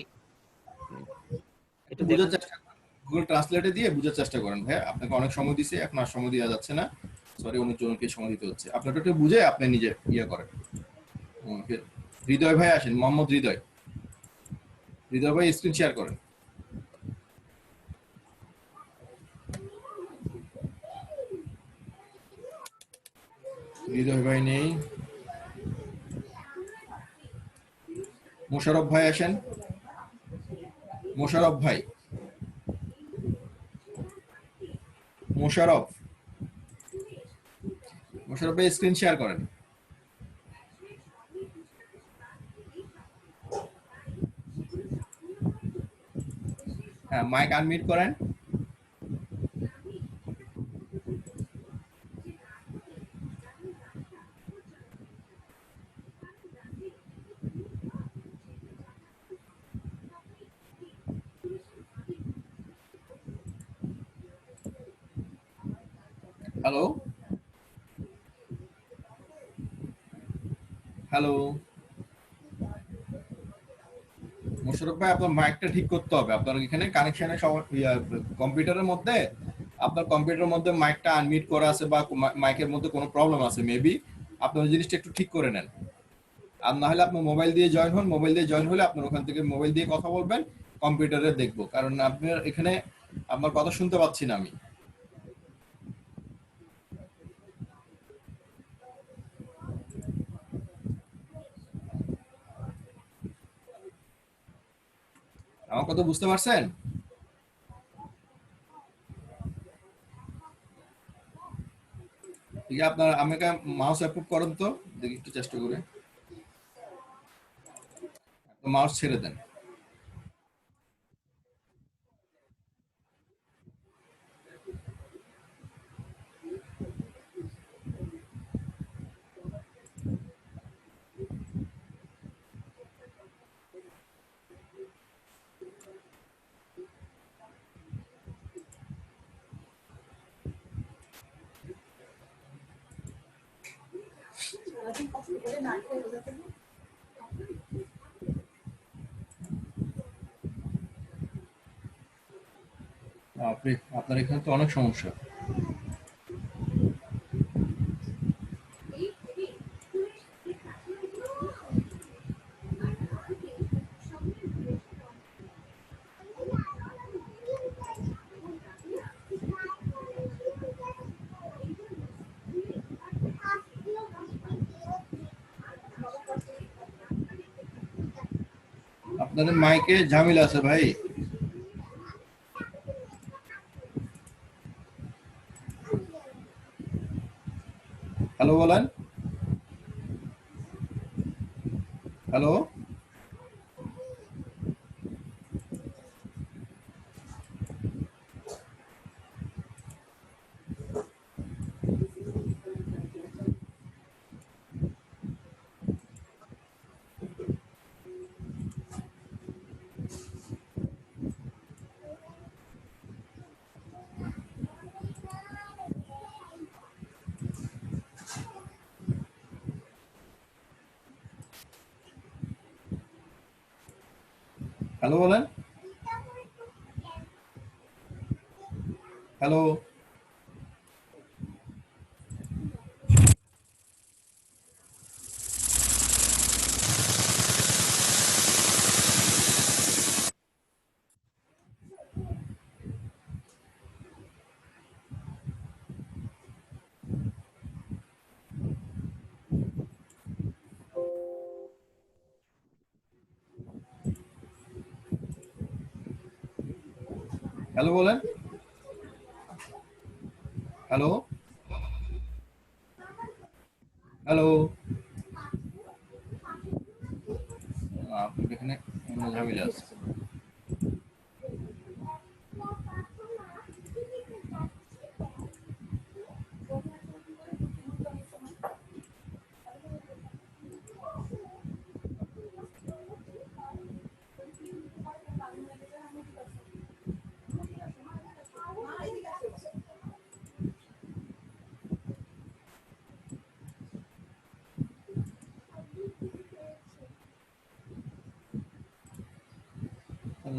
একটু বোঝার দেখান। চেষ্টা করেন, গুগল ট্রান্সলেটে দিয়ে বোঝার চেষ্টা করেন। ভাই আপনাকে অনেক সময় দিছে, এখন আর সময় দেওয়া যাচ্ছে না, সরি, অনেক জনকে সময় দিতে হচ্ছে। আপনাকে একটু বুঝে আপনি নিজে ইয়ে করেন। ওকে, হৃদয় ভাই আসেন, মোহাম্মদ হৃদয়। হৃদয় ভাই স্ক্রিন শেয়ার করেন। হৃদয় ভাই নেই। মোশারফ ভাই আসেন, মোশারফ ভাই, মোশারফ, মোশারফ ভাই স্ক্রিন শেয়ার করেন। হ্যাঁ, মাইক আনমিউট করেন। হ্যালো, হ্যালো, মোশারফ ভাই, আপনার মাইকটা ঠিক করতে হবে। আপনার এখানে কানেকশনের কম্পিউটারের মধ্যে, আপনার কম্পিউটারের মধ্যে মাইকটা আনমিউট করা আছে বা মাইকের মধ্যে কোনো প্রবলেম আছে মেবি। আপনি ওই জিনিসটা একটু ঠিক করে নেন। আর না হলে আপনার মোবাইল দিয়ে জয়েন হন, মোবাইল দিয়ে জয়েন হলে আপনার ওখান থেকে মোবাইল দিয়ে কথা বলবেন, কম্পিউটারে দেখবো, কারণ আপনার এখানে আপনার কথা শুনতে পাচ্ছি না আমি। আমার কথা বুঝতে পারছেন? ঠিক আছে, আপনার আমাকে মাউস অ্যাপ্রুভ করেন তো, দেখি একটু চেষ্টা করে। মাউস ছেড়ে দেন। আপনি, আপনার এখানে তো অনেক সমস্যা। আপনাদের মাইকে ঝামেলা আছে ভাই। হ্যালো বলেন, হ্যালো। হ্যালো বলেন, হ্যালো। হ্যালো বলেন, হ্যালো হ্যালো। আপনার এখানে অন্য ঝামেলা আছে।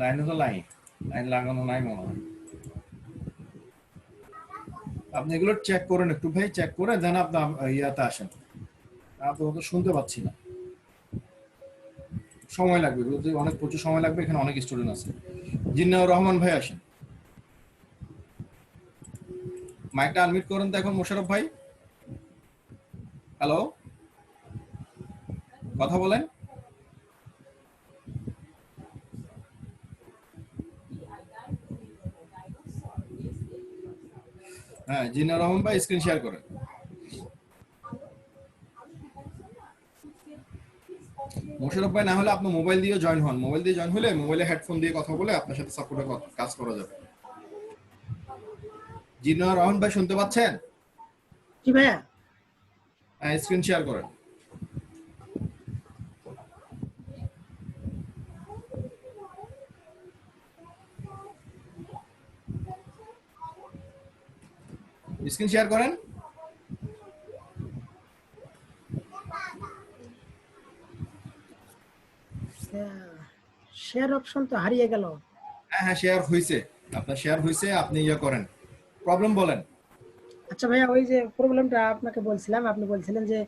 লাইনে তো লাইন লাগানো নাই মনে হয়। আপনি এগুলো চেক করেন একটু ভাই, চেক করে দেন আপনি ইয়াতে আসেন। আপনার তো শুনতে পাচ্ছি না, সময় লাগবে, যদি অনেক প্রচুর সময় লাগবে, এখানে অনেক স্টুডেন্ট আছে। জিন্নাউর রহমান ভাই আসেন, মাইকটা আনমিউট করেন তো এখন মোশাররফ ভাই। হ্যালো, কথা বলেন। হ্যাঁ, জিন্নাউর রহমান ভাই স্ক্রিন শেয়ার করেন। মোশাররফ ভাই না হলে আপনি মোবাইল দিয়ে জয়েন হন, মোবাইল দিয়ে জয়েন হলে মোবাইলে হেডফোন দিয়ে কথা বলে আপনার সাথে সাপোর্টে কাজ করা যাবে। জিন্নাউর রহমান ভাই শুনতে পাচ্ছেন? জি ভাইয়া। হ্যাঁ, স্ক্রিন শেয়ার করেন। স্ক্রিন শেয়ার করেন। শেয়ার অপশন তো হারিয়ে গেল। হ্যাঁ হ্যাঁ, শেয়ার হয়েছে, আপনার শেয়ার হয়েছে, আপনি ইয়ে করেন, প্রবলেম বলেন। আচ্ছা ভাইয়া, ওই যে প্রবলেমটা আপনাকে বলছিলাম, আপনি বলছিলেন যে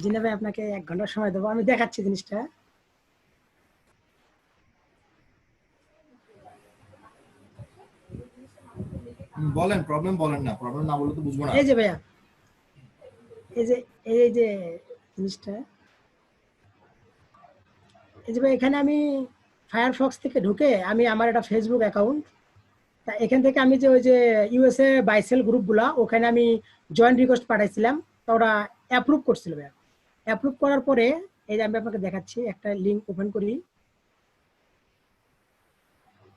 জিনা ভাই আপনাকে 1 ঘন্টা সময় দেবো, আমি দেখাচ্ছি জিনিসটা। বলেন, প্রবলেম বলেন না, প্রবলেম না বললে তো বুঝবো না। এই যে ভাইয়া, এই যে জিনিসটা, এই যে ভাই, এখানে আমি ফায়ারফক্স থেকে ঢুকে আমি আমার একটা ফেসবুক অ্যাকাউন্ট, তা এখান থেকে আমি যে ওই যে ইউএসএ বাইসেল গ্রুপগুলা, ওখানে আমি জয়েন্ট রিকোয়েস্ট পাঠাইছিলাম, তা ওরা অ্যাপ্রুভ করছিল ভাইয়া। অ্যাপ্রুভ করার পরে এই যে আমি আপনাকে দেখাচ্ছি, একটা লিংক ওপেন করি।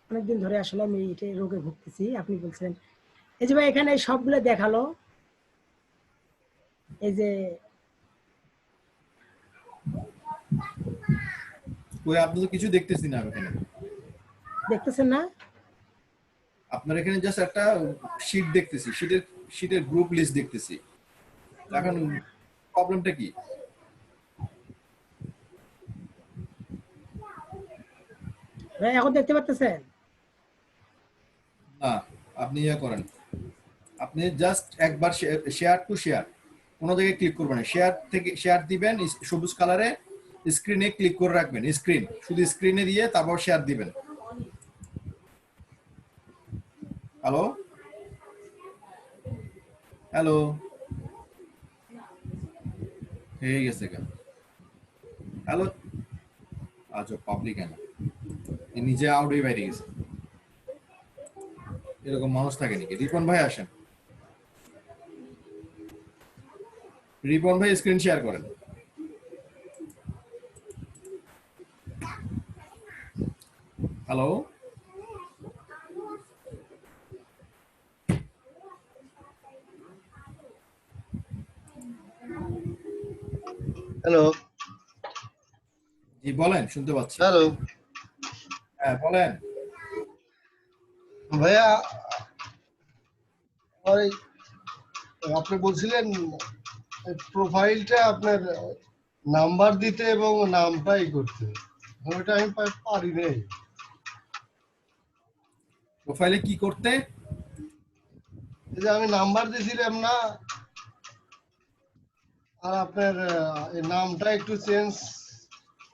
অনেকদিন ধরে আসলে আমি এটা রোগে ভুগতেছি, আপনি বলছেন। এই যে ভাই, এখানে সবগুলো দেখালো। এই যে ওই আপনি তো কিছু দেখতেছি না এখানে, দেখতেছেন না? আপনার এখানে জাস্ট একটা শীট দেখতেছি, শীটের গ্রুপ লিস্ট দেখতেছি। এখন প্রবলেমটা কি? ভাই এখন দেখতে পাচ্ছেন? না, আপনি ইয়ে করেন, আপনি জাস্ট একবার শেয়ার টু শেয়ার, কোনো জায়গায় ক্লিক করবেন না, শেয়ার থেকে শেয়ার দিবেন, সবুজ কালারে স্ক্রিনে ক্লিক করে রাখবেন, স্ক্রিন শুধু স্ক্রিনে দিয়ে তারপর শেয়ার দিবেন। হ্যালো হ্যালো, হয়ে গেছে কেন? হ্যালো, আচ্ছা পাবলিক কেন নিজে আউটই বাইরে গেছে, এরকম মানুষ থাকে নাকি? রিপন ভাই আসেন, রিপন ভাই স্ক্রিন শেয়ার করেন। হ্যালো হ্যালো, জি বলেন, শুনতে পাচ্ছি। হ্যালো হ্যাঁ বলেন ভাইয়া। ওই আপনি বলছিলেন প্রোফাইলটা আপনার নাম্বার দিতে এবং নামটাই করতে, ওইটা আমি পারি নাই। প্রোফাইলে কি করতে? এই যে আমি নাম্বার দিয়েছিলাম না, আর আপনার এই নামটা একটু চেঞ্জ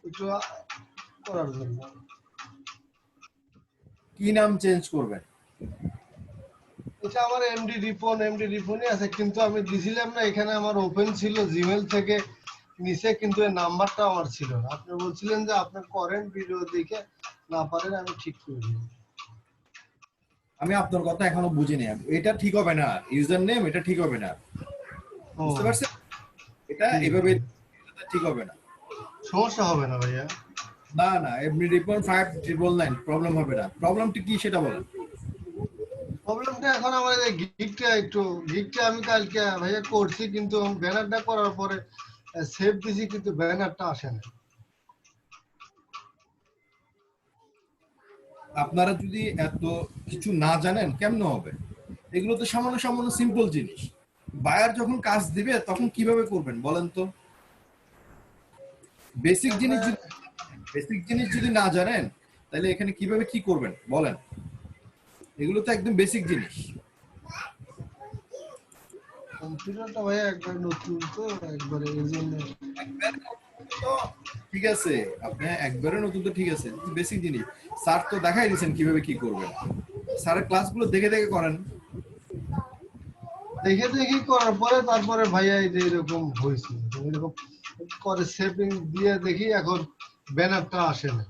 একটু করার জন্য। কি নাম চেঞ্জ করবেন? এটা আমার এমডি রিপনই আছে, কিন্তু আমি দিছিলাম না, এখানে আমার ওপেন ছিল জিমেল থেকে নিচে, কিন্তু এই নাম্বারটা আমার ছিল না। আপনি বলছিলেন যে আপনি করেন, ভিডিও দেখে, না পারেন আমি ঠিক করে দিই। আমি আপনার কথা এখনো বুঝিনি। এটা ঠিক হবে না, ইউজার নেম এটা ঠিক হবে না, ও বুঝতে পারছেন? এটা ঠিক এভাবে আছে। এটা ঠিক হবে না। সমস্যা হবে না ভাইয়া? না না, এমনি রিপোর্ট 5999 প্রবলেম হবে না। প্রবলেমটা কি সেটা বলেন। প্রবলেমটা এখন আমার এই গিগটা আমি কালকে ভাইয়া করছি, কিন্তু ব্যানারটা করার পরে সেভ দিছি, কিন্তু ব্যানারটা আসে না। আপনারা যদি এত কিছু না জানেন কেমনে হবে? এগুলো তো সামান্য সামান্য সিম্পল জিনিস। বায়ার যখন কাজ দিবে তখন কিভাবে করবেন বলেন তো? বেসিক জিনিস যদি না জানেন তাহলে এখানে কিভাবে কি করবেন বলেন? এগুলো তো একদম বেসিক জিনিস। কম্পিউটারটা ভাইয়া একবার নতুন তো, একবারে এই জন্য। তো ঠিক আছে, আপনি একবারে নতুন তো ঠিক আছে, বেসিক জিনিস। স্যার তো দেখাই দিয়েছেন কিভাবে কি করবেন। স্যারের ক্লাসগুলো দেখে দেখে করেন। দেখে দেখি করার পরে তারপরে ভাইয়া এই যে এরকম হয়েছে, এরকম করে সেভিং দিয়ে দেখি এখন ব্যানারটা আসে না।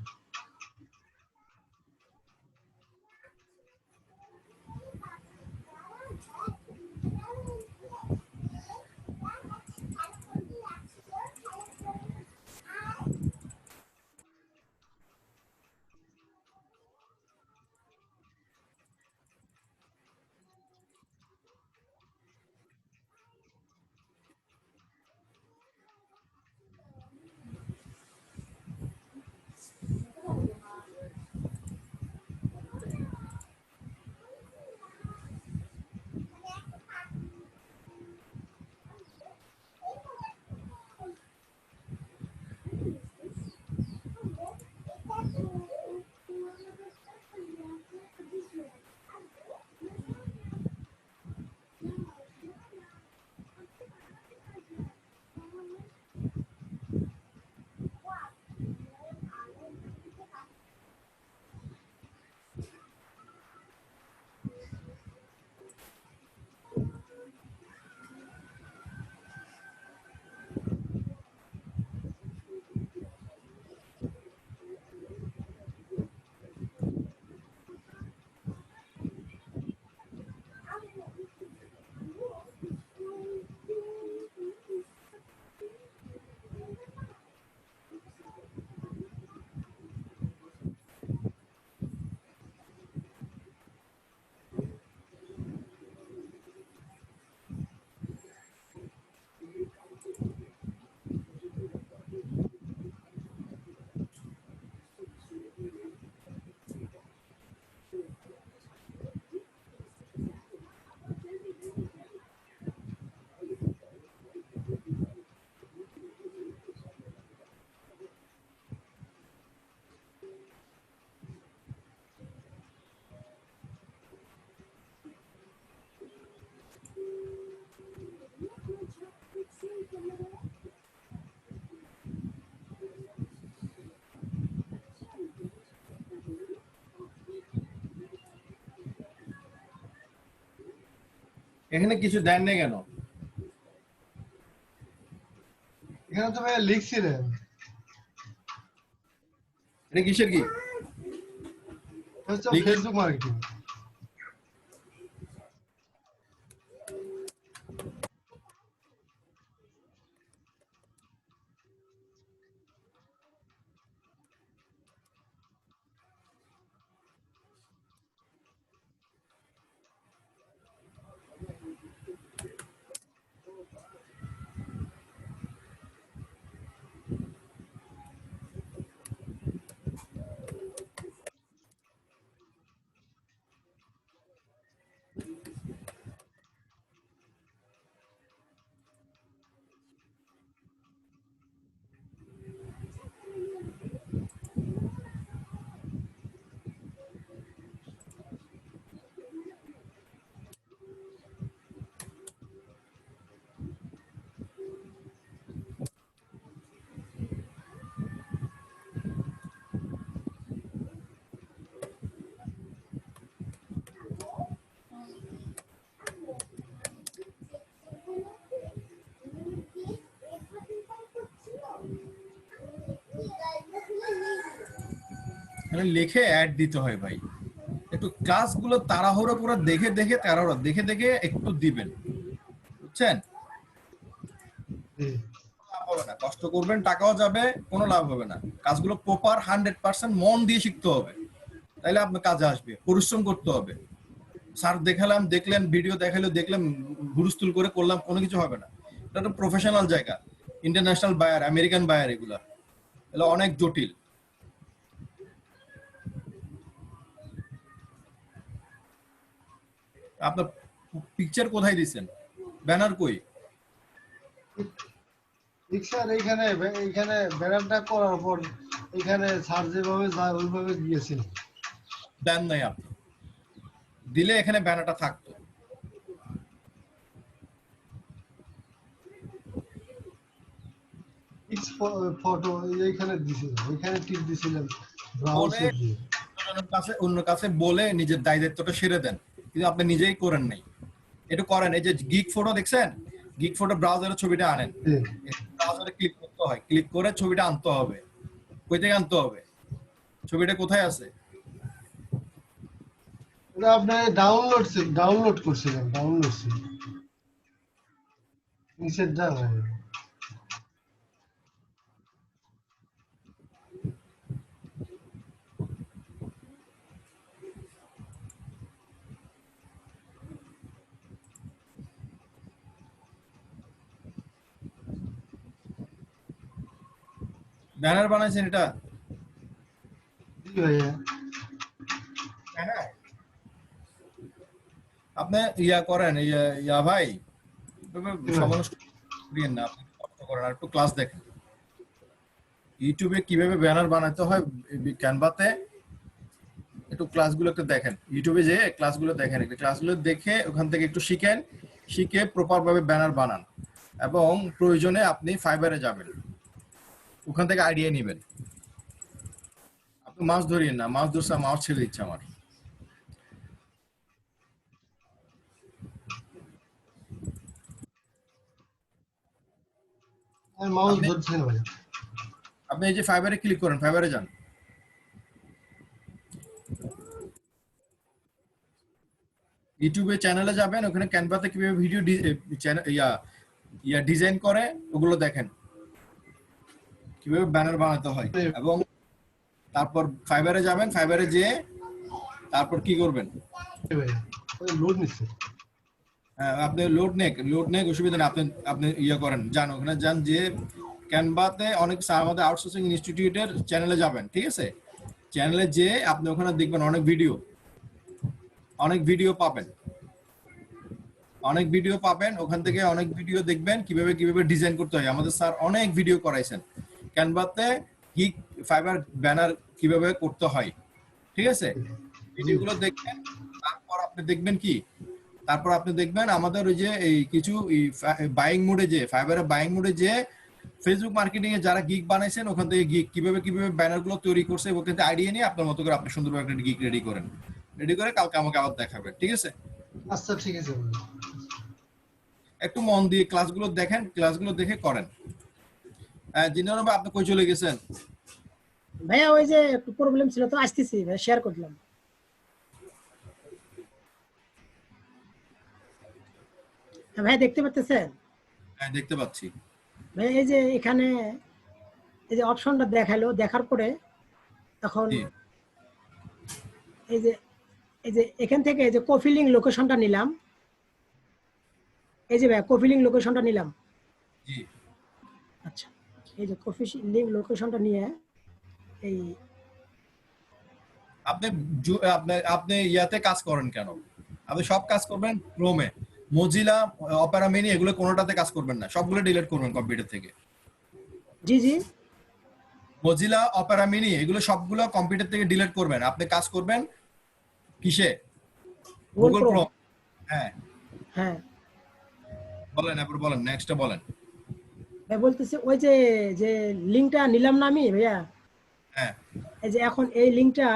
এখানে কিছু দেন না কেন? এখানে তো ভাইয়া লিখছিলেন। এটা কিসের কি? হচ্ছে ফেসবুক মার্কেটিং। লিখে অ্যাড দিতে হয় ভাই। একটু ক্লাসগুলো তাড়াহুড়ো করে দেখে একটু দিবেন, বুঝছেন? লাভ হবে না, কষ্ট করবেন টাকাও যাবে, কোনো লাভ হবে না। কাজগুলো প্রপার 100% মন দিয়ে শিখতে হবে, তাইলে আপনার কাজে আসবে। পরিশ্রম করতে হবে। স্যার দেখলেন ভিডিও দেখলাম হুলস্থুল করে করলাম, কোনো কিছু হবে না। এটা তো প্রফেশনাল জায়গা, ইন্টারন্যাশনাল বায়ার, আমেরিকান বায়ার, এগুলা অনেক জটিল। আপনার পিকচার কোথায় দিচ্ছেন? ব্যানার কই? স্যার এইখানে ব্যানারটা করার পর এখানে স্যার যেভাবে যায় ওইভাবে গিয়েছিল। দেন নাই আপনি, দিলে এখানে ব্যানারটা থাকতো। ফটো এইখানে দিছিলাম, এখানে টিক দিছিলাম ব্রাউজার দিয়ে। অন্য কাছে বলে নিজের দায়িত্বটা সেরে দেন, কিন্তু আপনি নিজেই করেন নাই। একটু করেন। এই যে গিগ ফটো দেখছেন, গিগ ফটো ব্রাউজারের ছবিটা আনেন, ব্রাউজারে ক্লিক করতে হয়, ক্লিক করে ছবিটা আনতে হবে। কই থেকে আনতে হবে? ছবিটা কোথায় আছে? এটা আপনি ডাউনলোড করছিলেন, ডাউনলোড ছিল নিচের জায়গায়। ব্যানার বানাইছেন এটা? জি ভাইয়া। আপনি ইয়া করেন, ইয়া ভাই, সমালোচনা করিয়েন না, আপনি কষ্ট করেন, আর একটু ক্লাস দেখেন। ইউটিউবে কিভাবে ব্যানার বানাতে হয় ক্যানভাতে, একটু ক্লাসগুলো একটু দেখেন। ইউটিউবে যে ক্লাসগুলো দেখেন, একটু ক্লাসগুলো দেখে ওখান থেকে একটু শিখেন, শিখে প্রপার ভাবে ব্যানার বানান, এবং প্রয়োজনে আপনি ফাইবারে যাবেন, ওখান থেকে আইডিয়া নেবেন। আপনি মাছ ধরিয়েন না, মাছ ধরছে মাছ ছেড়ে দিচ্ছে আমার। মাউস ধরছি না ভাই। আপনি এই যে ফাইবারে ক্লিক করেন, ফাইবারে যান, ইউটিউবে চ্যানেলে যাবেন, ওখানে ক্যানভাতে কিভাবে ভিডিও ডিজাইন করে ওগুলো দেখেন, কিভাবে ব্যানার বানাতে হয়। এবং তারপর ফাইবারে যাবেন, ফাইবারে যেয়ে তারপর কি করবেন, লোড নিচ্ছে। হ্যাঁ, আপনি লোড নেক অসুবিধা নেই, আপনি করেন, যান ওখানে যান, যে ক্যানভাতে অনেক আমাদের আউটসোর্সিং ইনস্টিটিউটের চ্যানেলে যাবেন, ঠিক আছে? চ্যানেলে যেয়ে আপনি ওখানে দেখবেন অনেক ভিডিও পাবেন, ওখান থেকে অনেক ভিডিও দেখবেন কিভাবে ডিজাইন করতে হয়। আমাদের স্যার অনেক ভিডিও করাইছেন ক্যানভাতে, গিগ ফাইবার ব্যানার কিভাবে করতে হয়, ঠিক আছে? ভিডিওগুলো দেখবেন। তারপর আপনি দেখবেন আমাদের ওই যে এই কিছু বাইং মোডে, যে ফাইবারের বাইং মোডে যে ফেসবুক মার্কেটিং এ যারা গিগ বানাইছেন, ওখান থেকে গিগ কিভাবে ব্যানার গুলো তৈরি করছে, ওখান থেকে আইডিয়া নিয়ে আপনার মতো করে আপনি সুন্দরভাবে একটা গিগ রেডি করে কালকে আমাকে আবার দেখাবেন, ঠিক আছে? আচ্ছা ঠিক আছে। একটু মন দিয়ে ক্লাসগুলো দেখেন, ক্লাসগুলো দেখে করেন। জিনার ভাই, আপনি কই চলে গেছেন? ভাইয়া ওই যে একটু প্রবলেম ছিল তো, আসতেছি ভাই, শেয়ার করলাম। ভাই দেখতে পাচ্ছেন? হ্যাঁ, দেখতে পাচ্ছি ভাই। এই যে এখানে এই যে অপশনটা দেখালো, দেখার পরে এখন এই যে এখান থেকে এই যে কপি লিংক লোকেশনটা নিলাম, এই যে ভাই কপি লিংক লোকেশনটা নিলাম। জি, আচ্ছা, এই যে কপি লিংক লোকেশনটা নিয়ে এই আপনি ইয়াতে কাজ করেন কেন? আপনি সব কাজ করবেন ক্রোমে, মজিলা, অপেরা মিনি, এগুলো কোনোটাতে কাজ করবেন না, সবগুলো ডিলিট করবেন কম্পিউটার থেকে। জি জি, মজিলা, অপেরা মিনি, এগুলো সবগুলো কম্পিউটার থেকে ডিলিট করবেন। আপনি কাজ করবেন কিসে? Google Chrome. হ্যাঁ হ্যাঁ, বলেন, এরপর বলেন, নেক্সটটা বলেন। ভাই বলতেছি ওই যে লিংকটা নিলাম না আমি ভাইয়া, হ্যাঁ, এই যে এখন এই লিংকটা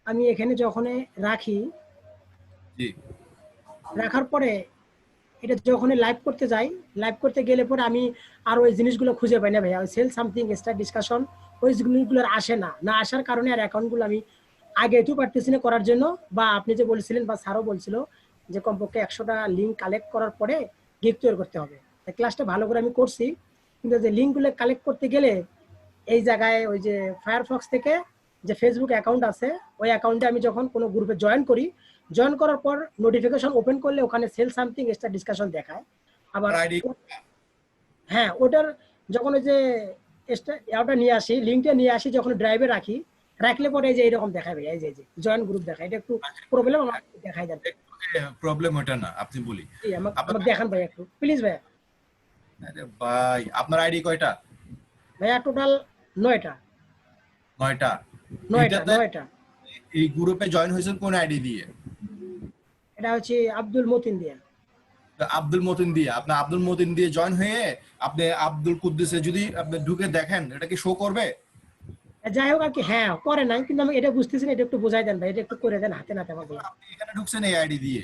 আমি এখানে যখন রাখি, জি, রাখার পরে এটা যখন লাইভ করতে যাই, লাইভ করতে গেলে পরে আমি আর ওই জিনিসগুলো খুঁজে পাই না ভাইয়া। ওই সেল সামথিং স্টার্ট ডিসকাশন, ওই জিনিসগুলো আসে না, আসার কারণে আর অ্যাকাউন্টগুলো আমি আগে তো পারতেছি না করার জন্য, বা আপনি যে বলছিলেন বা স্যারও বলছিল যে কমপক্ষে 100টা লিঙ্ক কালেক্ট করার পরে গিগ তৈরি করতে হবে। তাই ক্লাসটা ভালো করে আমি করছি, কিন্তু যে লিঙ্কগুলো কালেক্ট করতে গেলে এই জায়গায় ওই যে ফায়ারফক্স থেকে যে ফেসবুক অ্যাকাউন্ট আছে ওই অ্যাকাউন্টে আমি যখন কোনো গ্রুপে জয়েন করি, জয়েন করার পর নোটিফিকেশন ওপেন করলে ওখানে সেল সামথিং এক্সট্রা ডিসকাশন দেখায়। আবার হ্যাঁ, ওটার যখন ওই যে ওটা নিয়ে আসি, লিঙ্কটা নিয়ে আসি, যখন ড্রাইভে রাখি, রাখলে পরে এই যে এরকম দেখাবে, এই যে জয়েন গ্রুপ দেখায়। এটা একটু প্রবলেম আমার দেখাই যাবে। প্রবলেম ওটা না, আপনি বলি আমাকে দেখান ভাই একটু প্লিজ ভাই। আরে ভাই আপনার আইডি কয়টা? ভাইয়া টোটাল 9টা। 9টা। 9টা। এই গ্রুপে জয়েন হয়েছেন কোন আইডি দিয়ে? এটা হচ্ছে আব্দুল মতিন দিয়া। আব্দুল মতিন দিয়ে, আপনি আব্দুল মতিন দিয়ে জয়েন হয়ে আপনি আব্দুল কুদ্দুসে যদি আপনি ঢুকে দেখেন, এটা কি শো করবে? যাই হোক আর কি, হ্যাঁ করে নাই, কিন্তু আমি এটা বুঝতেছি না, এটা একটু বোঝাই দেন ভাই, এটা একটু করে দেন হাতে নাতে আমাকে। আপনি এখানে ঢুকছেন এই আইডি দিয়ে,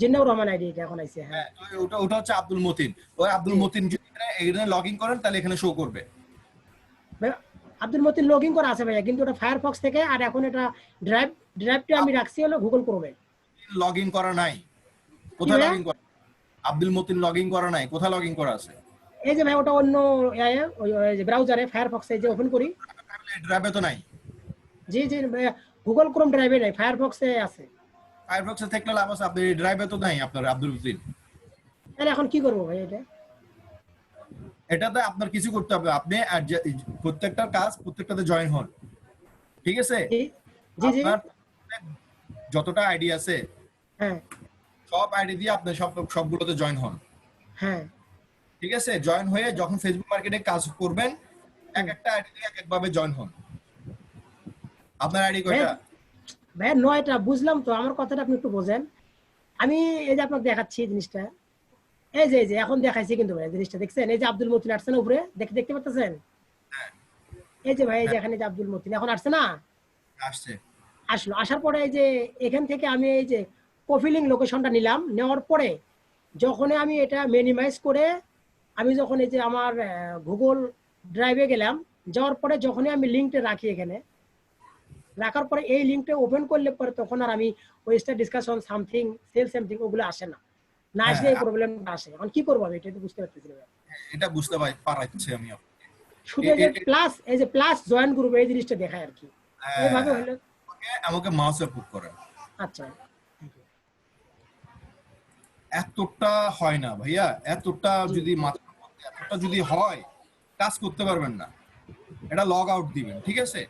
জিন্নাউর রহমান আইডি এটা এখন আইছে। হ্যাঁ, ওটা ওটা হচ্ছে আব্দুল মতিন। ওই আব্দুল মতিন যদি এখানে লগ ইন করেন তাহলে এখানে শো করবে। আব্দুল মতিন লগ ইন করা আছে ভাইয়া, কিন্তু ওটা ফায়ারফক্স থেকে, আর এখন এটা ড্রাইভটা আমি রাখছি হলো গুগল ক্রোমে। লগ ইন করা নাই, কোথায় লগ ইন করা? আব্দুল মতিন লগ ইন করা নাই, কোথায় লগ ইন করা আছে? এই যে ভাই ওটা অন্য ওই যে ব্রাউজারে ফায়ারফক্সে যে ওপেন করি, ড্রাইভে তো নাই। জি জি, গুগল ক্রোম ড্রাইভে নাই, ফায়ারফক্সে আছে। ফায়ারফক্সে থাকলে লাভ আছে, আপনি ড্রাইভে তো নাই আপনার আব্দুল মতিন। তাহলে এখন কি করব ভাই? এটাতে আপনার কিছু করতে হবে, আপনি প্রত্যেকটা কাজ প্রত্যেকটাতে জয়েন হন, ঠিক আছে? আপনার যতটা আইডি আছে হ্যাঁ সব আইডি দিয়ে আপনি সবগুলোতে জয়েন হন। হ্যাঁ ঠিক আছে, জয়েন হয়ে যখন ফেসবুক মার্কেটে কাজ করবেন এক একটা আইডি দিয়ে এক একভাবে জয়েন হন। আপনার আইডি কয়টা? ভাই 9টা। বুঝলাম তো, আমার কথাটা আপনি একটু বোঝেন। আমি এই যে আপনাকে দেখাচ্ছি জিনিসটা, এই যে এখন দেখাইছি, কিন্তু ভাই জিনিসটা দেখছেন, এই যে আব্দুল মতিন আসছে না উপরে, দেখতে পাচ্ছেন? এই যে ভাই, এই যে এখানে যে আব্দুল মতিন এখন আসছে না, আসছে, আসলো। আসার পরে এই যে এখান থেকে আমি এই যে প্রোফাইলিং লোকেশনটা নিলাম, নেওয়ার পরে যখন আমি এটা মিনিমাইজ করে আমি যখন এই যে আমার গুগল ড্রাইভে গেলাম, যাওয়ার পরে যখনই আমি লিঙ্কটা রাখি, এখানে রাখার পরে এই লিঙ্কটা ওপেন করলে পরে তখন আর আমি ওই star discussion something sale something ওগুলো আসে না, না আসলে এই প্রবলেমটা আসে। এখন কি করবো আমি, এটা তো বুঝতে পারতেছি না। এটা বুঝতে পারছি আমি। শুধু এই যে প্লাস, এই যে প্লাস জয়েন গ্রুপ, এই জিনিসটা দেখায় আর কি, এইভাবে হলো। আমাকে মাউসে পুট করেন। আচ্ছা, এতটা হয় না ভাইয়া, এতটা যদি মাথার মধ্যে এতটা যদি হয় কাজ করতে পারবেন না। এটা লগ আউট দিবেন, ঠিক আছে?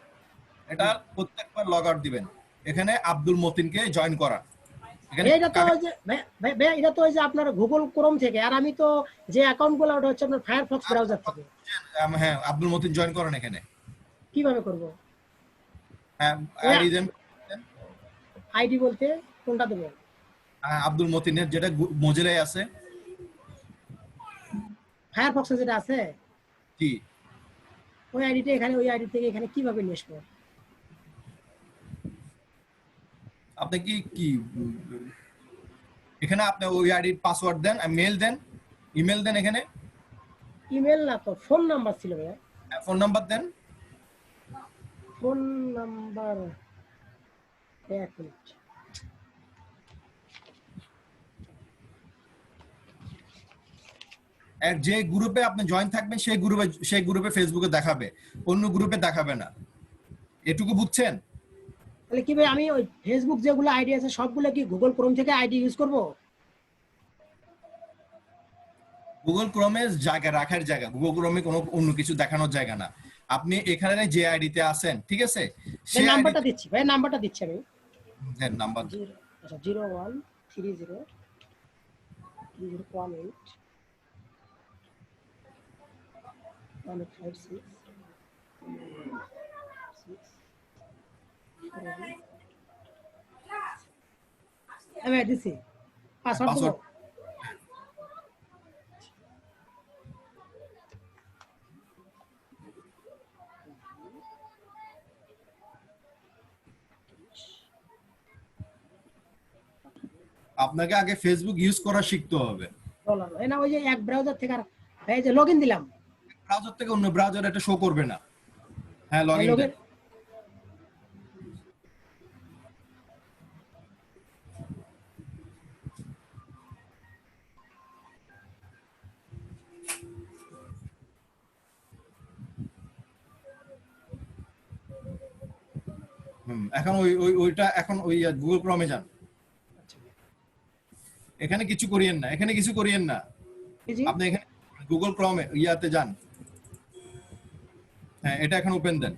এটা প্রত্যেকবার লগ আউট দিবেন। এখানে আব্দুল মতিনকে জয়েন করা, এটা তো যে ভাই এটা তো ওই যে আপনার গুগল ক্রোম থেকে, আর আমি তো যে অ্যাকাউন্টগুলো ওটা হচ্ছে আপনার ফায়ারফক্স ব্রাউজার থেকে। হ্যাঁ, আব্দুল মতিন জয়েন করেন এখানে। কিভাবে করব? হ্যাঁ, আইডি দেন। আইডি বলতে কোনটা দেব? আব্দুল মতিনের যেটা মোজিলায় আছে, ফায়ারফক্সে যেটা আছে, জি ওই আইডিটা এখানে, ওই আইডি থেকে এখানে কিভাবে নিয়ে আসবো? আপনি কি এখানে আপনি ওই আইডির পাসওয়ার্ড দেন, মেল দেন, ইমেল দেন। এখানে ইমেল না তো, ফোন নাম্বার ছিল ভাই। ফোন নাম্বার দেন। ফোন নাম্বার, এক মিনিট। আর যে গ্রুপে আপনি জয়েন থাকবেন সেই গ্রুপে ফেসবুকে দেখাবে, অন্য গ্রুপে দেখাবে না। এটুকু বুঝছেন? তাহলে কি ভাই আমি ওই ফেসবুক যেগুলো আইডি আছে সবগুলো কি গুগল ক্রোম থেকে আইডি ইউজ করব? গুগল ক্রোমে জায়গা রাখার জায়গা, গুগল ক্রোমে কোনো অন্য কিছু দেখানোর জায়গা না। আপনি এখানে যে আইডিতে আছেন, ঠিক আছে, সেই নাম্বারটা দিচ্ছি ভাই, নাম্বারটা দিচ্ছি আমি। দেন নাম্বার। আচ্ছা, 0130 3018 156 আমি দিছি পাসওয়ার্ড। আপনাকে আগে ফেসবুক ইউজ করা শিখতে হবে। না ওই যে এক ব্রাউজার থেকে আর এই যে লগইন দিলাম, ব্রাউজার থেকে অন্য ব্রাউজার এটা শো করবে না। হ্যাঁ, লগইন দেন। এখন ওইটা এখন ওই গুগল ক্রমে যান। এখানে কিছু করিয়েন না, এখানে কিছু করিয়েন না, আপনি এখানে গুগল ক্রমে ইয়াতে যান। হ্যাঁ, এটা এখন ওপেন দেন।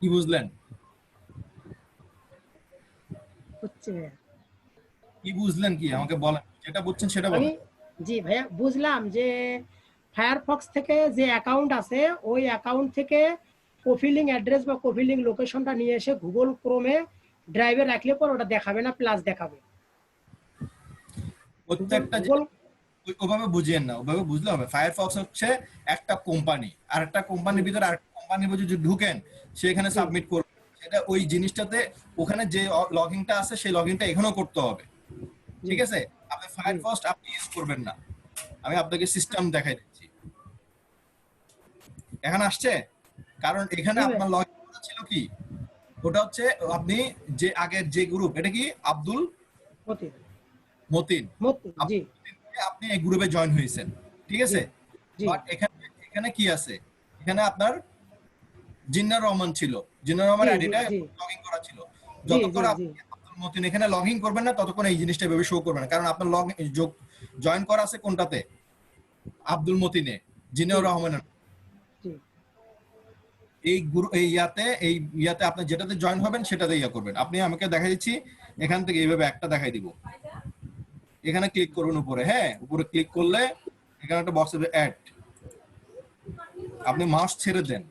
কি বুঝলেন? হচ্ছে ভাইয়া। কি বুঝলেন কি আমাকে বলেন, যেটা বুঝছেন সেটা বলেন। জি ভাইয়া, বুঝলাম যে ফায়ারফক্স থেকে যে অ্যাকাউন্ট আছে ওই অ্যাকাউন্ট থেকে কফি লিঙ্ক অ্যাড্রেস বা কফি লিঙ্ক লোকেশনটা নিয়ে এসে গুগল ক্রোমে ড্রাইভে রাখলে পর ওটা দেখাবে না, প্লাস দেখাবে। প্রত্যেকটা ওভাবে বুঝিয়েন না, ওভাবে বুঝলে হবে। ফায়ারফক্স হচ্ছে একটা কোম্পানি, আর একটা কোম্পানির ভিতরে আরেকটা কোম্পানির ভিতরে যদি ঢুকেন সেখানে সাবমিট করবেন, সেটা ওই জিনিসটাতে ওখানে যে লগইনটা আছে সেই লগইনটা এখানেও করতে হবে, ঠিক আছে? আপনি ফায়ারফক্স আপনি ইউজ করবেন না। আমি আপনাকে সিস্টেম দেখাই দিচ্ছি। এখানে আসছে, কারণ এখানে আপনার লগইন ছিল কি, ওটা হচ্ছে আপনি যে আগের যে গ্রুপ, এটা কি আব্দুল মতিন, আপনি এই গ্রুপে জয়েন হয়েছেন, ঠিক আছে? বাট এখানে কি আছে, এখানে আপনার জিন্নার রহমান ছিল, জিন্নার রহমান আইডিটা লগইন করা ছিল। যতক্ষণ আপনি আব্দুল মতিন এখানে লগইন করবেন না ততক্ষণ এই জিনিসটা এভাবে শো করবে না, কারণ আপনার জয়েন করা আছে কোনটাতে, আব্দুল মতিনে, জিন্নার রহমানের। এই ইয়াতে আপনি যেটাতে জয়েন হবেন সেটাতে ইয়া করবেন। আপনি আমাকে দেখাই দিচ্ছি, এখান থেকে এইভাবে একটা দেখাই দিব। এখানে ক্লিক করুন উপরে, হ্যাঁ, উপরে ক্লিক করলে এখানে একটা বক্স আছে অ্যাড, আপনি মাউস ছেড়ে দেন।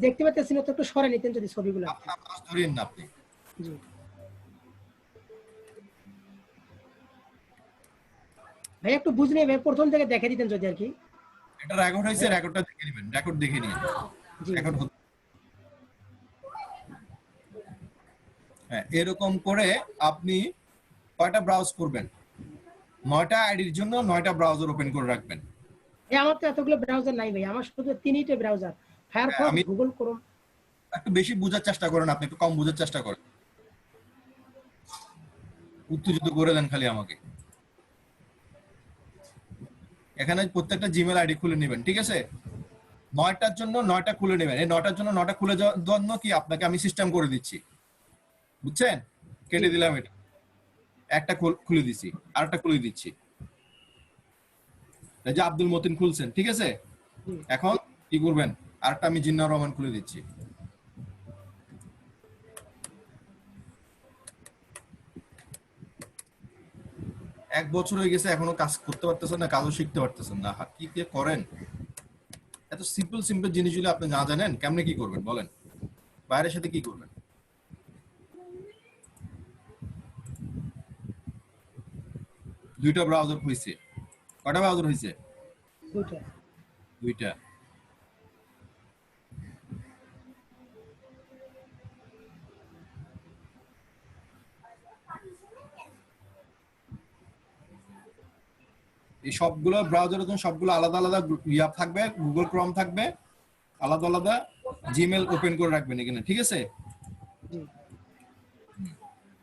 দেখতে পাচ্ছেন তো, একটু সরে নিতেন যদি ছবিগুলো। মাউস ধরিয়েন না আপনি। জি ভাই, একটু বুঝলে ভাই প্রথম থেকে দেখে দিতেন যদি আর কি। এটা রেকর্ড হয়েছে, রেকর্ডটা দেখে নেবেন, রেকর্ড দেখে নিন। রেকর্ড হচ্ছে, হ্যাঁ, এরকম করে আপনি কয়টা ব্রাউজ করবেন, 9টা আইডির জন্য 9টা ব্রাউজার ওপেন করে রাখবেন। আমার তো এতগুলো ব্রাউজার নাই ভাই, আমার শুধু 3টা ব্রাউজার, ফায়ারফক্স, গুগল ক্রোম। একটু বেশি বোঝার চেষ্টা করেন, আপনি একটু কম বোঝার চেষ্টা করেন, উত্তেজিত করে দেন খালি আমাকে। এখানে প্রত্যেকটা জিমেল আইডি খুলে নেবেন, ঠিক আছে? 9টার জন্য 9টা খুলে নেবেন। এই 9টার জন্য 9টা খুলে যাওয়ার জন্য কি আপনাকে আমি সিস্টেম করে দিচ্ছি, বুঝছেন? কেটে দিলাম, এটা একটা খুলে দিচ্ছি, আরেকটা খুলে দিচ্ছি। এই যে আব্দুল মতিন খুলছেন, ঠিক আছে? এখন কি করবেন, আরেকটা আমি জিন্নার রহমান খুলে দিচ্ছি। এক বছর হয়ে গেছে, এখনো কাজ করতে পারতেছেন না, কাজও শিখতে পারতেছেন না। কি কি করেন? এত সিম্পল সিম্পল জিনিসগুলো আপনি না জানেন, কেমনে কি করবেন বলেন? বাইরের সাথে কি করবেন? দুইটা ব্রাউজার হয়েছে, কয়টা ব্রাউজার হয়েছে? দুইটা। এই সবগুলো ব্রাউজারের জন্য সবগুলো আলাদা আলাদা ইয়া থাকবে, গুগল ক্রোম থাকবে, আলাদা আলাদা জিমেল ওপেন করে রাখবেন এখানে, ঠিক আছে?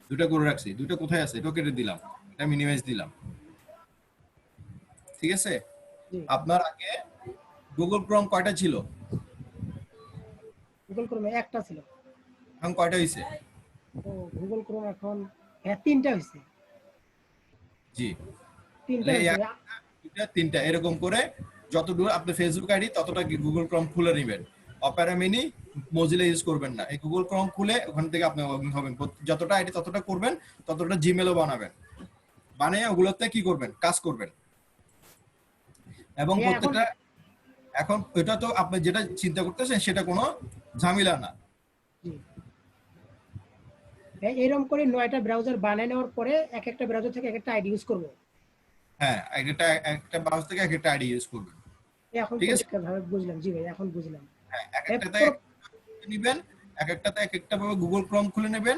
দুটো করে রাখছি, দুটো কোথায় আছে এটা কেটে দিলাম, এটা মিনিমাইজ দিলাম, ঠিক আছে? আপনার আগে গুগল ক্রোম কয়টা ছিল? গুগল ক্রোমে একটা ছিল। এখন কয়টা হইছে? ও গুগল ক্রোম এখন 3টা হইছে। জি, 3টা হইছে। তিনটা এরকম করে যতদূর আপনি ফেসবুক আইডি ততটা গুগল ক্রোম খুলে নেবেন। অপেরা মিনি, মজিলা ইউজ করবেন না। এই গুগল ক্রোম খুলে ওখান থেকে আপনি লগইন হবেন, যতটা আইডি ততটা করবেন, ততটা জিমেলও বানাবেন, বানিয়ে ওগুলোতে কি করবেন, কাজ করবেন। এবং প্রত্যেকটা এখন এটা তো আপনি যেটা চিন্তা করতেছেন সেটা কোনো ঝামেলা না। এরকম করে 9টা ব্রাউজার বানিয়ে নেওয়ার পরে এক একটা ব্রাউজার থেকে এক একটা আইডি ইউজ করব। হ্যাঁ, একটা ব্রাউজার থেকে এক একটা আইডি ইউজ করবেন। এখন পরিষ্কারভাবে বুঝলাম। জি ভাই, এখন বুঝলাম। হ্যাঁ, এক একটাতে নেবেন, এক একটাতে এক একটা ভাবে গুগল ক্রোম খুলে নেবেন।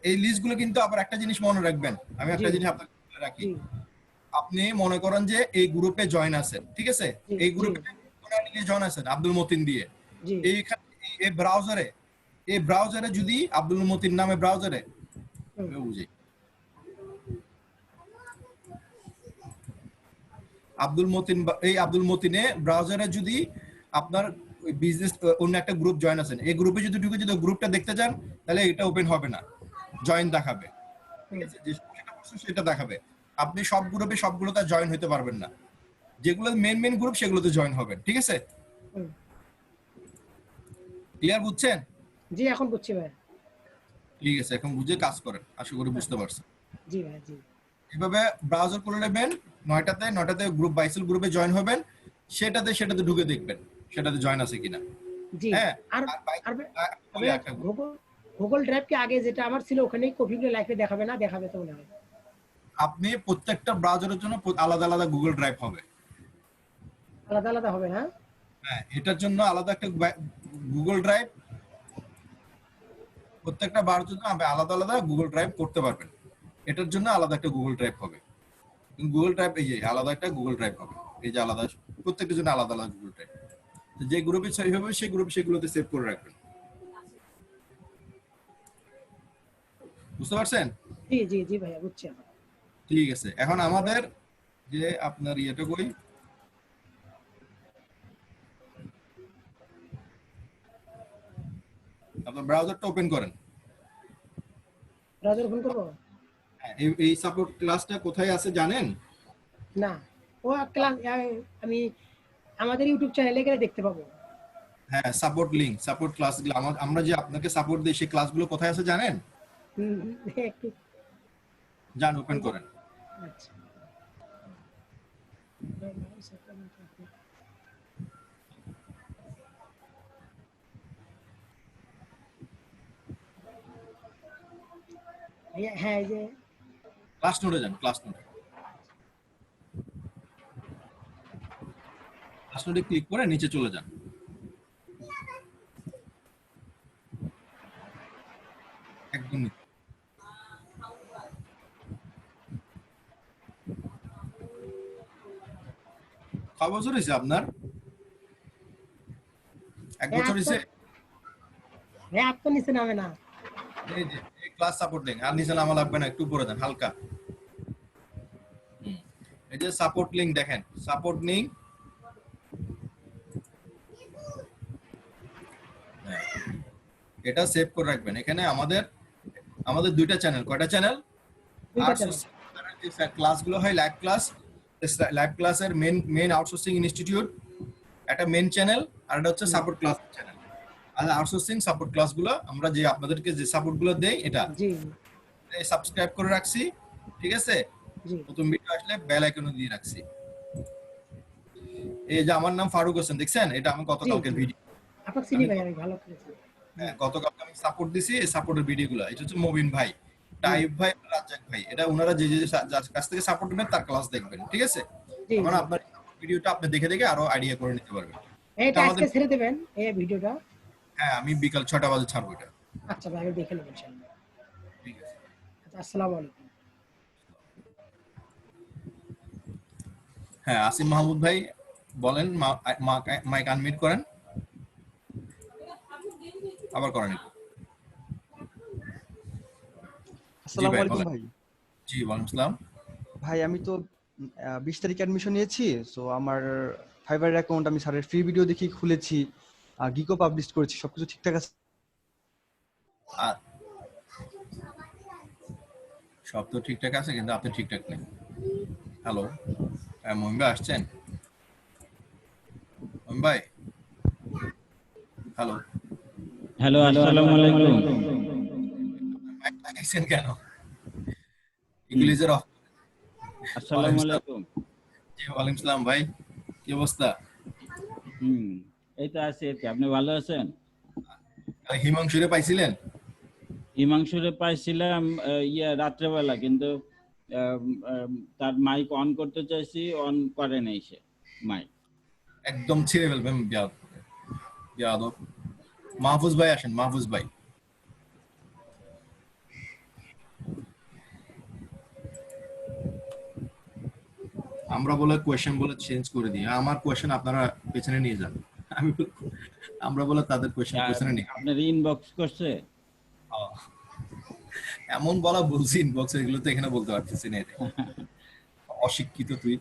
এই লিস্টগুলো কিন্তু আবার একটা জিনিস মনে রাখবেন, আমি একটা জিনিস আপনাকে বলে রাখি, আপনি মনে করেন যে এই গ্রুপে জয়েন আছেন, ঠিক আছে? এই গ্রুপে জয়েন আছেন আব্দুল মতিন দিয়ে। এইখানে এই ব্রাউজারে যদি আব্দুল মতিন নামে ব্রাউজারে বুঝি আব্দুল মতিনে ব্রাউজারে যদি আপনার বিজনেস অন্য একটা গ্রুপ জয়েন আছেন, এই গ্রুপে যদি ঢুকে যদি গ্রুপটা দেখতে যান তাহলে এটা ওপেন হবে না, জয়েন দেখাবে, ঠিক আছে? যে সেটা দেখাবে। আপনি সব গ্রুপে সবগুলোতে জয়েন হতে পারবেন না, যেগুলো মেন গ্রুপ সেগুলোতে জয়েন হবেন, ঠিক আছে? ক্লিয়ার বুঝছেন? জি এখন বুঝছি ভাই। ঠিক আছে, এখন বুঝে কাজ করেন, আশা করি বুঝতে পারছেন। জি ভাই জি। এভাবে ব্রাউজার খুলে নেবেন, 9টাতে গ্রুপ বাইসেল গ্রুপে জয়েন হবেন, সেটাতে ঢুকে দেখবেন সেটাতে জয়েন আছে কিনা। জি আর গুগল ড্রাইভ কি আগে যেটা আমার ছিল ওখানেই কপিগুলো লাইভে দেখাবে না? দেখাবে তো মনে হয়। আপনি প্রত্যেকটা ব্রাউজারের জন্য আলাদা আলাদা গুগল ড্রাইভ হবে। আলাদা আলাদা হবে না? হ্যাঁ, এটার জন্য আলাদা একটা গুগল ড্রাইভ, প্রত্যেকটা ব্রাউজারের জন্য আপনি আলাদা আলাদা গুগল ড্রাইভ করতে পারবেন। এটার জন্য আলাদা একটা গুগল ড্রাইভ হবে। গুগল ড্রাইভ এই যে আলাদা একটা গুগল ড্রাইভ হবে, এই যে আলাদা, প্রত্যেকটার জন্য আলাদা আলাদা গুগল ড্রাইভ। যে গ্রুপে সেভ হবে সেই গ্রুপে সেগুলোতে সেভ করে রাখবেন। বুঝতে পারছেন? জি জি জি ভাইয়া বুঝছি। ঠিক আছে, এখন আমাদের যে আপনার ইয়েটা কই, আপনার ব্রাউজারটা ওপেন করেন। ব্রাউজার ওপেন করব? হ্যাঁ, এই সাপোর্ট ক্লাসটা কোথায় আছে জানেন? না, ও ক্লাস আমি আমাদের ইউটিউব চ্যানেলে গেলে দেখতে পাবো। হ্যাঁ, সাপোর্ট লিংক, সাপোর্ট ক্লাসগুলো আমরা যে আপনাকে সাপোর্ট দিই সেই ক্লাসগুলো কোথায় আছে জানেন? একটু যান ওপেন করেন। আচ্ছা হ্যাঁ, এই যে ক্লাস নোটে যান, ক্লাস নোটে ক্লিক করে নিচে চলে যান। একদম কয় বছর হয়েছে আপনার? 1 বছর হয়েছে? হ্যাঁ, আপনি নিচে নামে না। এই যে এই ক্লাস সাপোর্ট লিংক, আর নিচে নামা লাগবে না, একটু উপরে যান হালকা। এই যে সাপোর্ট লিংক দেখেন, সাপোর্ট লিংক, এটা সেভ করে রাখবেন। এখানে আমাদের দুইটা চ্যানেল, কয়টা চ্যানেল? ক্লাসগুলো হয় লাইভ ক্লাসের মেন আউটসোর্সিং ইনস্টিটিউট একটা মেন চ্যানেল, আর এটা হচ্ছে সাপোর্ট ক্লাস চ্যানেল। আর আউটসোর্সিং সাপোর্ট ক্লাসগুলো আমরা যে আপনাদেরকে যে সাপোর্টগুলো দেই এটা সাবস্ক্রাইব করে রাখছি, ঠিক আছে? নতুন ভিডিও আসলে বেল আইকন দিয়ে রাখছি। এই যে আমার নাম ফারুক হোসেন, দেখছেন? এটা আমি গতকালকের ভিডিও। আপনাকে চিনি ভাই, আমি ভালো করেছি। হ্যাঁ, গতকালকে আমি সাপোর্ট দিছি, এই সাপোর্টের ভিডিওগুলো। এটা হচ্ছে মবিন ভাই, টাইপ ভাই, রাজ্জাক ভাই, এটা ওনারা যে যার কাছ থেকে সাপোর্ট নেবেন তার ক্লাস দেখবেন, ঠিক আছে? এখন আপনার ভিডিওটা আপনি দেখে আরো আইডিয়া করে নিতে পারবেন। এটা আজকে ছেড়ে দেবেন এই ভিডিওটা? হ্যাঁ, আমি বিকাল 6টা বাজে ছাড়বো এটা। আচ্ছা ভাই, আমি দেখে নেব ইনশাআল্লাহ। ঠিক আছে, আচ্ছা, আসসালামু আলাইকুম। হ্যাঁ, আসিম মাহমুদ ভাই বলেন, মাইক আনমিউট করেন, আবার করেন। আসসালামু আলাইকুম ভাই। জি, ওয়ালাইকুম আসসালাম। ভাই আমি তো 20 তারিখে অ্যাডমিশন নিয়েছি, সো আমার ফাইবার অ্যাকাউন্ট আমি স্যারের ফ্রি ভিডিও দেখি খুলেছি, গিকো পাবলিশ করেছি, সবকিছু ঠিকঠাক আছে? সব তো ঠিকঠাক আছে, কিন্তু আপনি ঠিকঠাক নেই। হ্যালো, মহিম ভাই আসছেন? মহিম ভাই, হ্যালো হ্যালো, আসসালামু আলাইকুম। আইছেন কেন? ইংলিশের আসসালামু আলাইকুম। জি, ওয়ালাইকুম আসসালাম ভাই, কি অবস্থা? এই তো আছি। আপনি ভালো আছেন? হিমাংশুরে পাইছিলেন? হিমাংশুরে পাইছিলাম রাত্রেবেলা, কিন্তু তার মাইক অন করতে চাইছি, অন করে নাই সে মাইক। একদম ছিঁড়ে ফেলবেন বিয়াদব। মাহফুজ ভাই আসেন, মাহফুজ ভাই। আমরা বলে কোয়েশ্চেন বলে চেঞ্জ করে দিই, আমার কোয়েশ্চেন আপনারা পেছনে নিয়ে যান। আমি আমরা বলে তাদের কোয়েশ্চেন পেছনে নিই। আপনার ইনবক্স করছে? এমন বলা বলছি ইনবক্সে, এগুলো তো এখানে বলতে পারতেছি না। অশিক্ষিত তুই।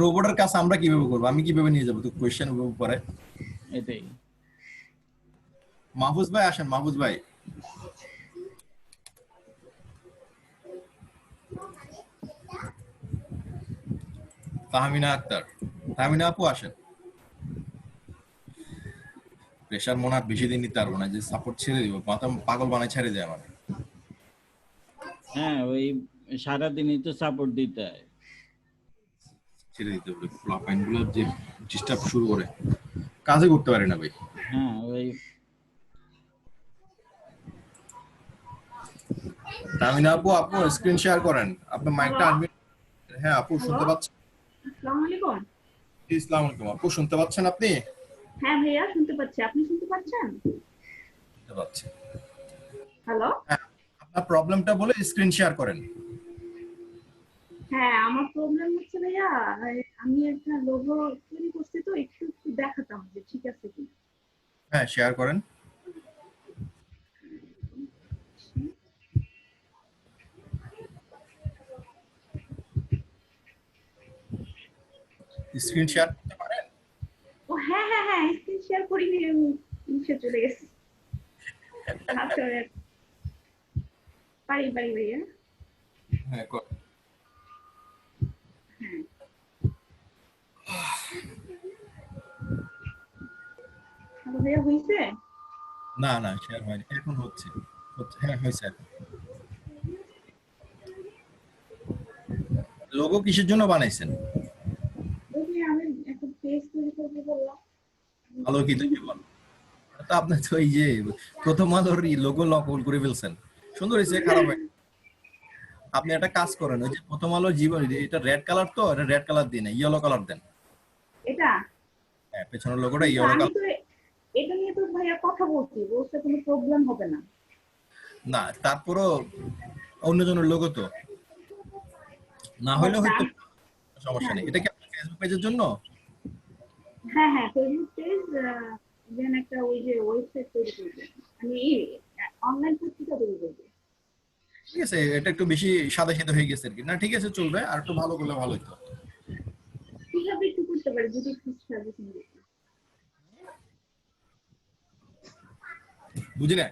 রোবটের কাজ আমরা কিভাবে করবো, আমি কিভাবে নিয়ে যাবো তো কোয়েশ্চেন পরে? এটাই। মাহফুজ ভাই আসেন, মাহফুজ ভাই। তাহমিনা আক্তার, তাহমিনা আপু আসেন। প্রেশার মনে হয় বেশি দিন নিতে পারবো না, যে সাপোর্ট ছেড়ে দিব, মাথা পাগল বানায় ছেড়ে যায় আমার। হ্যাঁ, ওই সারাদিনই তো সাপোর্ট দিতে হয়। ছেড়ে দিতে হবে, ফ্লপাইন গুলো যে ডিস্টার্ব শুরু করে, কাজে করতে পারে না ভাই। হ্যাঁ, ওই তাহমিনা আপু, আপু স্ক্রিন শেয়ার করেন, আপনার মাইকটা আনমিউট। হ্যাঁ আপু শুনতে পাচ্ছেন? আসসালামু আলাইকুম। আসসালামু আলাইকুম আপু, শুনতে পাচ্ছেন আপনি? হ্যাঁ ভাইয়া শুনতে পাচ্ছি, আপনি শুনতে পাচ্ছেন? শুনতে পাচ্ছি। হ্যালো। আপনার প্রবলেমটা বলে স্ক্রিন শেয়ার করেন। হ্যাঁ আমার প্রবলেম হচ্ছে ভাইয়া, আমি একটা লোগো তৈরি করছি, তো একটু একটু দেখাতাম যে ঠিক আছে কি। হ্যাঁ শেয়ার করেন। স্ক্রিন শেয়ার করতে পারেন? ও হ্যাঁ হ্যাঁ হ্যাঁ, স্ক্রিন শেয়ার করিনি, আমি নিচে চলে গেছি। আচ্ছা পারি পারি ভাইয়া। হ্যাঁ কর। হ্যাঁ হ্যালো ভাইয়া, হইছে? না না শেয়ার হয়নি, এখন হচ্ছে। হ্যাঁ হয়েছে। লোগো কিসের জন্য বানাইছেন? ওই আমি একটা পেজ তৈরি করতে বললাম। আলোকিত জীবন। তো আপনি তো এই যে প্রথম আলোর লোগো নকল করে ফেলছেন। সুন্দর হয়েছে, খারাপ হয়। আপনি একটা কাজ করেন, ওই যে প্রথম আলোর জীবন, এটা রেড কালার, তো এটা রেড কালার দিন, ইয়েলো কালার দেন। এটা হ্যাঁ পেছনের লোগোটা ইয়েলো আমি কালার। তো এটা নিয়ে তো ভাইয়া কথা বলছি, বলতে কোনো প্রবলেম হবে না। না তারপরও অন্যজনের লোগো তো না হইলে হয়তো সমস্যা নেই। এটা কি আপনার ফেসবুক পেজের জন্য? হ্যাঁ হ্যাঁ, ফেসবুক পেজ, দেন একটা ওই যে ওয়েবসাইট তৈরি করবে, আমি অনলাইন পত্রিকা তৈরি করবো। ঠিক আছে, এটা একটু বেশি সাদা সাদা হয়ে গেছে আর কি। না ঠিক আছে, চলবে, আর একটু ভালো করলে ভালো হতো। কিভাবে একটু করতে পারি যদি একটু সাজেশন দিতেন? বুঝি না,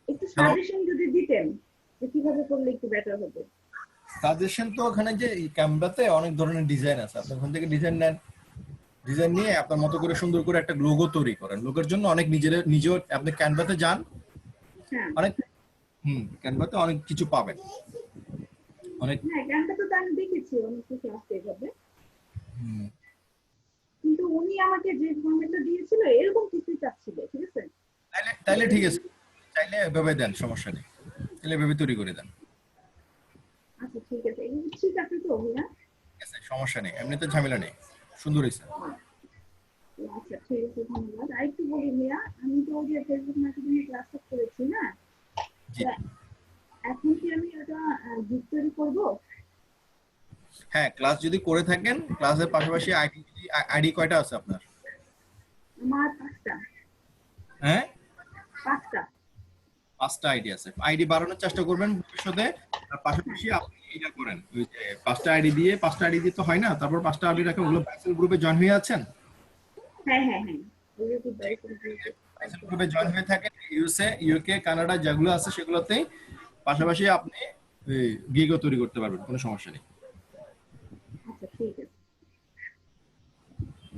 একটু সাজেশন যদি দিতেন যে কিভাবে করলে একটু বেটার হবে। সাজেশন তো ওখানে যে ক্যানভাতে অনেক ধরনের ডিজাইন আছে, আপনি ওখান থেকে ডিজাইন নেন, ডিজাইন নিয়ে আপনার মতো করে সুন্দর করে একটা লোগো তৈরি করেন। লোগোর জন্য অনেক নিজের আপনি ক্যানভাতে যান, হ্যাঁ অনেক ক্যানভাতে অনেক কিছু পাবেন, অনেক। হ্যাঁ, গানটা তো আমি দেখেছি অনেক কিছু আসতে এভাবে, কিন্তু উনি আমাকে যে ফর্মেটটা দিয়েছিল এরকম কিছু চাচ্ছিল। ঠিক আছে, তাইলে ঠিক আছে, চাইলে এভাবে দেন, সমস্যা নেই, তাহলে এভাবে তৈরি করে দেন। আচ্ছা ঠিক আছে, এগুলো ঠিক আছে তো ভাইয়া? ঠিক আছে, সমস্যা নেই, এমনিতে ঝামেলা নেই, সুন্দর হয়েছে। আচ্ছা ঠিক আছে, ধন্যবাদ। আর একটু বলি ভাইয়া, আমি তো ওই যে ফেসবুক মার্কেটিং এ ক্লাস করেছি না, এখন কি আমি ওটা গিগ তৈরি করবো? হ্যাঁ ক্লাস যদি করে থাকেন, ক্লাসের পাশাপাশি আইডি কয়টা আছে আপনার? আমার 5টা। হ্যাঁ 5টা আইডি আছে। আইডি বাড়ানোর চেষ্টা করবেন ভবিষ্যতে, আর পাশাপাশি আপনি এটা করেন, ওই যে 5টা আইডি দিয়ে তো হয় না, তারপর 5টা আইডি রাখেন, ওগুলো বাইসেল গ্রুপে জয়েন হয়ে আছেন। হ্যাঁ হ্যাঁ হ্যাঁ, বাইসেল গ্রুপে জয়েন হয়ে থাকেন, ইউএসএ, ইউকে, কানাডা যেগুলো আছে সেগুলোতেই, পাশাপাশি আপনি গিগও তৈরি করতে পারবেন, কোনো সমস্যা নেই। আচ্ছা ঠিক আছে।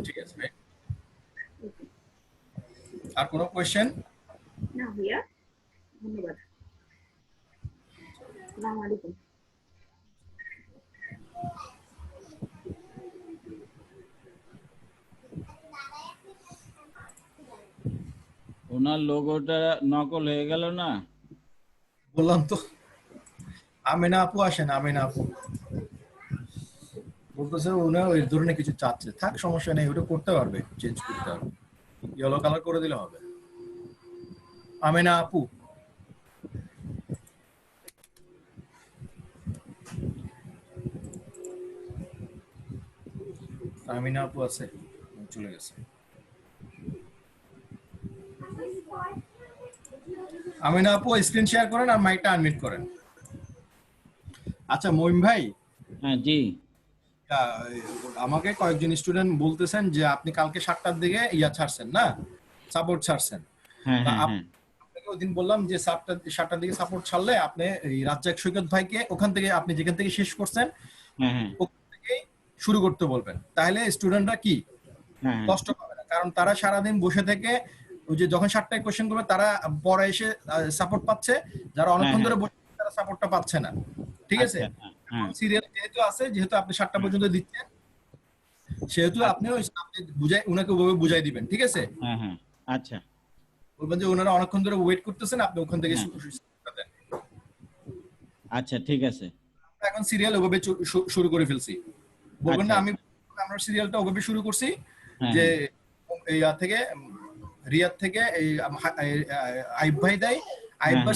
ঠিক আছে ভাই, আর কোনো কোয়েশ্চেন? না ভাইয়া, ধন্যবাদ। আসসালামু আলাইকুম। ওনার লোগোটা নকল হয়ে গেল না? বললাম তো। আমেনা আপু আসেন, আমেনা আপু বলতেছে উনি ওই ধরনের কিছু চাচ্ছে, থাক সমস্যা নেই, ওটা করতে পারবে, চেঞ্জ করতে পারবে, ইয়েলো কালার করে দিলে হবে। আমেনা আপু, আমিনা আপু আছে, চলে গেছে। আমিনা আপু স্ক্রিন শেয়ার করেন আর মাইকটা আনমিউট করেন। আচ্ছা মহিম ভাই, হ্যাঁ জি, আমাকে কয়েকজন স্টুডেন্ট বলতেছেন যে আপনি কালকে 7টার দিকে ছাড়ছেন না, সাপোর্ট ছাড়ছেন। হ্যাঁ হ্যাঁ হ্যাঁ আপনাকে ওইদিন বললাম যে 7টার দিকে সাপোর্ট ছাড়লে আপনি এই রাজ্জাক সৈকত ভাইকে ওখান থেকে আপনি যেখান থেকে শেষ করছেন হ্যাঁ হ্যাঁ ওখান থেকে শুরু করতে বলবেন, তাহলে স্টুডেন্টরা কি হ্যাঁ কষ্ট পাবে না, কারণ তারা সারাদিন বসে থেকে ওই যে যখন 7টায় কোশ্চেন করবে তারা পরে এসে সাপোর্ট পাচ্ছে, যারা অনেকক্ষণ ধরে বসে তারা সাপোর্টটা পাচ্ছে না। ঠিক আছে, সিরিয়াল যেহেতু আছে, যেহেতু আপনি 7টা পর্যন্ত দিচ্ছেন, সেহেতু আপনি বুঝাই উনাকে ওভাবে বুঝাই দিবেন। ঠিক আছে, হ্যাঁ হ্যাঁ আচ্ছা, বলবেন যে ওনারা অনেকক্ষণ ধরে ওয়েট করতেছেন, আপনি ওখান থেকে আচ্ছা ঠিক আছে। এখন সিরিয়াল ওভাবে শুরু করে ফেলছি, বলবেন না আমরা সিরিয়ালটা ওভাবে শুরু করছি যে ইয়া থেকে রিয়াদ থেকে এই আইব ভাই দেয়, আইব ভাই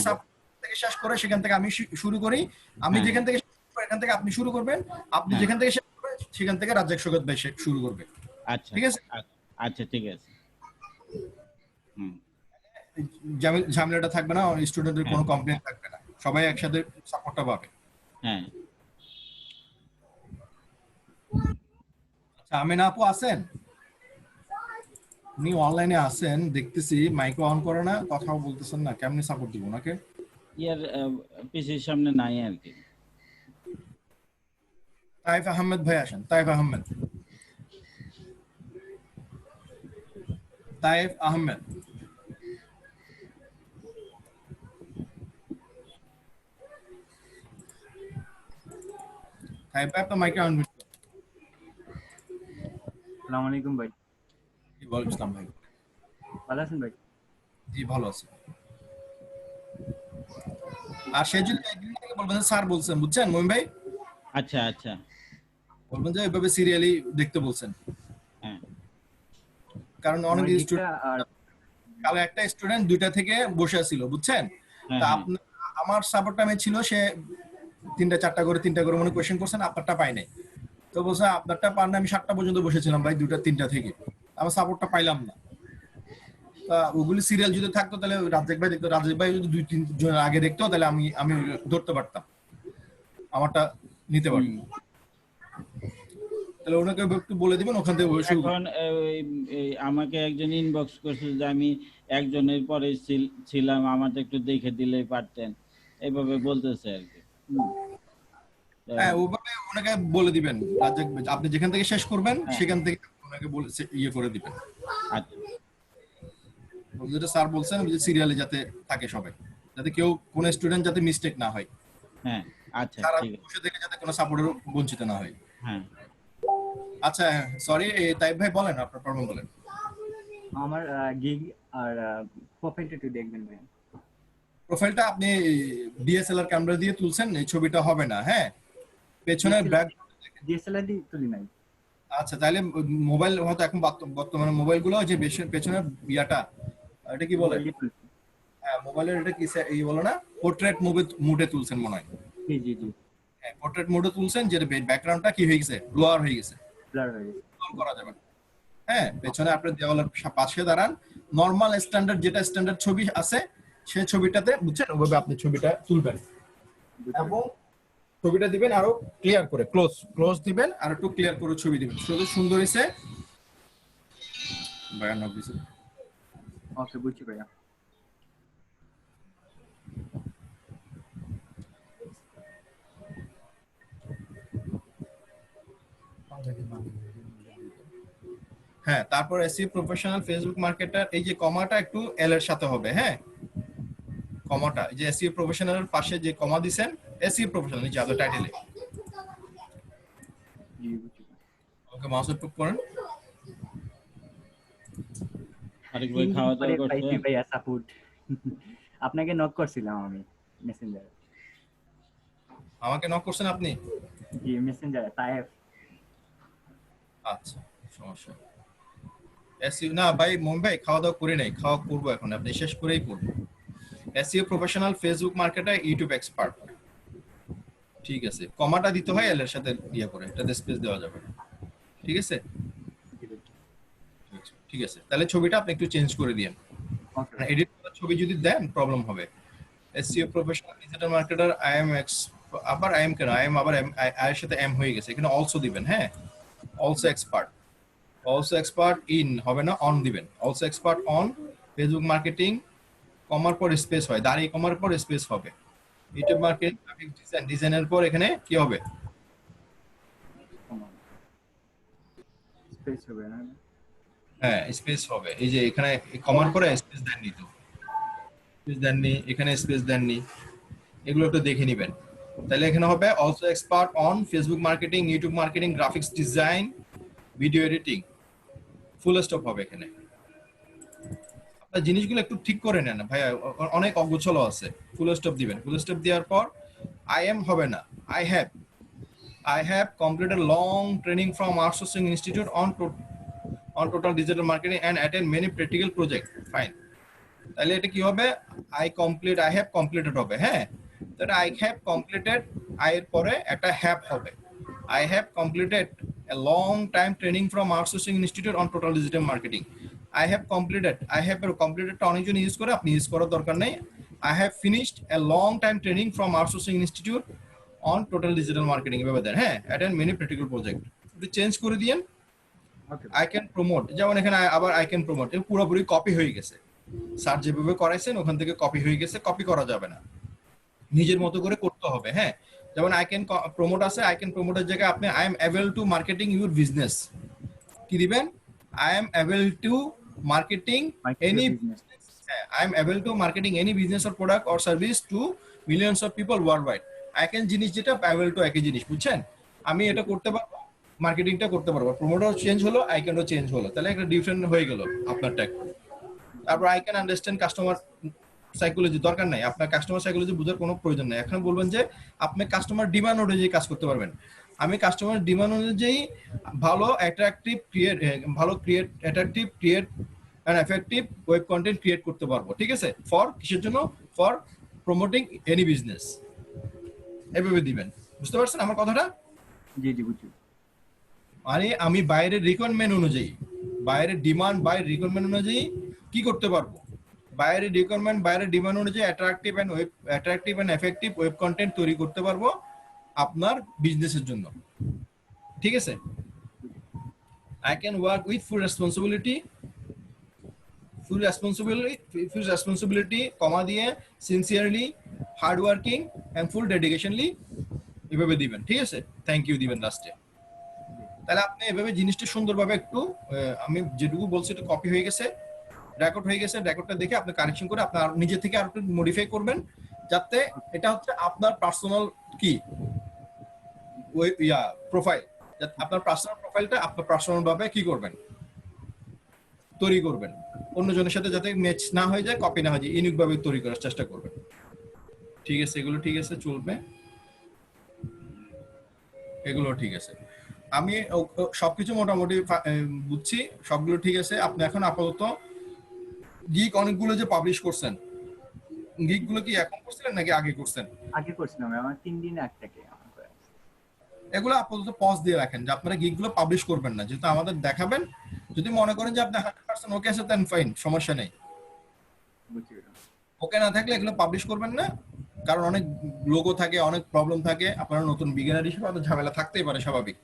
থেকে শেষ করে সেখান থেকে আমি শুরু করি, আমি যেখান থেকে এখান থেকে আপনি শুরু করবেন, আপনি যেখান থেকে শেষ করবেন সেখান থেকে রাজ্জাক সৈকত ভাই শুরু করবে। আচ্ছা ঠিক আছে, আচ্ছা ঠিক আছে। ঝামেলাটা থাকবে না, স্টুডেন্টদের কোনো কমপ্লেইন থাকবে না, সবাই একসাথে সাপোর্টটা পাবে। হ্যাঁ আচ্ছা আমিনা আপু আছেন? উনি অনলাইনে আছেন দেখতেছি, মাইক অন করে না, কথাও বলতেছেন না, কেমনে সাপোর্ট দিব ওনাকে? ইয়ার পিসির সামনে নাই আর কি। তাইফ আহমেদ ভাই আসেন, Taif Ahmed, Taif Ahmed. Taif ভাই আপনার মাইকে অন। আসসালামু আলাইকুম ভাই। ওয়ালাইকুম আসসালাম ভাই, ভালো আছেন ভাই? জি ভালো আছি। আর সে যদি একদিন থেকে বলবেন স্যার বলছেন, বুঝছেন মহিম ভাই? আচ্ছা আচ্ছা, বলবেন যে এইভাবে সিরিয়ালি দেখতে বলছেন। হ্যাঁ, কারণ অনেক স্টুডেন্ট কাল একটা স্টুডেন্ট 2টা থেকে বসে ছিল, বুঝছেন? তা আমার সাপোর্ট টাইমে ছিল সে 3টা 4টা করে মনে কোশ্চেন করছেন, আপনারটা পাই নাই। তো বলছে আপনারটা পান না, আমি 7টা পর্যন্ত বসেছিলাম ভাই, 2টা 3টা থেকে আমার সাপোর্টটা পাইলাম না। তা ওগুলি সিরিয়াল যদি থাকতো তাহলে রাজ্জাক ভাই দেখতো, রাজ্জাক ভাই যদি 2-3 জন আগে দেখতো তাহলে আমি ধরতে পারতাম, আমারটা নিতে পারতাম। তাহলে ওনাকে একটু বলে দিবেন ওখান থেকে। এখন আমাকে একজন ইনবক্স করছে যে আমি একজনের পরে ছিলাম, আমারটা একটু দেখে দিলেই পারতেন, এইভাবে বলতেছে আর কি। হ্যাঁ, ওভাবে ওনাকে বলে দিবেন, রাজ্জাক ভাই আপনি যেখান থেকে শেষ করবেন সেখান থেকে ওনাকে বলে করে দিবেন। আচ্ছা, যেটা স্যার বলছেন যে সিরিয়ালে যাতে থাকে সবাই, যাতে কেউ কোন স্টুডেন্ট যাতে মিস্টেক না হয়। হ্যাঁ আচ্ছা ঠিক আছে, বসে থেকে যাতে কোনো সাপোর্টের বঞ্চিত না হয়। হ্যাঁ আচ্ছা সরি তাইব ভাই বলেন আপনার প্রবলেম বলেন। আমার গিগ আর প্রোফাইলটা একটু দেখবেন ভাই। প্রোফাইলটা আপনি ডিএসএলআর ক্যামেরা দিয়ে তুলছেন, এই ছবিটা হবে না। হ্যাঁ, পেছনের ব্যাকগ্রাউন্ড ডিএসএলআর দিয়ে তুলি নাই। আচ্ছা, তাহলে মোবাইল হয়তো এখন বর্তমানে মোবাইলগুলো যে পেছনের ইয়াটা এটা কি বলে? হ্যাঁ, মোবাইলের এটা কি এই বলো না, পোর্ট্রেট মোডে তুলছেন মনে হয়। জি জি জি, হ্যাঁ পোর্ট্রেট মোডে তুলছেন, যে ব্যাকগ্রাউন্ডটা কি হয়ে গেছে, ব্লার হয়ে গেছে, ব্লার হয়ে গেছে, কন্ট্রোল করা যাবে না। হ্যাঁ, পেছনে আপনি দেওয়ালের পাশে দাঁড়ান, নরমাল স্ট্যান্ডার্ড যেটা স্ট্যান্ডার্ড ছবি আছে সেই ছবিটাতে, বুঝছেন, ওভাবে আপনি ছবিটা তুলবেন এবং ছবিটা দিবেন আরো ক্লিয়ার করে, ক্লোজ দিবেন আর একটু ক্লিয়ার করে ছবি দিবেন, শুধু সুন্দর হইছে। ভয়ানক দিছে। ওকে, বুঝছি ভাইয়া। হ্যাঁ, তারপর এসইও প্রফেশনাল ফেসবুক মার্কেটার, এই যে কমাটা একটু এল এর সাথে হবে। হ্যাঁ, কমাটা এই যে এসইও প্রফেশনালের পাশে যে কমা দিবেন, এসইও প্রফেশনাল নিচে আলাদা টাইটেলে। জি বুঝছি। ওকে, মাউস টুক করেন। আরেক ভাই খাওয়া দাওয়া করতে ভাইয়া সাপোর্ট আপনাকে নক করছিলাম আমি মেসেঞ্জারে। আমাকে নক করছেন আপনি? জি মেসেঞ্জারে তাইফ। আচ্ছা, সমস্যা এসইও না ভাই, মুম্বাই খাওয়া দাওয়া করে নাই, খাওয়া করবো এখন, আপনি শেষ করেই করবো। SEO professional Facebook marketer YouTube expert, ঠিক আছে, কমাটা দিতে হয় এল এর সাথে ইয়ে করে, এটাতে স্পেস দেওয়া যাবে, ঠিক আছে। ঠিক আছে, তাহলে ছবিটা আপনি একটু চেঞ্জ করে দিয়েন। ওকে এডিট করা ছবি যদি দেন প্রবলেম হবে। SEO professional digital marketer I am x, আবার আই এম কেন, আই এম আবার আই এর সাথে এম হয়ে গেছে, এখানে অলসো দিবেন। হ্যাঁ, also expert, also expert in হবে না, অন দিবেন। Also expert on Facebook marketing, কমার পর স্পেস হয়, দাঁড়িয়ে কমার পর স্পেস হবে। ইউটিউব মার্কেটিং, গ্রাফিক ডিজাইন, ডিজাইনের পর এখানে কি হবে? স্পেস হবে না? হ্যাঁ, স্পেস হবে। এই যে এখানে কমার পরে স্পেস দেননি, তো স্পেস দেননি, এখানে স্পেস দেননি, এগুলো একটু দেখে নেবেন। তাহলে এখানে হবে also expert on Facebook marketing, YouTube marketing, graphics design, video editing, full stop হবে এখানে। আপনার জিনিসগুলো একটু ঠিক করে নেন ভাইয়া, অনেক অগোছালো আছে। ফুল স্টপ দিবেন, ফুল স্টপ দেওয়ার পর আই এম হবে না, I have completed long training from outsourcing institute on total digital marketing and attend many practical projects. Fine. তাহলে এটা কি হবে? I have completed হবে। হ্যাঁ, তাহলে I have completed, I এর পরে একটা have হবে। I have completed a long time training from outsourcing institute on total digital marketing. I have completed টা অনেকজন ইউজ করে, আপনি ইউজ করার দরকার নেই। I have finished a long time training from outsourcing institute on total digital marketing এভাবে দেন। হ্যাঁ, attend many practical project, একটু চেঞ্জ করে দিয়েন। I can promote, যেমন এখানে আবার I can promote, এটা পুরোপুরি কপি হয়ে গেছে। স্যার যেভাবে করাইছেন ওখান থেকে কপি হয়ে গেছে, কপি করা যাবে না, নিজের মতো করে করতে হবে। হ্যাঁ, যেমন I can promote আছে, I can promote এর জায়গায় আপনি I am able to marketing your business কি দিবেন? I am able to marketing any business. I am able to marketing any business or product or service to millions of people worldwide. I can জিনিস যেটা able to একই জিনিস, বুঝছেন? আমি এটা করতে পারবো, মার্কেটিংটা করতে পারবো, প্রমোটার চেঞ্জ হলো, I can-ও চেঞ্জ হলো, তাহলে একটা ডিফারেন্ট হয়ে গেল আপনারটা। তারপর I can understand customer psychology, দরকার নাই, আপনার কাস্টমার সাইকোলজি বোঝার কোনো প্রয়োজন নেই। এখন বলবেন যে আপনি কাস্টমার ডিমান্ড অনুযায়ী কাজ করতে পারবেন। আমি কাস্টমার ডিমান্ড অনুযায়ী ভালো attractive create and effective web content create করতে পারবো। ঠিক আছে, ফর কিসের জন্য? For promoting any business. এভাবে দিবেন। বুঝতে পারছেন আমার কথাটা? জি জি বুঝছি। মানে আমি বাইরের রিকোয়ারমেন্ট অনুযায়ী, বাইরের ডিমান্ড, বাইরের রিকোয়ারমেন্ট অনুযায়ী কি করতে পারবো? বাইরের রিকোয়ারমেন্ট, বাইরের ডিমান্ড অনুযায়ী attractive and effective web content তৈরি করতে পারবো আপনার বিজনেসের জন্য। ঠিক আছে, I can work with full responsibility, কমা দিয়ে sincerely, hard working and full dedicationly এভাবে দিবেন। ঠিক আছে, থ্যাংক ইউ দিবেন লাস্টে। তাহলে আপনি এভাবে জিনিসটা সুন্দরভাবে একটু, আমি যেটুকু বলছি এটা কপি হয়ে গেছে, রেকর্ড হয়ে গেছে, রেকর্ডটা দেখে আপনি কারেকশন করে আপনার নিজে থেকে আরো একটু মডিফাই করবেন, যাতে এটা হচ্ছে আপনার পার্সোনাল কি প্রোফাইল, আপনার পার্সোনাল প্রোফাইলটা আপনার পার্সোনাল ভাবে কি করবেন, তৈরি করবেন। অন্যজনের সাথে যাতে ম্যাচ না হয়ে যায়, কপি না হয়ে যায়, ইউনিক ভাবে তৈরি করার চেষ্টা করবেন। ঠিক আছে, এগুলো ঠিক আছে, চলবে, এগুলো ঠিক আছে। আমি সবকিছু মোটামুটি বুঝছি, সবগুলো ঠিক আছে। আপনি এখন আপাতত গিগ অনেকগুলো যে পাবলিশ করছেন, গিগ গুলো কি এখন করছিলেন নাকি আগে করছেন? আগে করছিলাম, আমার 3 দিনে একটাকে। এগুলো আপাতত পজ দিয়ে রাখেন, যে আপনারা গিগ গুলো পাবলিশ করবেন না, যেহেতু আমাদের দেখাবেন। যদি মনে করেন যে আপনি 100% ওকে আছে, দেন ফাইন, সমস্যা নেই। ওকে না থাকলে এগুলো পাবলিশ করবেন না, কারণ অনেক লোগো থাকে, অনেক প্রবলেম থাকে, আপনারা নতুন বিগিনার হিসেবে আপনার ঝামেলা থাকতেই পারে, স্বাভাবিক।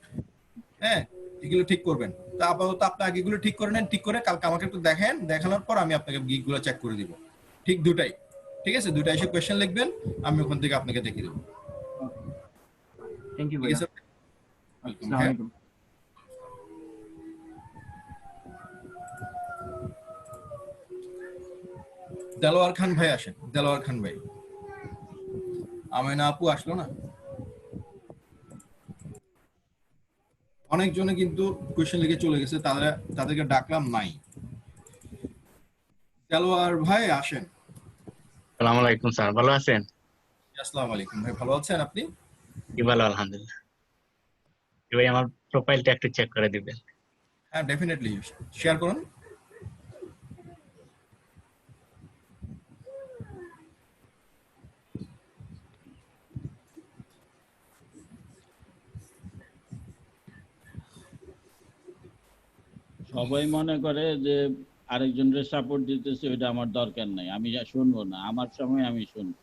হ্যাঁ, এগুলো ঠিক করবেন। তা আপাতত আপনি আগে এগুলো ঠিক করে নেন, ঠিক করে কালকে আমাকে একটু দেখেন, দেখানোর পর আমি আপনাকে গিগ গুলো চেক করে দিব। ঠিক দুটাই, ঠিক আছে, দুটাই এসে কোয়েশ্চেন লিখবেন, আমি ওখান থেকে আপনাকে দেখিয়ে দেবো। থ্যাংক ইউ ভাইয়া। আসসালামু আলাইকুম। দেলোয়ার খান ভাই আসেন, দেলোয়ার খান ভাই। আমেনা আপু আসলো না, অনেকজনে কিন্তু কোয়েশ্চেন লিখে চলে গেছে, তাদেরকে ডাকলাম নাই। দেলোয়ার ভাই আসেন। আসসালামু আলাইকুম স্যার, ভালো আছেন? আসসালামু আলাইকুম ভাই, ভালো আছেন আপনি? কি ভালো, আলহামদুলিল্লাহ। ভাই আমার প্রোফাইলটা একটু চেক করে দিবেন। হ্যাঁ, ডেফিনেটলি, শেয়ার করুন। সবাই মনে করে যে আরেকজনের সাপোর্ট দিতেছে, ওইটা আমার দরকার নাই, আমি যা শুনবো না, আমার সময় আমি শুনবো।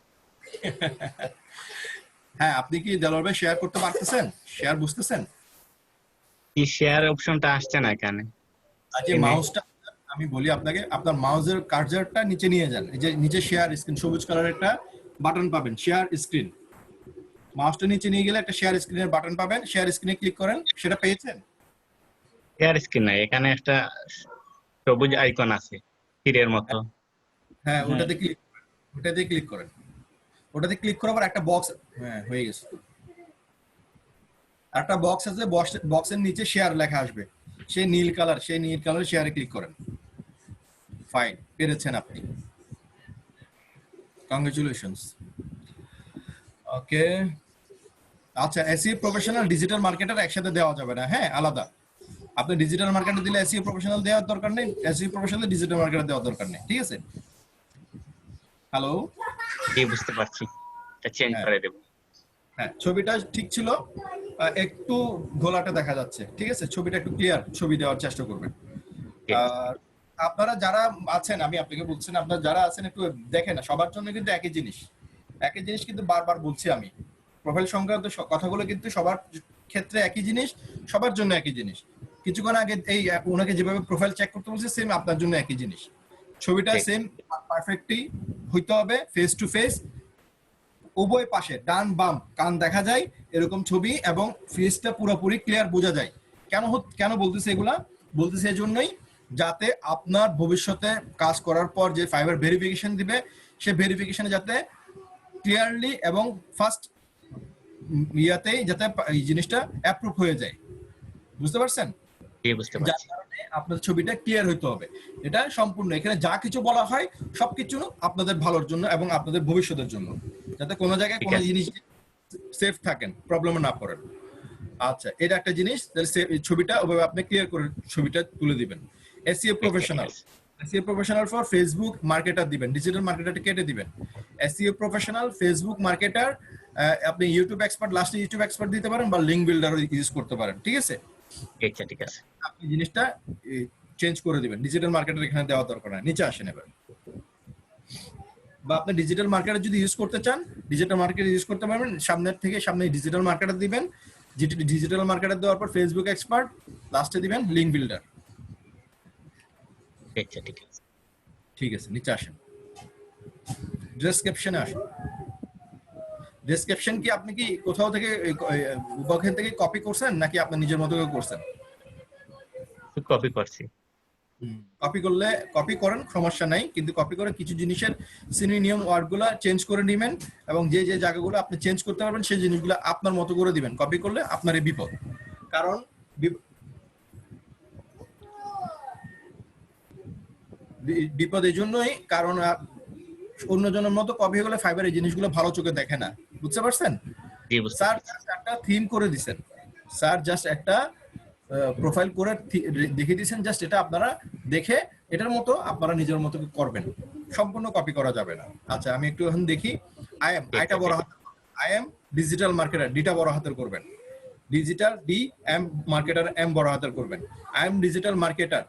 হ্যাঁ, আপনি কি দেলোয়ার ভাই শেয়ার করতে পারতেছেন? শেয়ার বুঝতেছেন? কি শেয়ার অপশনটা আসছে না এখানে। আজকে মাউসটা আমি বলি আপনাকে, আপনার মাউসের কার্সারটা নিচে নিয়ে যান, এই যে নিচে শেয়ার স্ক্রিন সবুজ কালারের একটা বাটন পাবেন, শেয়ার স্ক্রিন। মাউসটা নিচে নিয়ে গেলে একটা শেয়ার স্ক্রিনের বাটন পাবেন, শেয়ার স্ক্রিনে ক্লিক করেন। সেটা পেয়েছেন? শেয়ার স্ক্রিন নাই, এখানে একটা সবুজ আইকন আছে তীরের মতো। হ্যাঁ, ওটাতে ক্লিক করেন। ওটাতে ক্লিক করার পর একটা বক্স, হ্যাঁ হয়ে গেছে, একটা বক্স আছে, বক্সের নিচে শেয়ার লেখা আসবে, সেই নীল কালার শেয়ারে ক্লিক করেন। ফাইন, পেরেছেন আপনি, কংগ্রেচুলেশনস। ওকে, আচ্ছা, এসইও প্রফেশনাল ডিজিটাল মার্কেটার একসাথে দেওয়া যাবে না, হ্যাঁ আলাদা। আপনি ডিজিটাল মার্কেটার দিলে এসইও প্রফেশনাল দেওয়ার দরকার নেই, এসইও প্রফেশনাল ডিজিটাল মার্কেটার দেওয়ার দরকার নেই, ঠিক আছে? হ্যালো, কি বুঝতে পারছি, এটা চেঞ্জ করে দেব। হ্যাঁ, ছবিটা ঠিক ছিল, একটু ঘোলাটা দেখা যাচ্ছে, ঠিক আছে? ছবিটা একটু ক্লিয়ার ছবি দেওয়ার চেষ্টা করবেন। আর আপনারা যারা আছেন, আমি আপনাকে বলছি না, আপনারা যারা আছেন একটু দেখেন না, সবার জন্য কিন্তু একই জিনিস কিন্তু বারবার বলছি আমি, প্রোফাইল সংক্রান্ত কথাগুলো কিন্তু সবার ক্ষেত্রে একই জিনিস, সবার জন্য একই জিনিস। কিছুক্ষণ আগে এই ওনাকে যেভাবে প্রোফাইল চেক করতে বলছে, সেম আপনার জন্য একই জিনিস। ছবিটা সেম পারফেক্টলি হইতে হবে, ফেস টু ফেস, উভয় পাশে ডান বাম কান দেখা যায় এরকম ছবি, এবং ফেসটা পুরোপুরি ক্লিয়ার বোঝা যায়। কেন বলতেছে এগুলা? বলতেছে এই জন্যই, যাতে আপনার ভবিষ্যতে কাজ করার পর যে ফাইবার ভেরিফিকেশন দিবে, সে ভেরিফিকেশনে যাতে ক্লিয়ারলি এবং ফার্স্ট ইয়াতেই যাতে এই জিনিসটা অ্যাপ্রুভ হয়ে যায়। বুঝতে পারছেন? যার কারণে আপনার ছবিটা ক্লিয়ার হইতে হবে। এটা সম্পূর্ণ, এখানে যা কিছু বলা হয় সবকিছু আপনাদের ভালোর জন্য এবং আপনাদের ভবিষ্যতের জন্য, যাতে কোনো জায়গায় কোনো জিনিস সেফ থাকেন, প্রবলেমে না পড়েন। আচ্ছা, এটা একটা জিনিস, ছবিটা ওভাবে আপনি ক্লিয়ার করে ছবিটা তুলে দিবেন। SEO professional for Facebook marketer দিবেন, ডিজিটাল মার্কেটারটা কেটে দিবেন। এসইও প্রফেশনাল ফেসবুক মার্কেটার, আপনি ইউটিউব এক্সপার্ট, লাস্টে ইউটিউব এক্সপার্ট দিতে পারেন, বা লিংক বিল্ডারও ইউজ করতে পারেন, ঠিক আছে? ঠিক আছে, আপনি জিনিসটা চেঞ্জ করে দিবেন, ডিজিটাল মার্কেটার এখানে দেওয়া দরকার নাই। নিচে আসেন এবার। বা আপনি ডিজিটাল মার্কেটার যদি ইউজ করতে চান, ডিজিটাল মার্কেটার ইউজ করতে পারবেন, সামনে ডিজিটাল মার্কেটার দিবেন, ডিজিটাল মার্কেটার দেওয়ার পর ফেসবুক এক্সপার্ট, লাস্টে দিবেন লিংক বিল্ডার। ঠিক আছে, নিচে আসেন, ডেসক্রিপশনে আসেন। ডেসক্রিপশন কি আপনি কি কোথাও থেকে ওখান থেকে কপি করছেন, নাকি আপনি নিজের মতো করে করছেন? কপি করছি। কপি করলে কপি করেন, সমস্যা নাই, কিন্তু কপি করে কিছু জিনিসের সিনোনিয়াম ওয়ার্ডগুলো চেঞ্জ করে নেবেন, এবং যে যে জায়গাগুলো আপনি চেঞ্জ করতে পারবেন সেই জিনিসগুলো আপনার মতো করে দিবেন। কপি করলে আপনারই বিপদ, কারণ বিপদ এই জন্যই, কারণ অন্যজনের মতো কপি হয়ে গেলে ফাইবার এই জিনিসগুলো ভালো চোখে দেখে না। বুঝতে পারছেন? স্যার জাস্ট একটা থিম করে দিছেন, স্যার জাস্ট একটা প্রোফাইল করে দেখিয়ে দিয়েছেন, জাস্ট এটা আপনারা দেখে এটার মতো আপনারা নিজের মতো করবেন, সম্পূর্ণ কপি করা যাবে না। আচ্ছা, আমি একটু এখন দেখি। আইটা বড় হাতের, আই এম ডিজিটাল মার্কেটার, ডিটা বড় হাতের করবেন, digital D, M marketer M বড় হাতের করবেন। I am digital marketer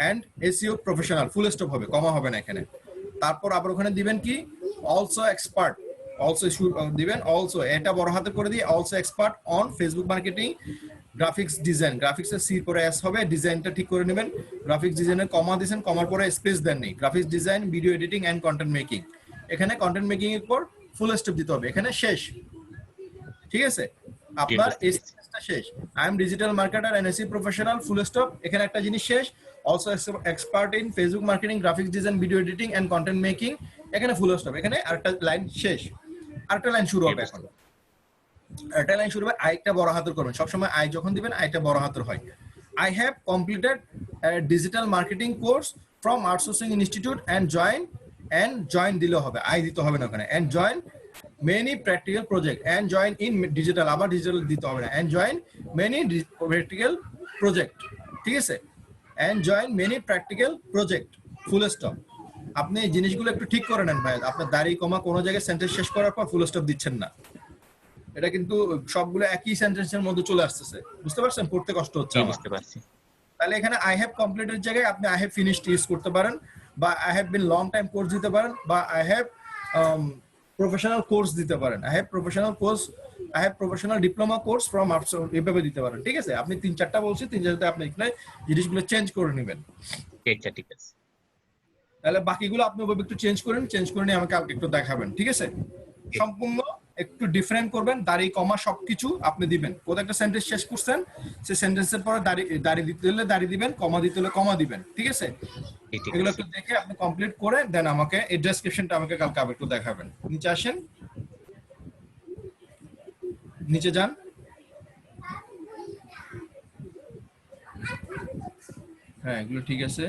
and SEO professional, full stop হবে, কমা হবে না এখানে। তারপর আবার ওখানে দিবেন কি, অলসো এক্সপার্ট, অলসো দিবেন, অলসো এটা বড় হাতে করে দিয়ে, also expert on Facebook marketing, graphics design, গ্রাফিক্সের সি পরে এস হবে, ডিজাইনটা ঠিক করে নেবেন। গ্রাফিক্স ডিজাইনে কমা দিয়েছেন, কমার পরে স্পেস দেন নেই, graphics design, video editing and content making, এখানে কন্টেন্ট মেকিং এর পর ফুল স্টপ দিতে হবে, এখানে শেষ। ঠিক আছে, আপনার এই স্টেজটা শেষ। I am digital marketer and SEO professional, full stop, এখানে একটা জিনিস শেষ। Also expert in Facebook marketing, graphics design, video editing and content making, এখানে ফুল স্টপ, এখানে আরেকটা লাইন শেষ, আরেকটা লাইন শুরু হবে। এখন আরেকটা লাইন শুরু হবে, আইটা বড় হাতের করবেন, সবসময় আই যখন দিবেন আইটা বড় হাতের হয়। I have completed digital marketing course from outsourcing institute and join দিলে হবে, আই দিতে হবে না ওখানে। And join many practical project, and join in digital, আবার ডিজিটাল দিতে হবে না, and join many practical project, ঠিক আছে? And join many practical project, full stop. আপনি এই জিনিসগুলো একটু ঠিক করে নেন ভাই, আপনার দাড়ি কমা কোনো জায়গায় সেন্টেন্স শেষ করার পর ফুল স্টপ দিচ্ছেন না, এটা কিন্তু সবগুলো একই সেন্টেন্সের মধ্যে চলে আসতেছে। বুঝতে পারছেন? পড়তে কষ্ট হচ্ছে, বুঝতে পারছি। তাহলে এখানে আই হ্যাভ কমপ্লিটেড জায়গায় আপনি আই হ্যাভ ফিনিশড ইউজ করতে পারেন, বা I have been long time course দিতে পারেন, বা আই হ্যাভ প্রফেশনাল কোর্স দিতে পারেন, I have professional course, I have professional diploma course from outside, এভাবে দিতে পারেন। ঠিক আছে, আপনি 3-4টা বলছি, 3-4টা আপনি এখানে জিনিসগুলো চেঞ্জ করে নেবেন। আচ্ছা ঠিক আছে। তাহলে বাকিগুলো আপনি ওভাবে একটু চেঞ্জ করেন, চেঞ্জ করে নিয়ে আমাকে কালকে একটু দেখাবেন। ঠিক আছে, সম্পূর্ণ একটু ডিফারেন্ট করবেন, দাড়ি কমা সবকিছু আপনি দিবেন। কোথাও একটা সেন্টেন্স শেষ করছেন, সেই সেন্টেন্সের পরে দাড়ি দিতে হলে দাড়ি দিবেন, কমা দিতে হলে কমা দিবেন। ঠিক আছে, এগুলো একটু দেখে আপনি কমপ্লিট করে দেন আমাকে এই ডেসক্রিপশনটা আমাকে কালকে আবার একটু দেখাবেন। নিচে আসেন, নিচে যান। হ্যাঁ, এগুলো ঠিক আছে,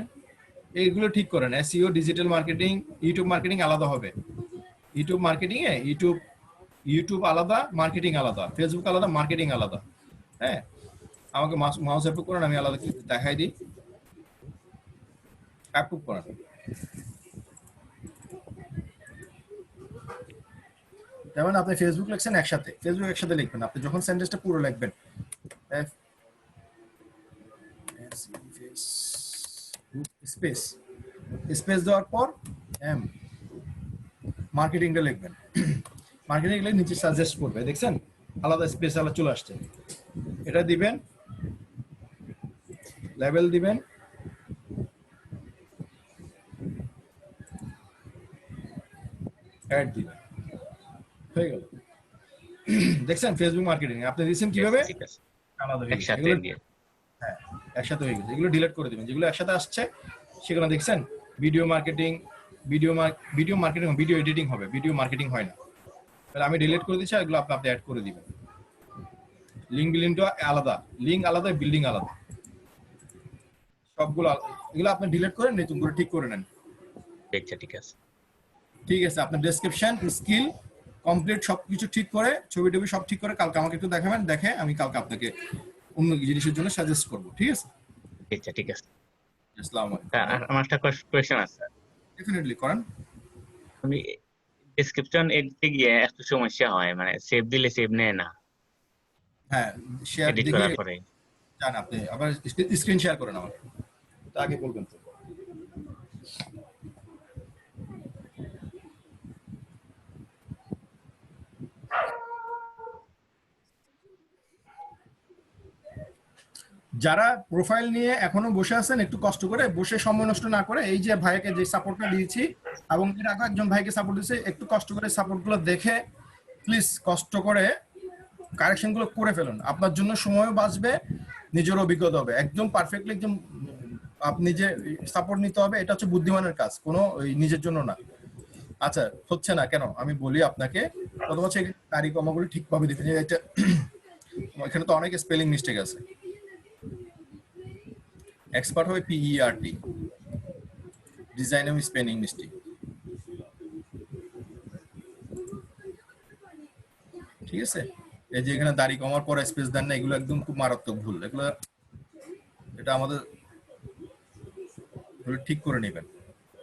এইগুলো ঠিক করেন। SEO, digital marketing, YouTube marketing আলাদা হবে। ইউটিউব মার্কেটিং এ ইউটিউব আলাদা, মার্কেটিং আলাদা, ফেসবুক আলাদা, মার্কেটিং আলাদা। হ্যাঁ, আমাকে মাউস অ্যাপ্রুভ করেন, আমি আলাদা দেখাই দিই। অ্যাপ্রুভ করেন। যেমন আপনি ফেসবুক লিখছেন একসাথে, ফেসবুক একসাথে লিখবেন। আপনি যখন সেন্টেন্সটা পুরো লিখবেন, স্পেস স্পেস দেওয়ার পর এম, মার্কেটিংটা লিখবেন। মার্কেটিং লিখলে নিচে সাজেস্ট করবে, দেখছেন আলাদা স্পেস আলাদা চলে আসছে। এটা দিবেন, লেভেল দিবেন, অ্যাড দিবেন, হয়ে গেল। দেখছেন ফেসবুক মার্কেটিং আপনি দিচ্ছেন কিভাবে আলাদা হয়ে গেছে। হ্যাঁ, একসাথে হয়ে গেছে। এগুলো ডিলিট করে দিবেন, যেগুলো একসাথে আসছে সেগুলো দেখছেন। Video marketing, video marketing, video editing হবে, ভিডিও মার্কেটিং হয় না। তাহলে আমি ডিলিট করে দিচ্ছি, এগুলো আপনি অ্যাড করে দিবেন। লিঙ্ক বিল্ডিংটা আলাদা, লিঙ্ক আলাদা, বিল্ডিং আলাদা, সবগুলো এগুলো আপনি ডিলিট করে নতুন করে ঠিক করে নেন। আচ্ছা ঠিক আছে, ঠিক আছে। আপনার ডেসক্রিপশন, স্কিল কমপ্লিট সবকিছু ঠিক করে, ছবি টবি সব ঠিক করে কালকে আমাকে একটু দেখাবেন। দেখে আমি কালকে আপনাকে অন্য জিনিসের জন্য সাজেস্ট করবো। ঠিক আছে, আচ্ছা ঠিক আছে। আসসালামু আলাইকুম। আমার একটা কোশ্চেন আছে। ডেফিনেটলি করেন। আমি ডেসক্রিপশন এডিটে গিয়ে একটু সমস্যা হয়, মানে সেভ দিলে সেভ নেয় না। হ্যাঁ, শেয়ার এডিট দেখে করার পরে জান, আপনি আবার স্ক্রিন শেয়ার করেন আমাকে, তা আগে বলবেন তো। যারা প্রোফাইল নিয়ে এখনো বসে আছেন, একটু কষ্ট করে বসে সময় নষ্ট না করে, এই যে ভাইকে যে সাপোর্টটা দিয়েছি এবং এর আগে একজন ভাইকে সাপোর্ট দিয়েছে, একটু কষ্ট করে সাপোর্টগুলো দেখে প্লিজ কষ্ট করে কারেকশনগুলো করে ফেলুন। আপনার জন্য সময়ও বাঁচবে, নিজের অভিজ্ঞতা হবে। একদম পারফেক্টলি একদম আপনি যে সাপোর্ট নিতে হবে, এটা হচ্ছে বুদ্ধিমানের কাজ, কোনো নিজের জন্য না। আচ্ছা, হচ্ছে না কেন আমি বলি আপনাকে। প্রথম হচ্ছে তারিখ কমাগুলো ঠিকভাবে দিবেন। এটা এখানে তো অনেক স্পেলিং মিস্টেক আছে। এক্সপার্ট হবে PERT, ডিজাইন এবং স্পেলিং মিস্টেক। ঠিক আছে, এই যে এখানে দাড়ি কমার পর স্পেস দেন না, এগুলো একদম খুব মারাত্মক ভুল। এগুলো এটা আমাদের ঠিক করে নেবেন।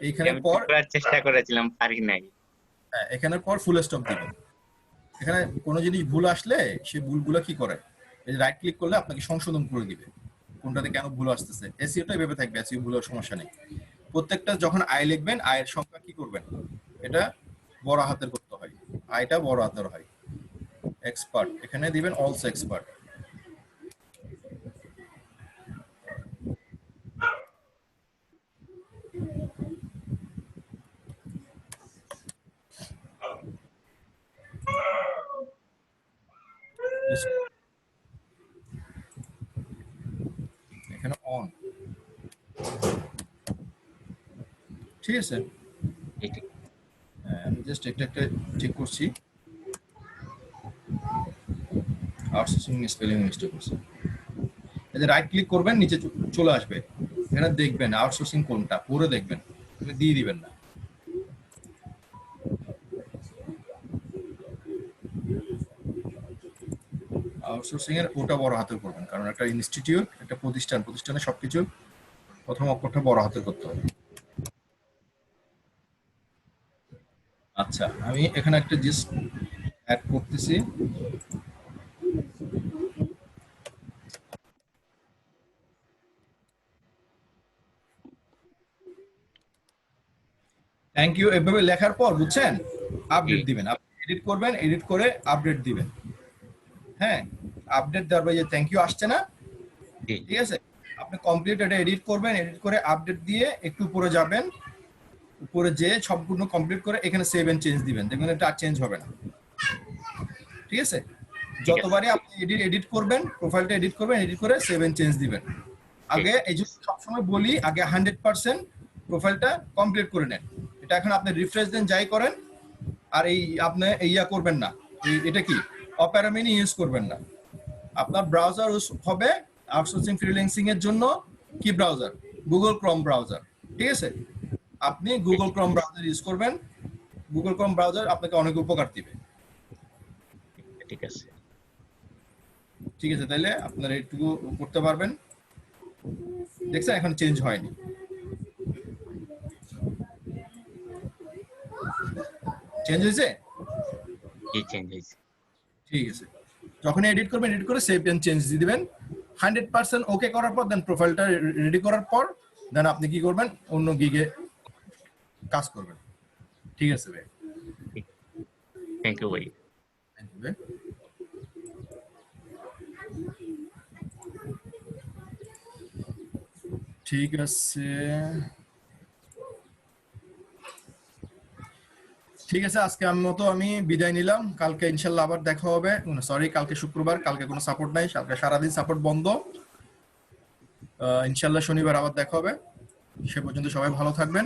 এইখানে পর চেষ্টা করেছিলাম, পারি নাই। হ্যাঁ, এখানে পর ফুল স্টপ দিবেন। এখানে কোনো জিনিস ভুল আসলে সেই ভুলগুলো কি করে, এই রাইট ক্লিক করলে আপনাকে সংশোধন করে দিবে কোনটাতে কেন ভুল আসতেছে। এসইওটা ভেবে থাকবে, এসইও ভুলের সমস্যা নেই। প্রত্যেকটা যখন আই লিখবেন, আয়ের সংখ্যা কি করবেন, এটা বড় হাতের করতে হয়, আইটা বড় হাতের হয়। এক্সপার্ট এখানে দিবেন অলসো এক্সপার্ট। এখানে অন, ঠিক আছে। আমি জাস্ট একটা চেক করছি, আউটসোর্সিং স্পেলিং মিস্টেক করছি। এই যে রাইট ক্লিক করবেন, নিচে চলে আসবে, এখানে দেখবেন আউটসোর্সিং কোনটা, পুরো দেখবেন, দিয়ে দিবেন না। আউটসোর্সিং এর ওটা বড় হাতের করবেন, কারণ একটা ইনস্টিটিউট, একটা প্রতিষ্ঠানে সবকিছু প্রথম অক্ষরটা বড় হাতের করতে হবে। আচ্ছা, আমি এখানে একটা জাস্ট অ্যাড করতেছি। থ্যাংক ইউ এভাবে লেখার পর বুঝছেন আপডেট দিবেন, আপনি এডিট করবেন, এডিট করে আপডেট দিবেন। হ্যাঁ, আপডেট দেওয়ার পরে যে থ্যাংক ইউ আসছে না, ঠিক আছে, আপনি কমপ্লিট এটা এডিট করবেন, এডিট করে আপডেট দিয়ে একটু উপরে যাবেন, উপরে যে সম্পূর্ণ কমপ্লিট করে এখানে সেভ এন্ড চেঞ্জ দিবেন, দেখবেন এটা আর চেঞ্জ হবে না। ঠিক আছে, যতবারই আপনি এডিট করবেন, প্রোফাইলটা এডিট করবেন, এডিট করে সেভ এন্ড চেঞ্জ দিবেন। আগে এই যে সবসময় বলি আগে 100% প্রোফাইলটা কমপ্লিট করে নেন। এটা এখন আপনি রিফ্রেশ দেন যাই করেন, আর এই আপনি ইয়া করবেন না, এটা কি অপেরা মিনি ইউজ করবেন না। আপনার ব্রাউজার হবে আউটসোর্সিং ফ্রিল্যান্সিং এর জন্য কি ব্রাউজার, গুগল ক্রোম ব্রাউজার। ঠিক আছে, আপনি গুগল ক্রোম ব্রাউজার ইউজ করবেন, গুগল ক্রোম ব্রাউজার আপনাকে অনেক উপকার দিবে। ঠিক আছে, ঠিক আছে, তাহলে আপনারা একটু করতে পারবেন। দেখছেন এখন চেঞ্জ হয়নি, চেঞ্জ হয়েছে? চেঞ্জ হয়েছে। ঠিক আছে, যখন এডিট করবেন এডিট করে সেভ এন্ড চেঞ্জ দিয়ে দিবেন। 100% ওকে করার পর দেন প্রোফাইলটা রেডি করার পর দেন আপনি কি করবেন, অন্য গিগে কাজ করবেন। ঠিক আছে ভাই, থ্যাংক ইউ ভাই। থ্যাংক ইউ ভাই। ঠিক আছে, ঠিক আছে, আজকে আমি বিদায় নিলাম। কালকে ইনশাল্লাহ আবার দেখা হবে। সরি, কালকে শুক্রবার, কালকে কোনো সাপোর্ট নাই, কালকে সারাদিন সাপোর্ট বন্ধ। ইনশাল্লাহ শনিবার আবার দেখা হবে। সে পর্যন্ত সবাই ভালো থাকবেন,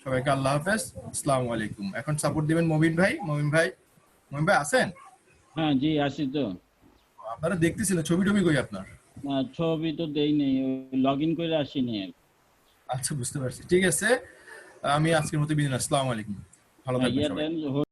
সবাইকে আল্লাহ হাফেজ, আসসালামু আলাইকুম। এখন সাপোর্ট দিবেন মমিন ভাই। মমিন ভাই আছেন? হ্যাঁ জি আসি তো। আপনারা দেখতেছিলেন ছবি টবি কই আপনার? ছবি তো দেই নেই, লগ ইন করে আসিনি। আচ্ছা, বুঝতে পারছি। ঠিক আছে, আমি আজকের মতো বিদায়, আসসালামু আলাইকুম, ভালো থাকবেন সবাই।